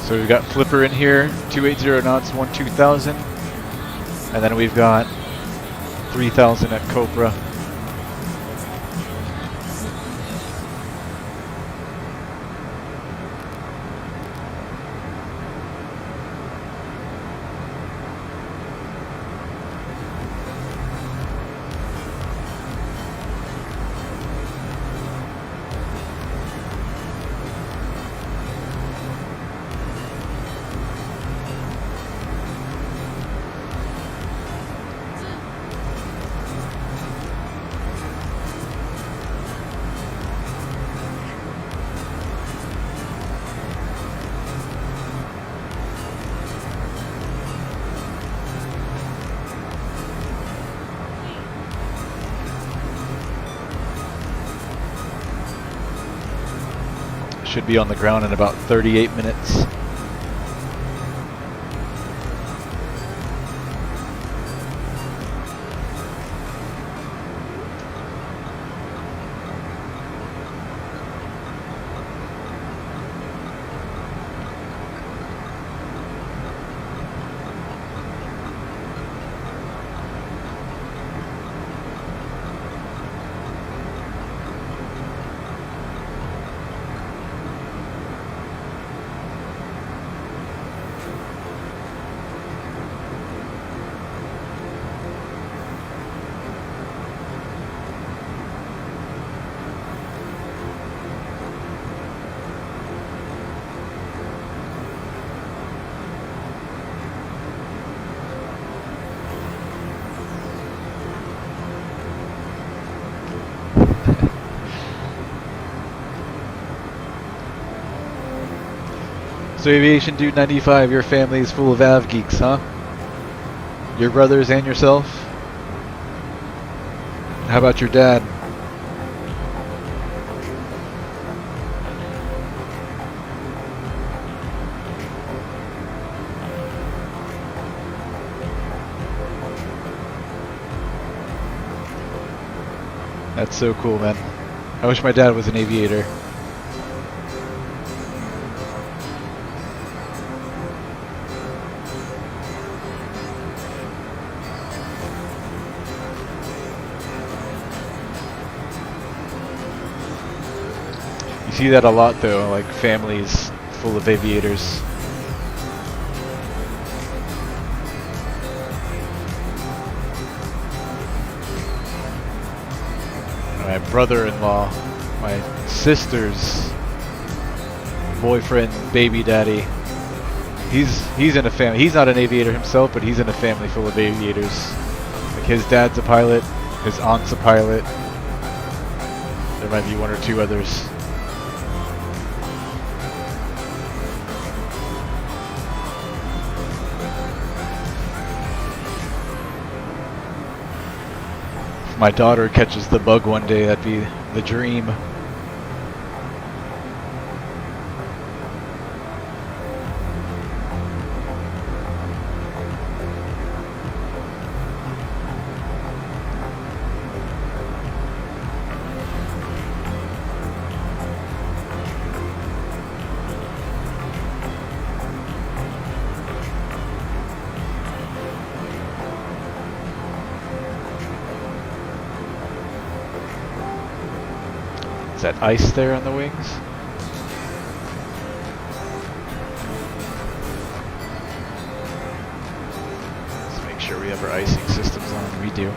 So we've got Flipper in here, 280 knots, 12,000. And then we've got 3,000 at Cobra. Should be on the ground in about 38 minutes. So Aviation Dude 95, your family is full of av geeks, huh? Your brothers and yourself? How about your dad? That's so cool, man. I wish my dad was an aviator. You see that a lot though, like families full of aviators. My brother-in-law, my sister's boyfriend, baby daddy, he's in a family. He's not an aviator himself, but he's in a family full of aviators. Like his dad's a pilot, his aunt's a pilot. There might be one or two others. If my daughter catches the bug one day, that'd be the dream. Is that ice there on the wings? Let's make sure we have our icing systems on. We do.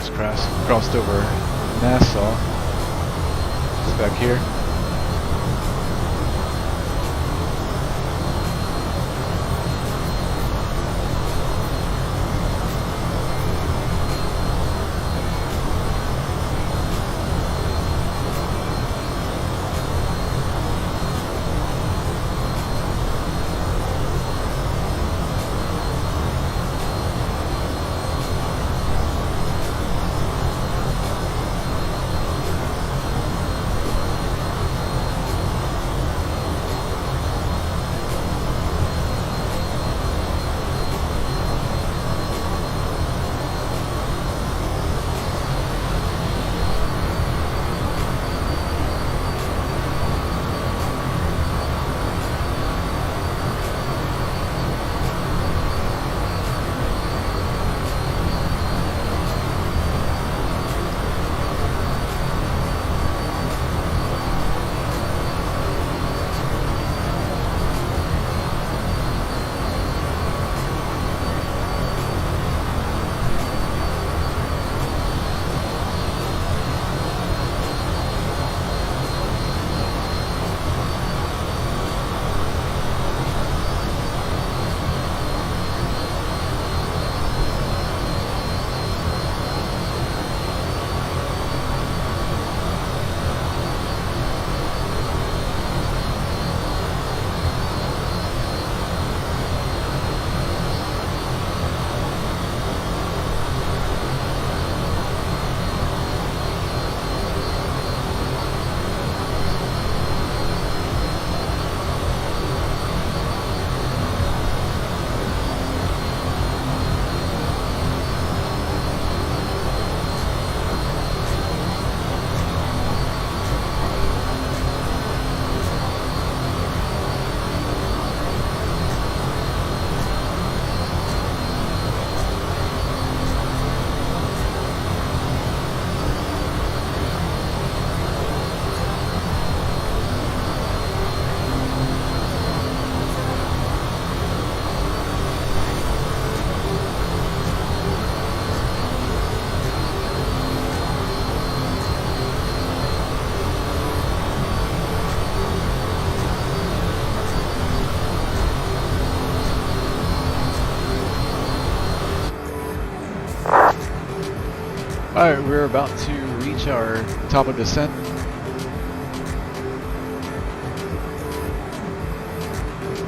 Just crossed over Nassau. It's back here. Alright, we're about to reach our top of descent.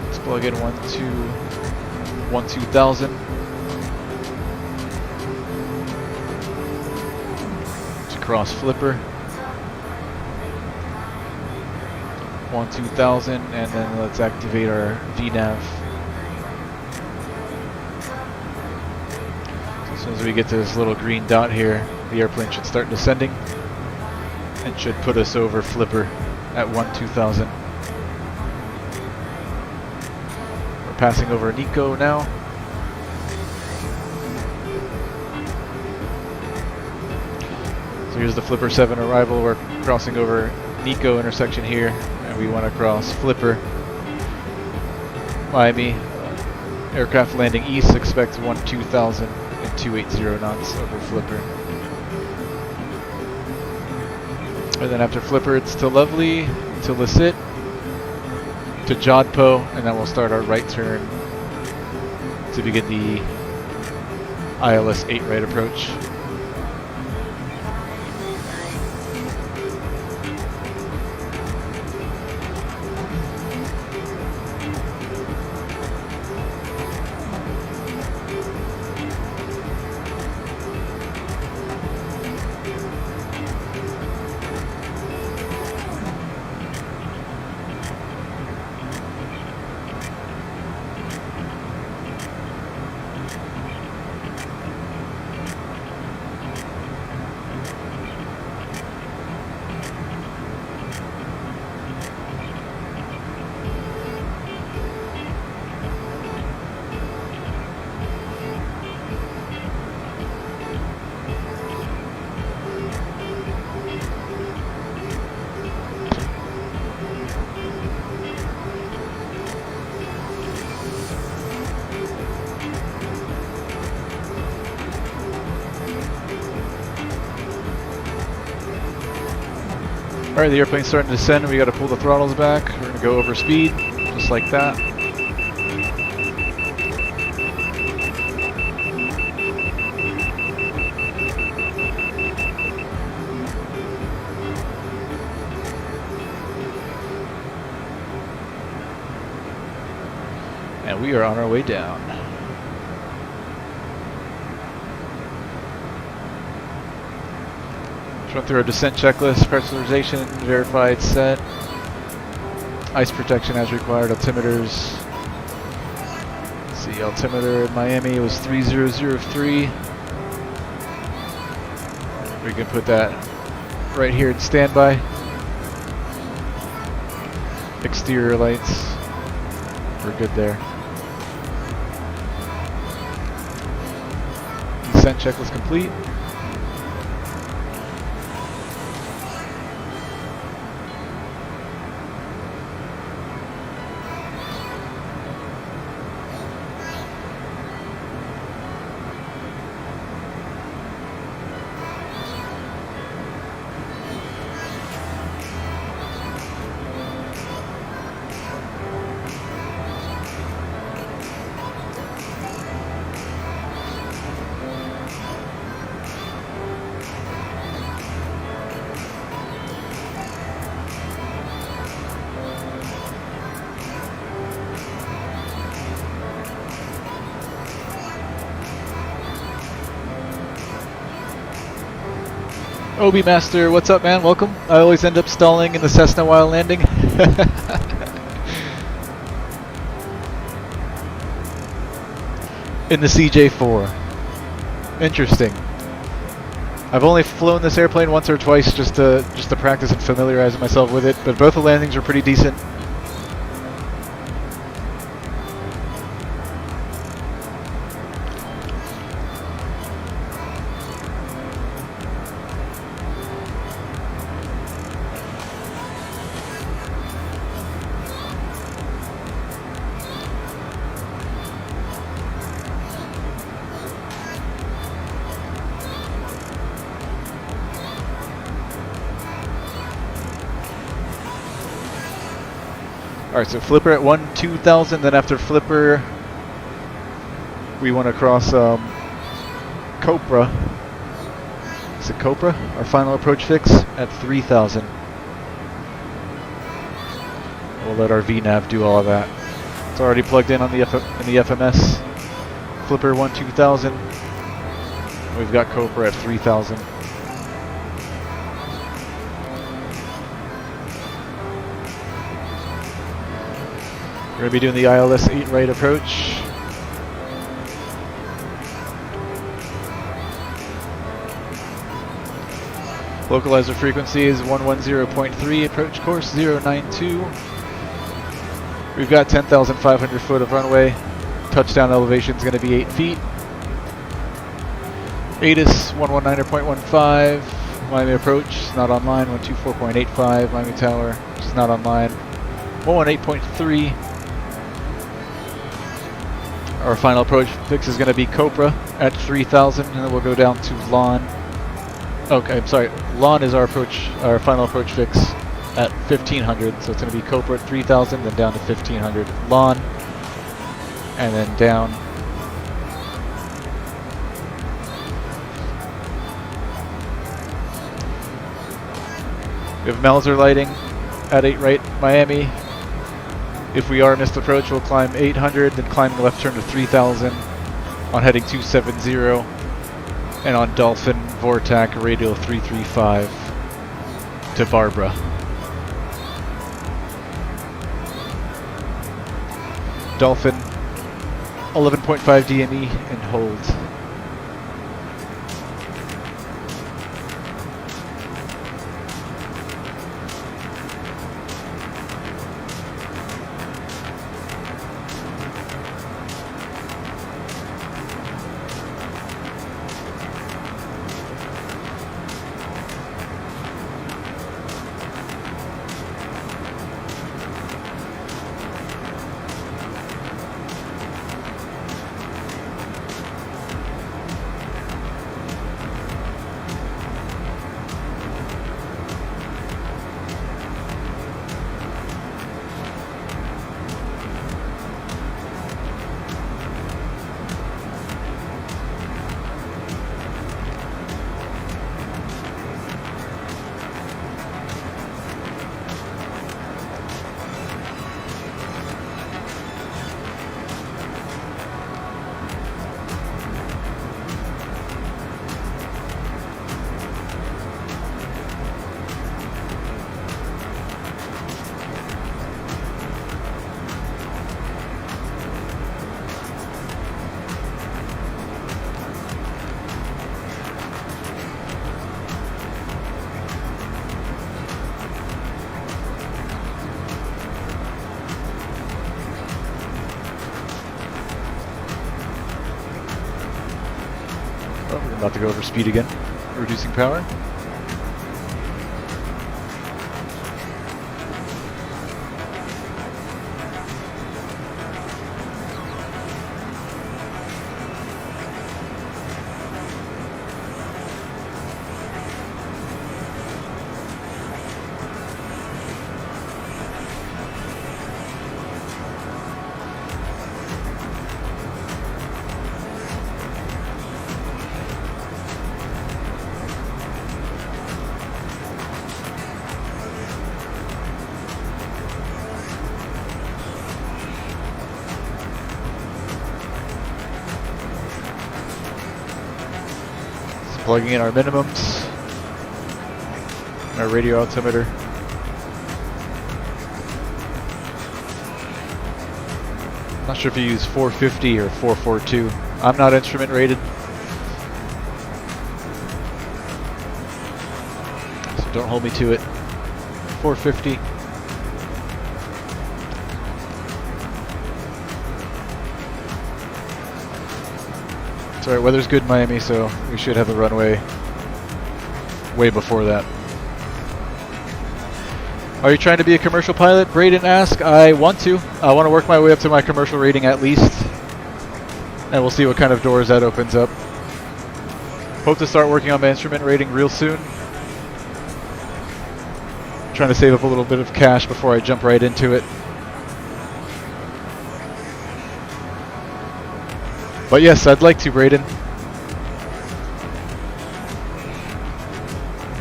Let's plug in 12,000. To cross flipper. 12,000, and then let's activate our VNav. As soon as we get to this little green dot here, the airplane should start descending and should put us over flipper at 12,000. We're passing over Nico now. So here's the flipper 7 arrival. We're crossing over Nico intersection here, and we want to cross flipper Miami. Aircraft landing east, expect 12,000 and 280 knots over flipper. And then after flipper, it's to Lovely, to Licit, to Jodhpur, and then we'll start our right turn to begin the ILS 8 right approach. Alright, the airplane's starting to descend and we gotta pull the throttles back. We're gonna go over speed, just like that. And we are on our way down. Let's run through our descent checklist, pressurization, verified, set. Ice protection as required, altimeters. Let's see, altimeter in Miami was 3003. We can put that right here in standby. Exterior lights, we're good there. Descent checklist complete. Obi Master, what's up, man? Welcome. I always end up stalling in the Cessna while landing. In the CJ4. Interesting. I've only flown this airplane once or twice just to practice and familiarize myself with it, but both the landings were pretty decent. Alright, so flipper at 1-2000, then after flipper we want to cross Copra. Is it Copra? Our final approach fix at 3000. We'll let our VNav do all of that. It's already plugged in on the FMS. Flipper 1-2000. We've got Copra at 3000. We're going to be doing the ILS 8 right approach. Localizer frequency is 110.3, approach course 092. We've got 10,500 foot of runway. Touchdown elevation is going to be 8 feet. ATIS 119.15. Miami approach is not online. 124.85. Miami tower, which is not online. 118.3. Our final approach fix is going to be Copra at 3000, and then we'll go down to Lawn. Okay, I'm sorry. Lawn is our final approach fix at 1500, so it's going to be Copra at 3000, then down to 1500. Lawn, and then down. We have Melzer lighting at 8 right, Miami. If we are missed approach, we'll climb 800, then climb the left turn to 3000 on heading 270, and on Dolphin, Vortac, radial 335 to Barbara. Dolphin, 11.5 DME and hold. we're about to go over speed again, reducing power. Plugging in our minimums, our radio altimeter. Not sure if you use 450 or 442. I'm not instrument rated, so don't hold me to it. 450. Alright, weather's good in Miami, so we should have a runway way before that. Are you trying to be a commercial pilot? Braden asked. I want to. I want to work my way up to my commercial rating at least. And we'll see what kind of doors that opens up. Hope to start working on my instrument rating real soon. Trying to save up a little bit of cash before I jump right into it. But yes, I'd like to, Braden.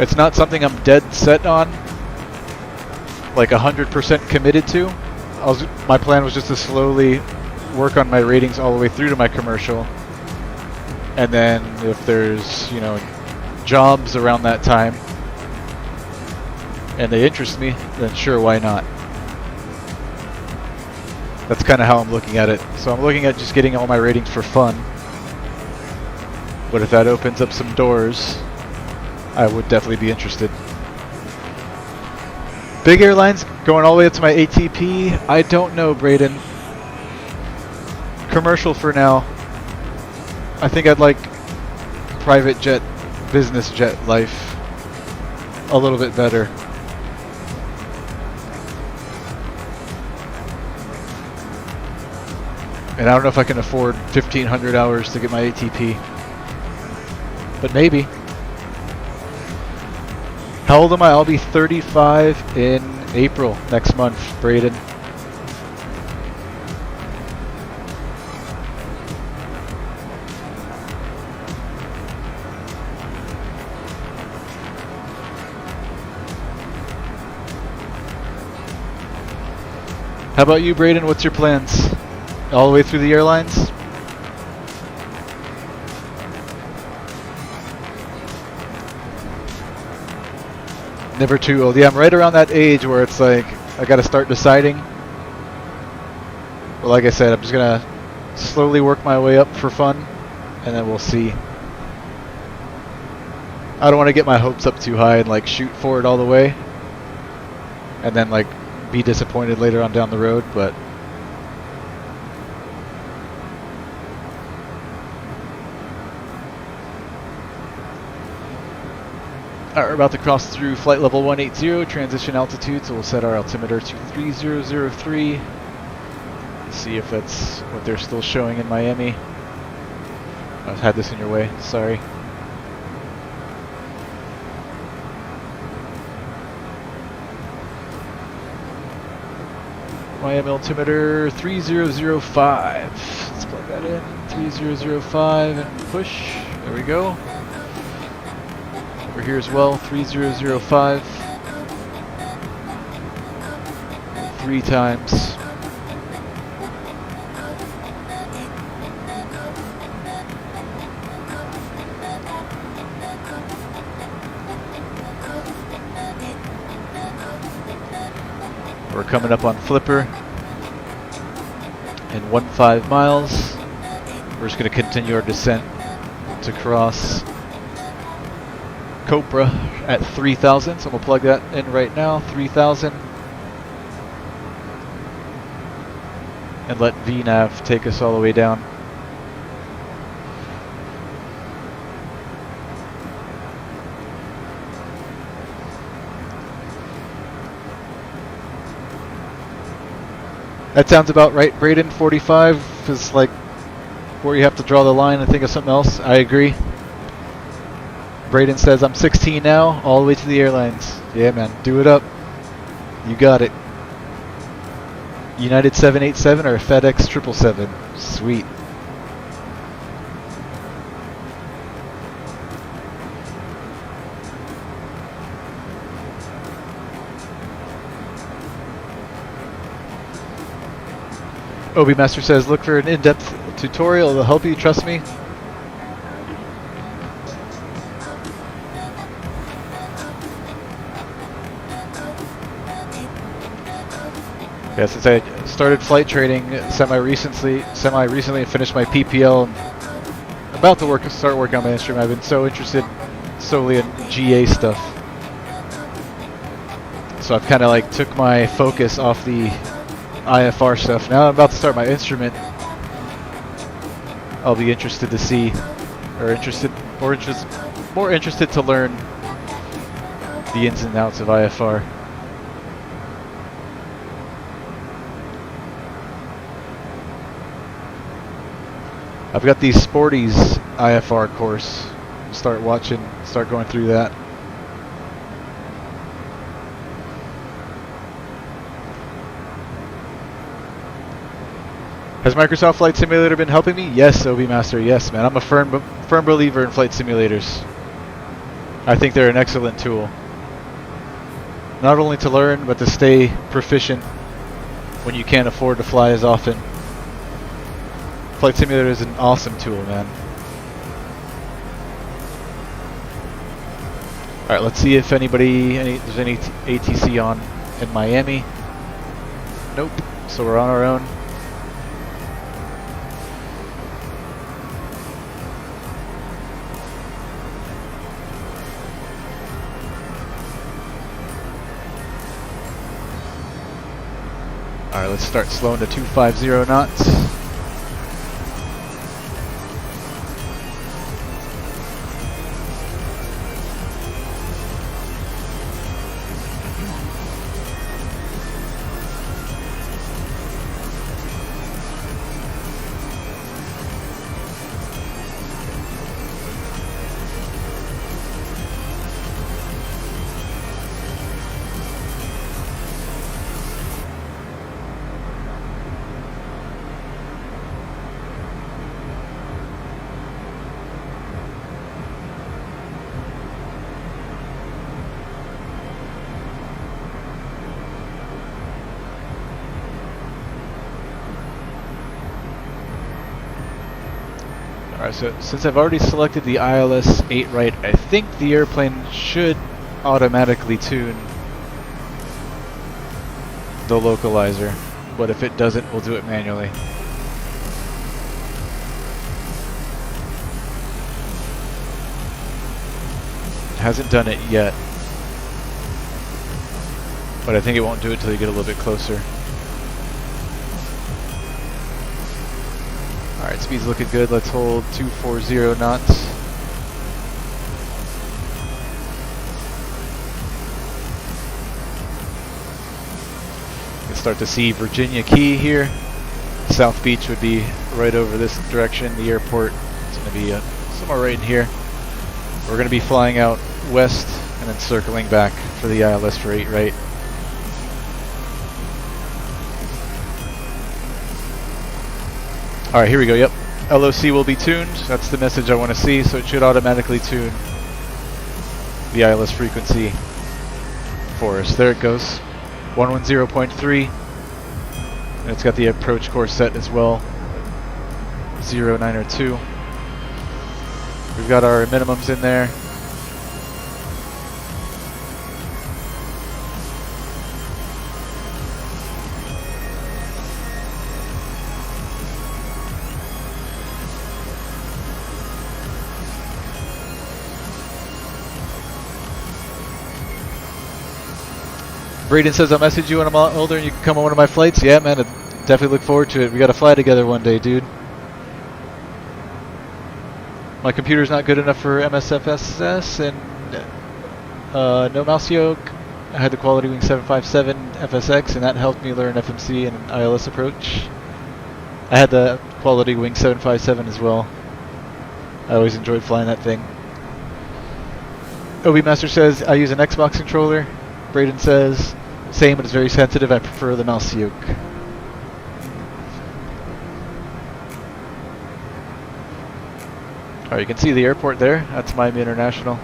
It's not something I'm dead set on, like 100% committed to. My plan was just to slowly work on my ratings all the way through to my commercial. And then if there's, you know, jobs around that time and they interest me, then sure, why not? That's kind of how I'm looking at it. So I'm looking at just getting all my ratings for fun. But if that opens up some doors, I would definitely be interested. Big airlines going all the way up to my ATP? I don't know, Braden. Commercial for now. I think I'd like private jet, business jet life a little bit better. And I don't know if I can afford 1,500 hours to get my ATP. But maybe. How old am I? I'll be 35 in April next month, Braden. How about you, Braden? What's your plans? All the way through the airlines? Never too old. Yeah, I'm right around that age where it's like, I gotta start deciding. Well, like I said, I'm just gonna slowly work my way up for fun, and then we'll see. I don't want to get my hopes up too high and like shoot for it all the way, and then like be disappointed later on down the road, but Alright, we're about to cross through flight level 180, transition altitude, so we'll set our altimeter to 3003. See if that's what they're still showing in Miami. I've had this in your way, sorry. Miami altimeter 3005. Let's plug that in. 3005 and push. There we go. Over here as well, 3005. 3 times. We're coming up on Flipper in 15 miles. We're just going to continue our descent to cross Copra at 3,000, so I'm going to plug that in right now, 3,000. And let VNAV take us all the way down. That sounds about right, Braden. 45 is like where you have to draw the line and think of something else. I agree. Braden says, I'm 16 now, all the way to the airlines. Yeah, man, do it up. You got it. United 787 or FedEx 777. Sweet. Obi Master says, look for an in-depth tutorial. It'll help you, trust me. Yeah, since I started flight training semi-recently and finished my PPL, and about to start working on my instrument, I've been so interested solely in GA stuff. So I've kind of like took my focus off the IFR stuff. Now I'm about to start my instrument. I'll be interested to see, or more interested to learn the ins and outs of IFR. I've got the Sporties IFR course. Start going through that. Has Microsoft Flight Simulator been helping me? Yes, OB Master, yes, man. I'm a firm believer in flight simulators. I think they're an excellent tool. Not only to learn, but to stay proficient when you can't afford to fly as often. Flight Simulator is an awesome tool, man. Alright, let's see if there's any ATC on in Miami. Nope, so we're on our own. Alright, let's start slowing to 250 knots. Alright, so since I've already selected the ILS 8 right, I think the airplane should automatically tune the localizer, but if it doesn't, we'll do it manually. It hasn't done it yet, but I think it won't do it till you get a little bit closer. Alright, speed's looking good. Let's hold 240 knots. You can start to see Virginia Key here. South Beach would be right over this direction. The airport is going to be somewhere right in here. We're going to be flying out west and then circling back for the ILS for 8 right. Alright, here we go, yep. LOC will be tuned. That's the message I want to see, so it should automatically tune the ILS frequency for us. There it goes. 110.3. And it's got the approach course set as well. 0902. We've got our minimums in there. Braden says, I'll message you when I'm older and you can come on one of my flights. Yeah, man, I'd definitely look forward to it. We got to fly together one day, dude. My computer's not good enough for MSFSS and no Mouseo I had the Quality Wing 757 FSX, and that helped me learn FMC and ILS approach. I had the Quality Wing 757 as well. I always enjoyed flying that thing. OB Master says, I use an Xbox controller. Braden says, same, but it's very sensitive. I prefer the mouse yoke. Alright, you can see the airport there. That's Miami International.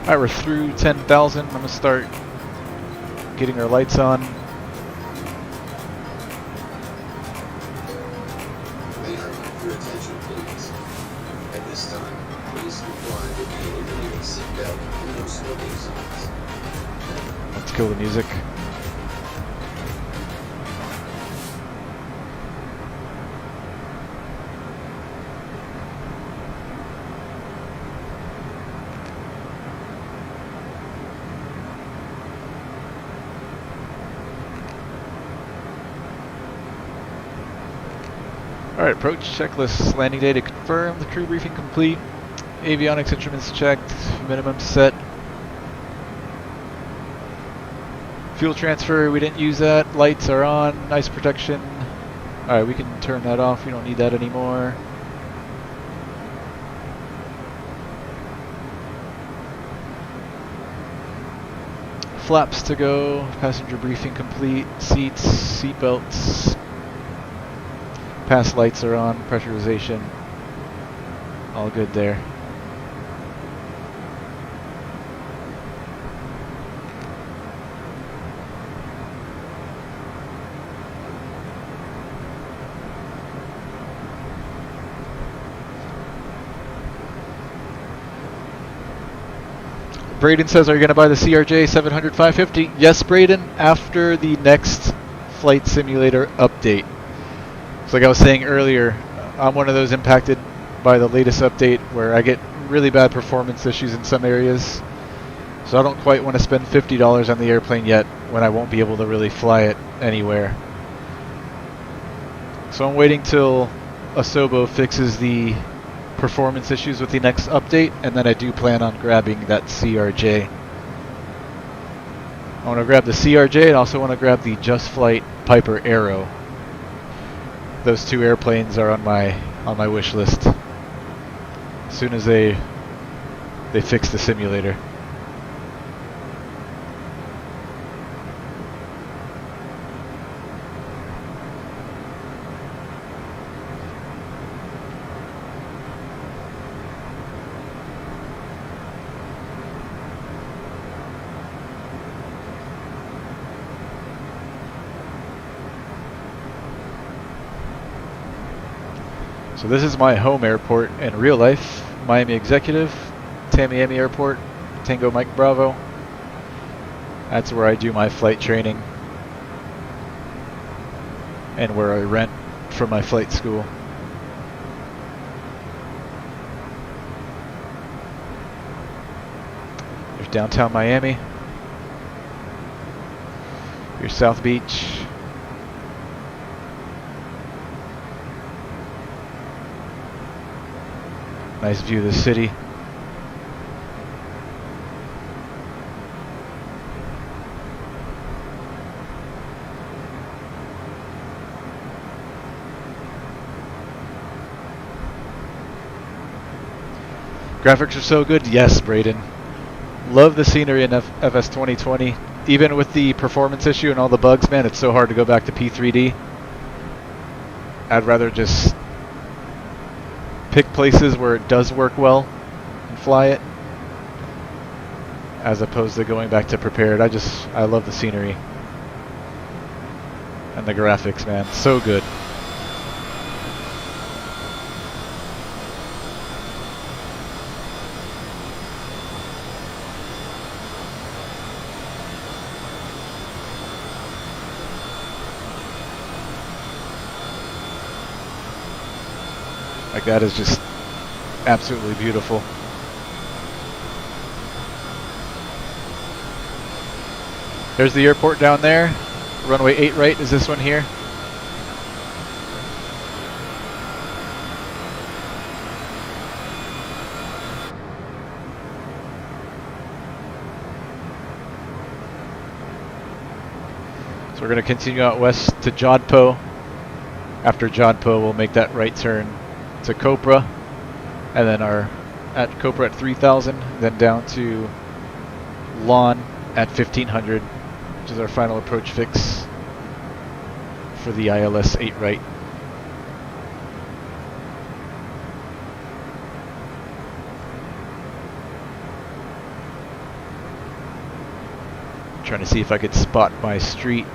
Alright, we're through 10,000. I'm going to start getting our lights on. May I have your attention, please? At this time, please comply with the illuminated seatbelt and no smoking signs. Let's kill the music. Alright, approach checklist, landing data confirmed, the crew briefing complete, avionics instruments checked, minimum set. Fuel transfer, we didn't use that, lights are on, ice protection. Alright, we can turn that off, we don't need that anymore. Flaps to go, passenger briefing complete, seats, seat belts. Pass lights are on, pressurization, all good there. Braden says, are you going to buy the CRJ 700-550? Yes, Braden, after the next flight simulator update. So like I was saying earlier, I'm one of those impacted by the latest update where I get really bad performance issues in some areas. So I don't quite want to spend $50 on the airplane yet when I won't be able to really fly it anywhere. So I'm waiting till Asobo fixes the performance issues with the next update, and then I do plan on grabbing that CRJ. I want to grab the CRJ and also want to grab the Just Flight Piper Arrow. Those two airplanes are on my wish list. As soon as they fix the simulator. So this is my home airport in real life, Miami Executive, Tamiami Airport, Tango Mike Bravo. That's where I do my flight training and where I rent from my flight school. There's downtown Miami. Here's South Beach. Nice view of the city. Graphics are so good. Yes, Braden. Love the scenery in FS 2020. Even with the performance issue and all the bugs, man, it's so hard to go back to P3D. I'd rather just pick places where it does work well and fly it, as opposed to going back to prepared. I love the scenery and the graphics, man. So good. Like, that is just absolutely beautiful. There's the airport down there. Runway 8 right is this one here. So we're going to continue out west to Jodhpur. After Jodhpur, we'll make that right turn to Copra, and then at Copra at 3,000, then down to Lawn at 1,500, which is our final approach fix for the ILS 8 right. Trying to see if I could spot my street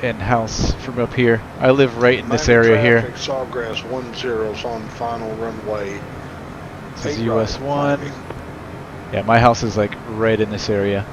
and house from up here. I live right in this area here. Sawgrass 10 is on final runway. This is US 1. Yeah, my house is like right in this area.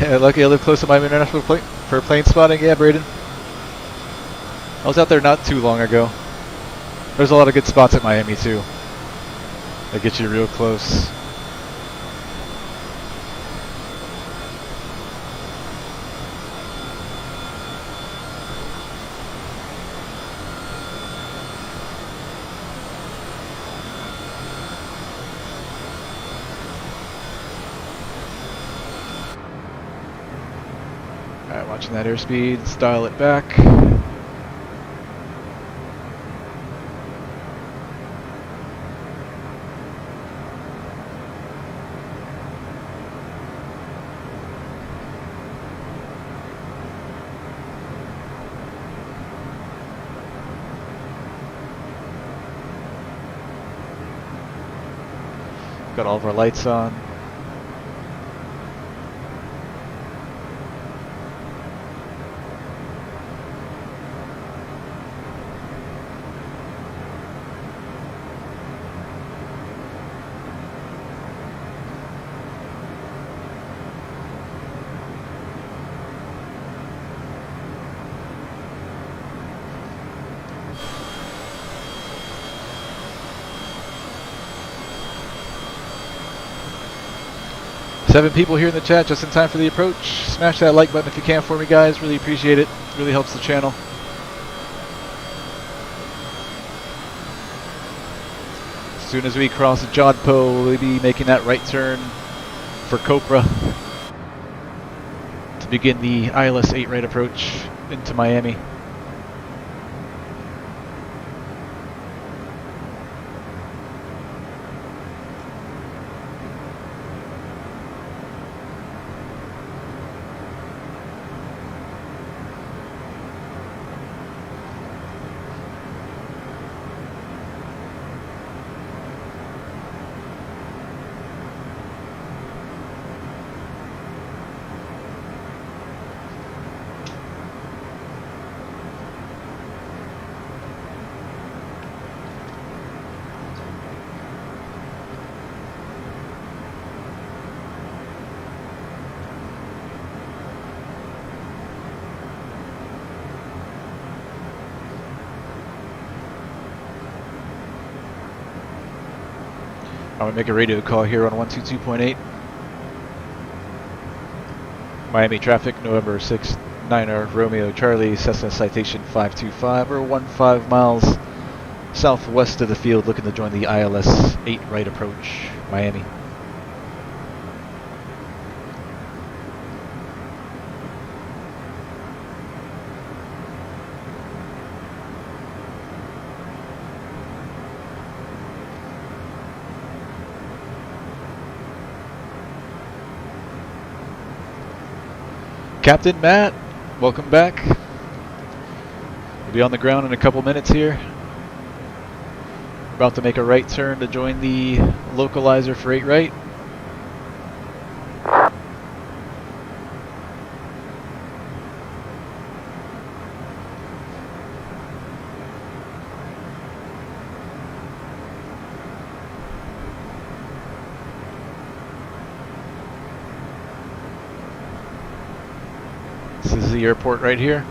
Lucky I live close to Miami International for plane spotting. Yeah, Braden. I was out there not too long ago. There's a lot of good spots at Miami too. That get you real close. Watching that airspeed, let's dial it back. Got all of our lights on. Seven people here in the chat, just in time for the approach. Smash that like button if you can for me, guys. Really appreciate it. Really helps the channel. As soon as we cross Jodhpur, we'll be making that right turn for Copra to begin the ILS 8 right approach into Miami. I'm going to make a radio call here on 122.8. Miami traffic, November 6, 9er, Romeo Charlie, Cessna Citation 525. We're 15 miles southwest of the field, looking to join the ILS 8 right approach, Miami. Captain Matt, welcome back. We'll be on the ground in a couple minutes here. About to make a right turn to join the localizer for 8 right. This is the airport right here.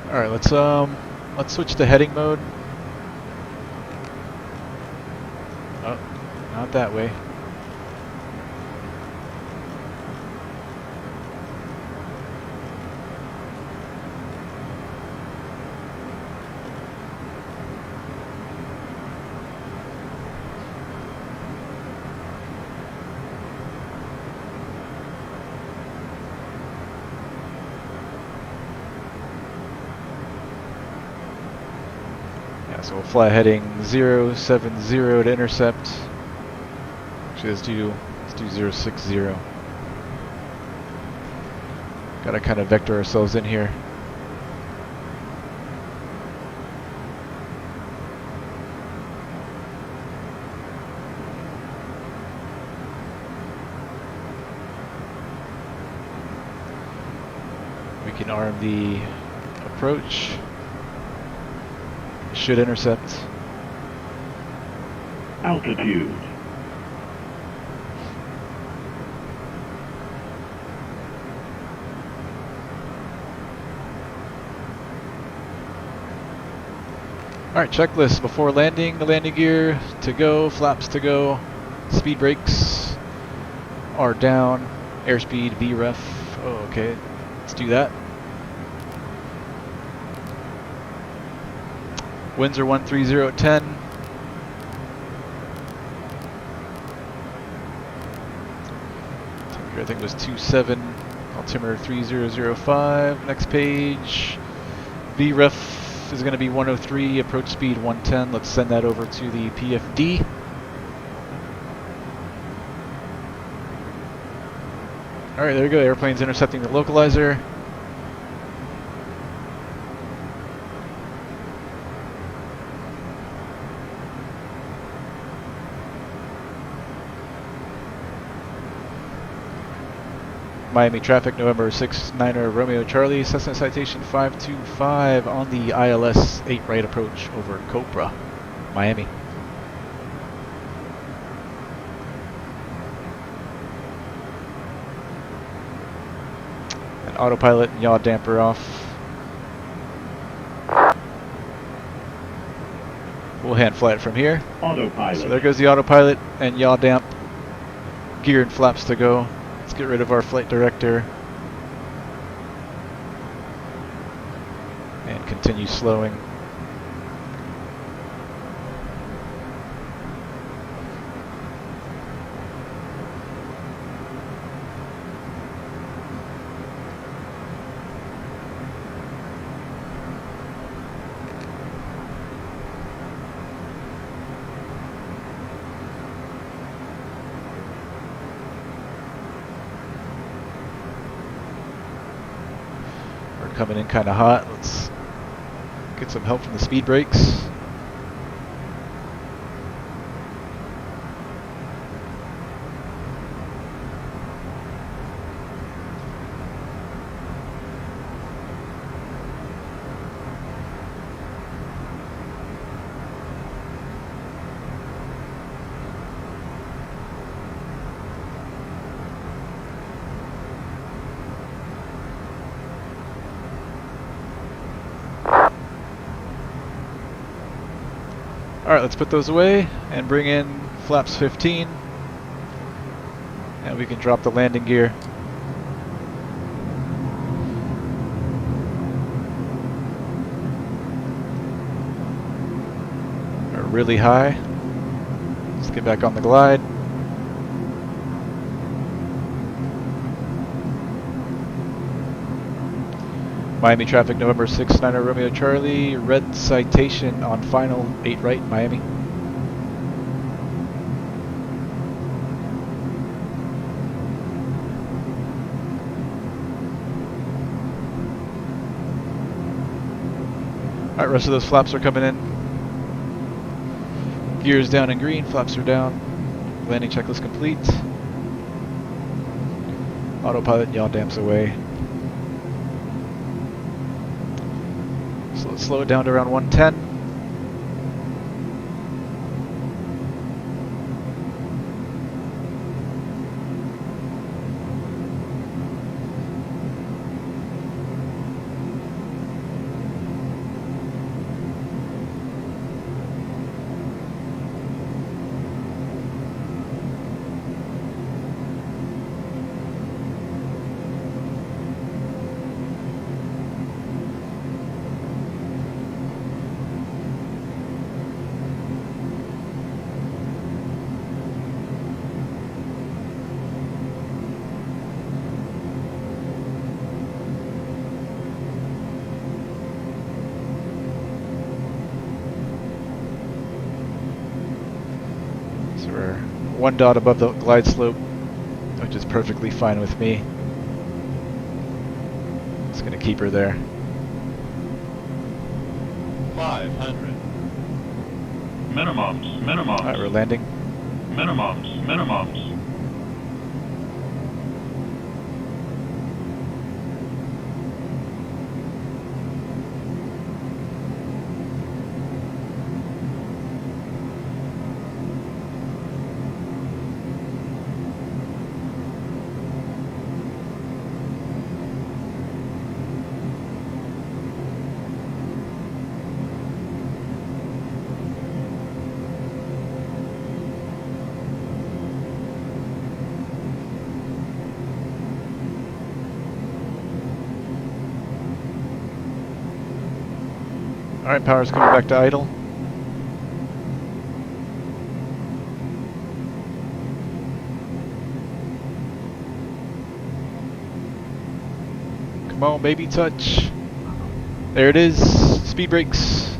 All right, let's switch to heading mode. Oh, not that way. So we'll fly heading 070 to intercept. Actually, let's do 060. Gotta kind of vector ourselves in here. We can arm the approach. Should intercept. Altitude. Alright, checklist before landing. The landing gear to go, flaps to go, speed brakes are down, airspeed VREF. Oh, okay, let's do that. Winds are 130 at 10. Temperature I think was 27. Altimeter 3005. Next page. VREF is going to be 103. Approach speed 110. Let's send that over to the PFD. Alright, there we go. Airplane's intercepting the localizer. Miami traffic, November 69er Romeo Charlie, Cessna Citation 525 on the ILS 8 right approach over Cobra, Miami. And autopilot and yaw damper off. We'll hand fly it from here. Autopilot. So there goes the autopilot and yaw damp. Gear and flaps to go. Let's get rid of our flight director and continue slowing. Coming in kind of hot. Let's get some help from the speed brakes. Alright, let's put those away and bring in flaps 15. And we can drop the landing gear. We're really high. Let's get back on the glide. Miami traffic, November 690 Romeo Charlie, red citation on final 8 right, Miami. Alright, rest of those flaps are coming in. Gears down in green, flaps are down. Landing checklist complete. Autopilot yaw dams away. So let's slow it down to around 110. So we're 1 dot above the glide slope, which is perfectly fine with me. Just gonna keep her there. 500. Minimums. Alright, we're landing. Minimums. Alright, power's coming back to idle. Come on, baby, touch. There it is. Speed brakes.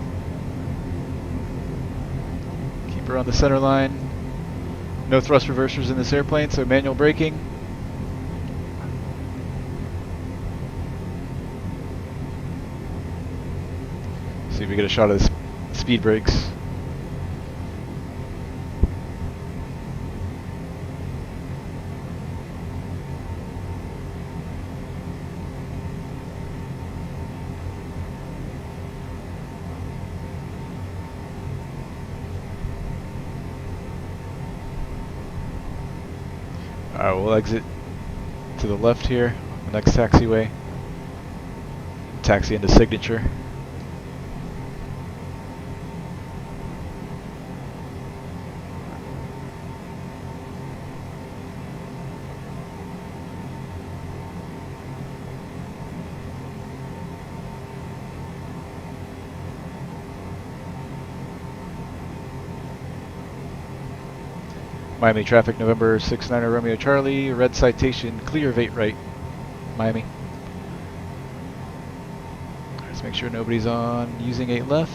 Keep her on the center line. No thrust reversers in this airplane, so manual braking. See if we get a shot of the speed brakes. Alright, we'll exit to the left here, the next taxiway. Taxi into signature. Miami traffic, November 690 Romeo Charlie, red citation, clear of 8 right, Miami. Let's make sure nobody's on using 8 left,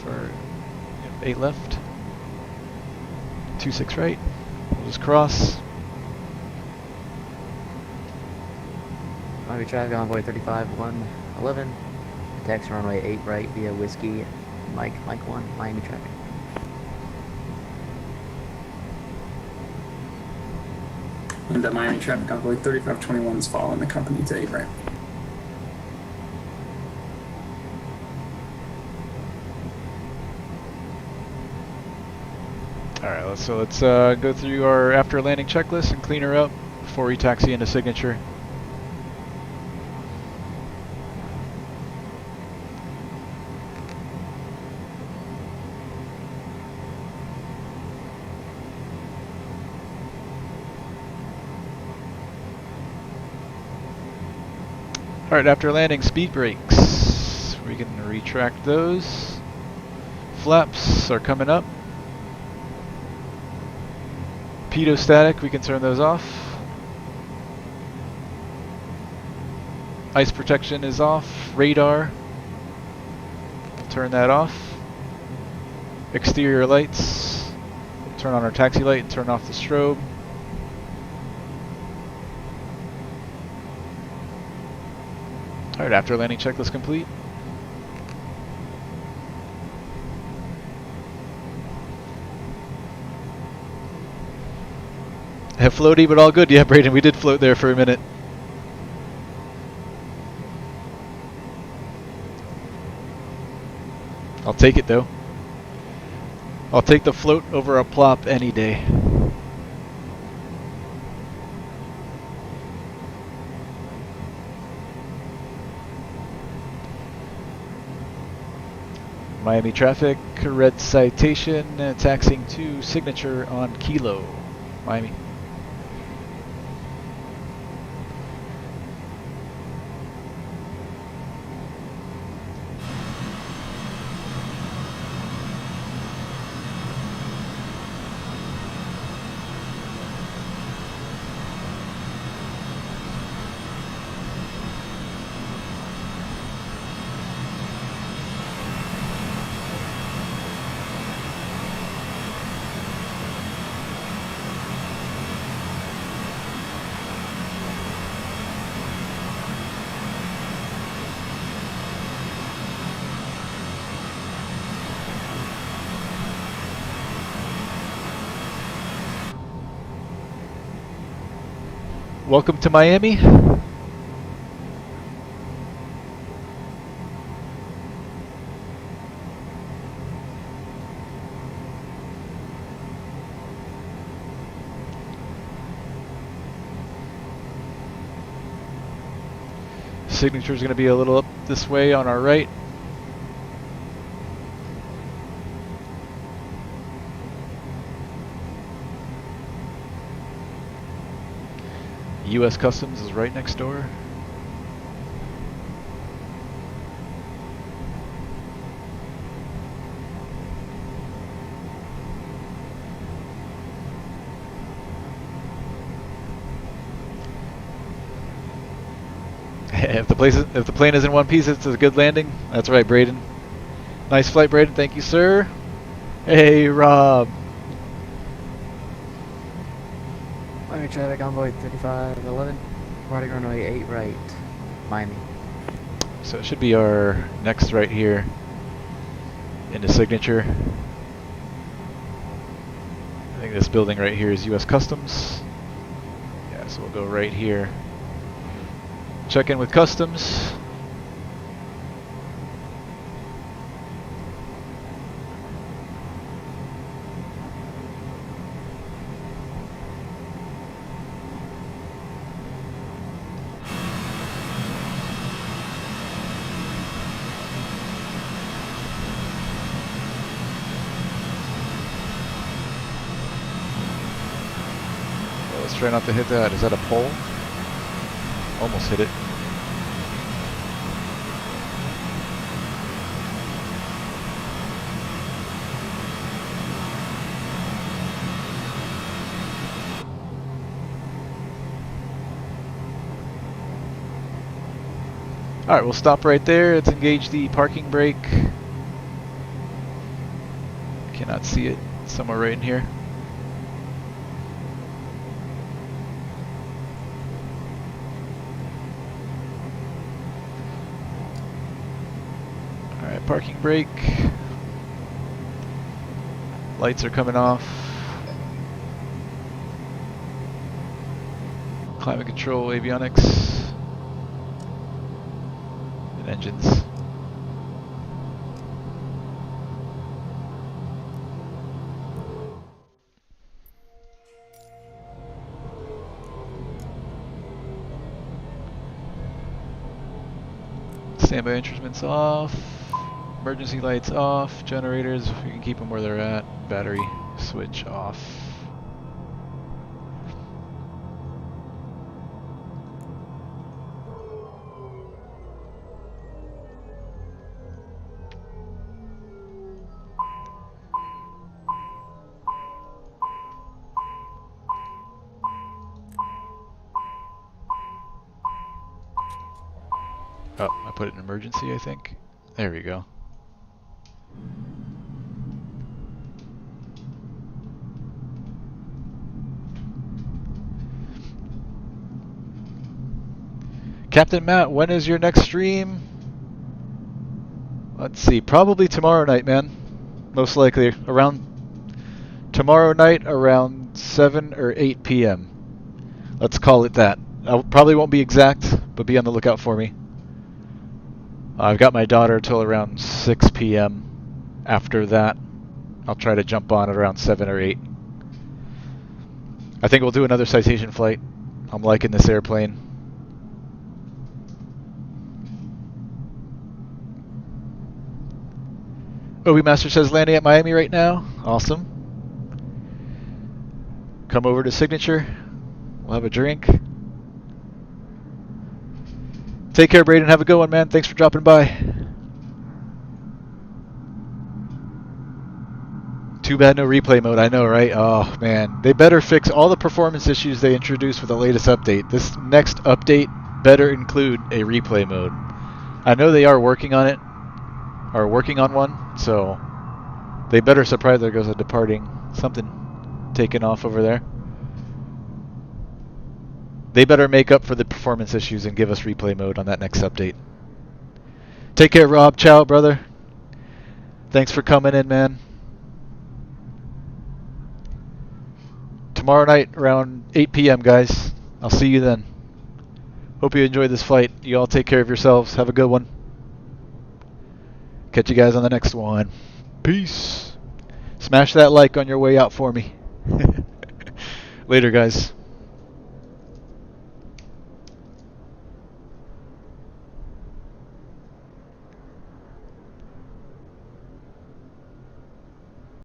or 8 left, 26 right, we'll just cross. Miami traffic, envoy 35111, taxi runway 8 right via Whiskey, Mike 1, Miami traffic. And the Miami traffic envoy 3521 is following the company to 8 right. Alright, so let's go through our after landing checklist and clean her up before we taxi into signature. Alright, after landing, speed brakes. We can retract those. Flaps are coming up. Pitot static, we can turn those off. Ice protection is off. Radar. Turn that off. Exterior lights. Turn on our taxi light and turn off the strobe. Alright, after landing checklist complete. Floaty, but all good. Yeah, Braden, we did float there for a minute. I'll take it though. I'll take the float over a plop any day. Miami traffic, red citation, taxiing to signature on Kilo, Miami. Welcome to Miami. Signature is going to be a little up this way on our right. U.S. Customs is right next door. If the plane is in one piece, it's a good landing. That's right, Braden. Nice flight, Braden. Thank you, sir. Hey, Rob. Miami traffic envoy 3511, departing runway 8 right, Miami. So it should be our next right here into signature. I think this building right here is U.S. Customs. Yeah, so we'll go right here. Check in with Customs. Try not to hit that. Is that a pole? Almost hit it. Alright, we'll stop right there. Let's engage the parking brake. Cannot see it. It's somewhere right in here. Parking brake. Lights are coming off. Climate control, avionics, and engines. Standby instruments off. Emergency lights off, generators, we can keep them where they're at, battery switch off. Oh, I put it in emergency, I think. There we go. Captain Matt, when is your next stream? Let's see, probably tomorrow night, man. Most likely around tomorrow night around 7 or 8 p.m. Let's call it that. I probably won't be exact, but be on the lookout for me. I've got my daughter till around 6 p.m. After that, I'll try to jump on at around 7 or 8. I think we'll do another citation flight. I'm liking this airplane. Obi Master says landing at Miami right now. Awesome. Come over to Signature. We'll have a drink. Take care, Braden. Have a good one, man. Thanks for dropping by. Too bad no replay mode. I know, right? Oh, man. They better fix all the performance issues they introduced with the latest update. This next update better include a replay mode. I know they are working on it. Are working on one, so they better surprise there goes a departing something taken off over there. They better make up for the performance issues and give us replay mode on that next update. Take care, Rob. Ciao, brother. Thanks for coming in, man. Tomorrow night around 8 p.m., guys. I'll see you then. Hope you enjoyed this flight. You all take care of yourselves. Have a good one. Catch you guys on the next one. Peace. Smash that like on your way out for me. Later, guys.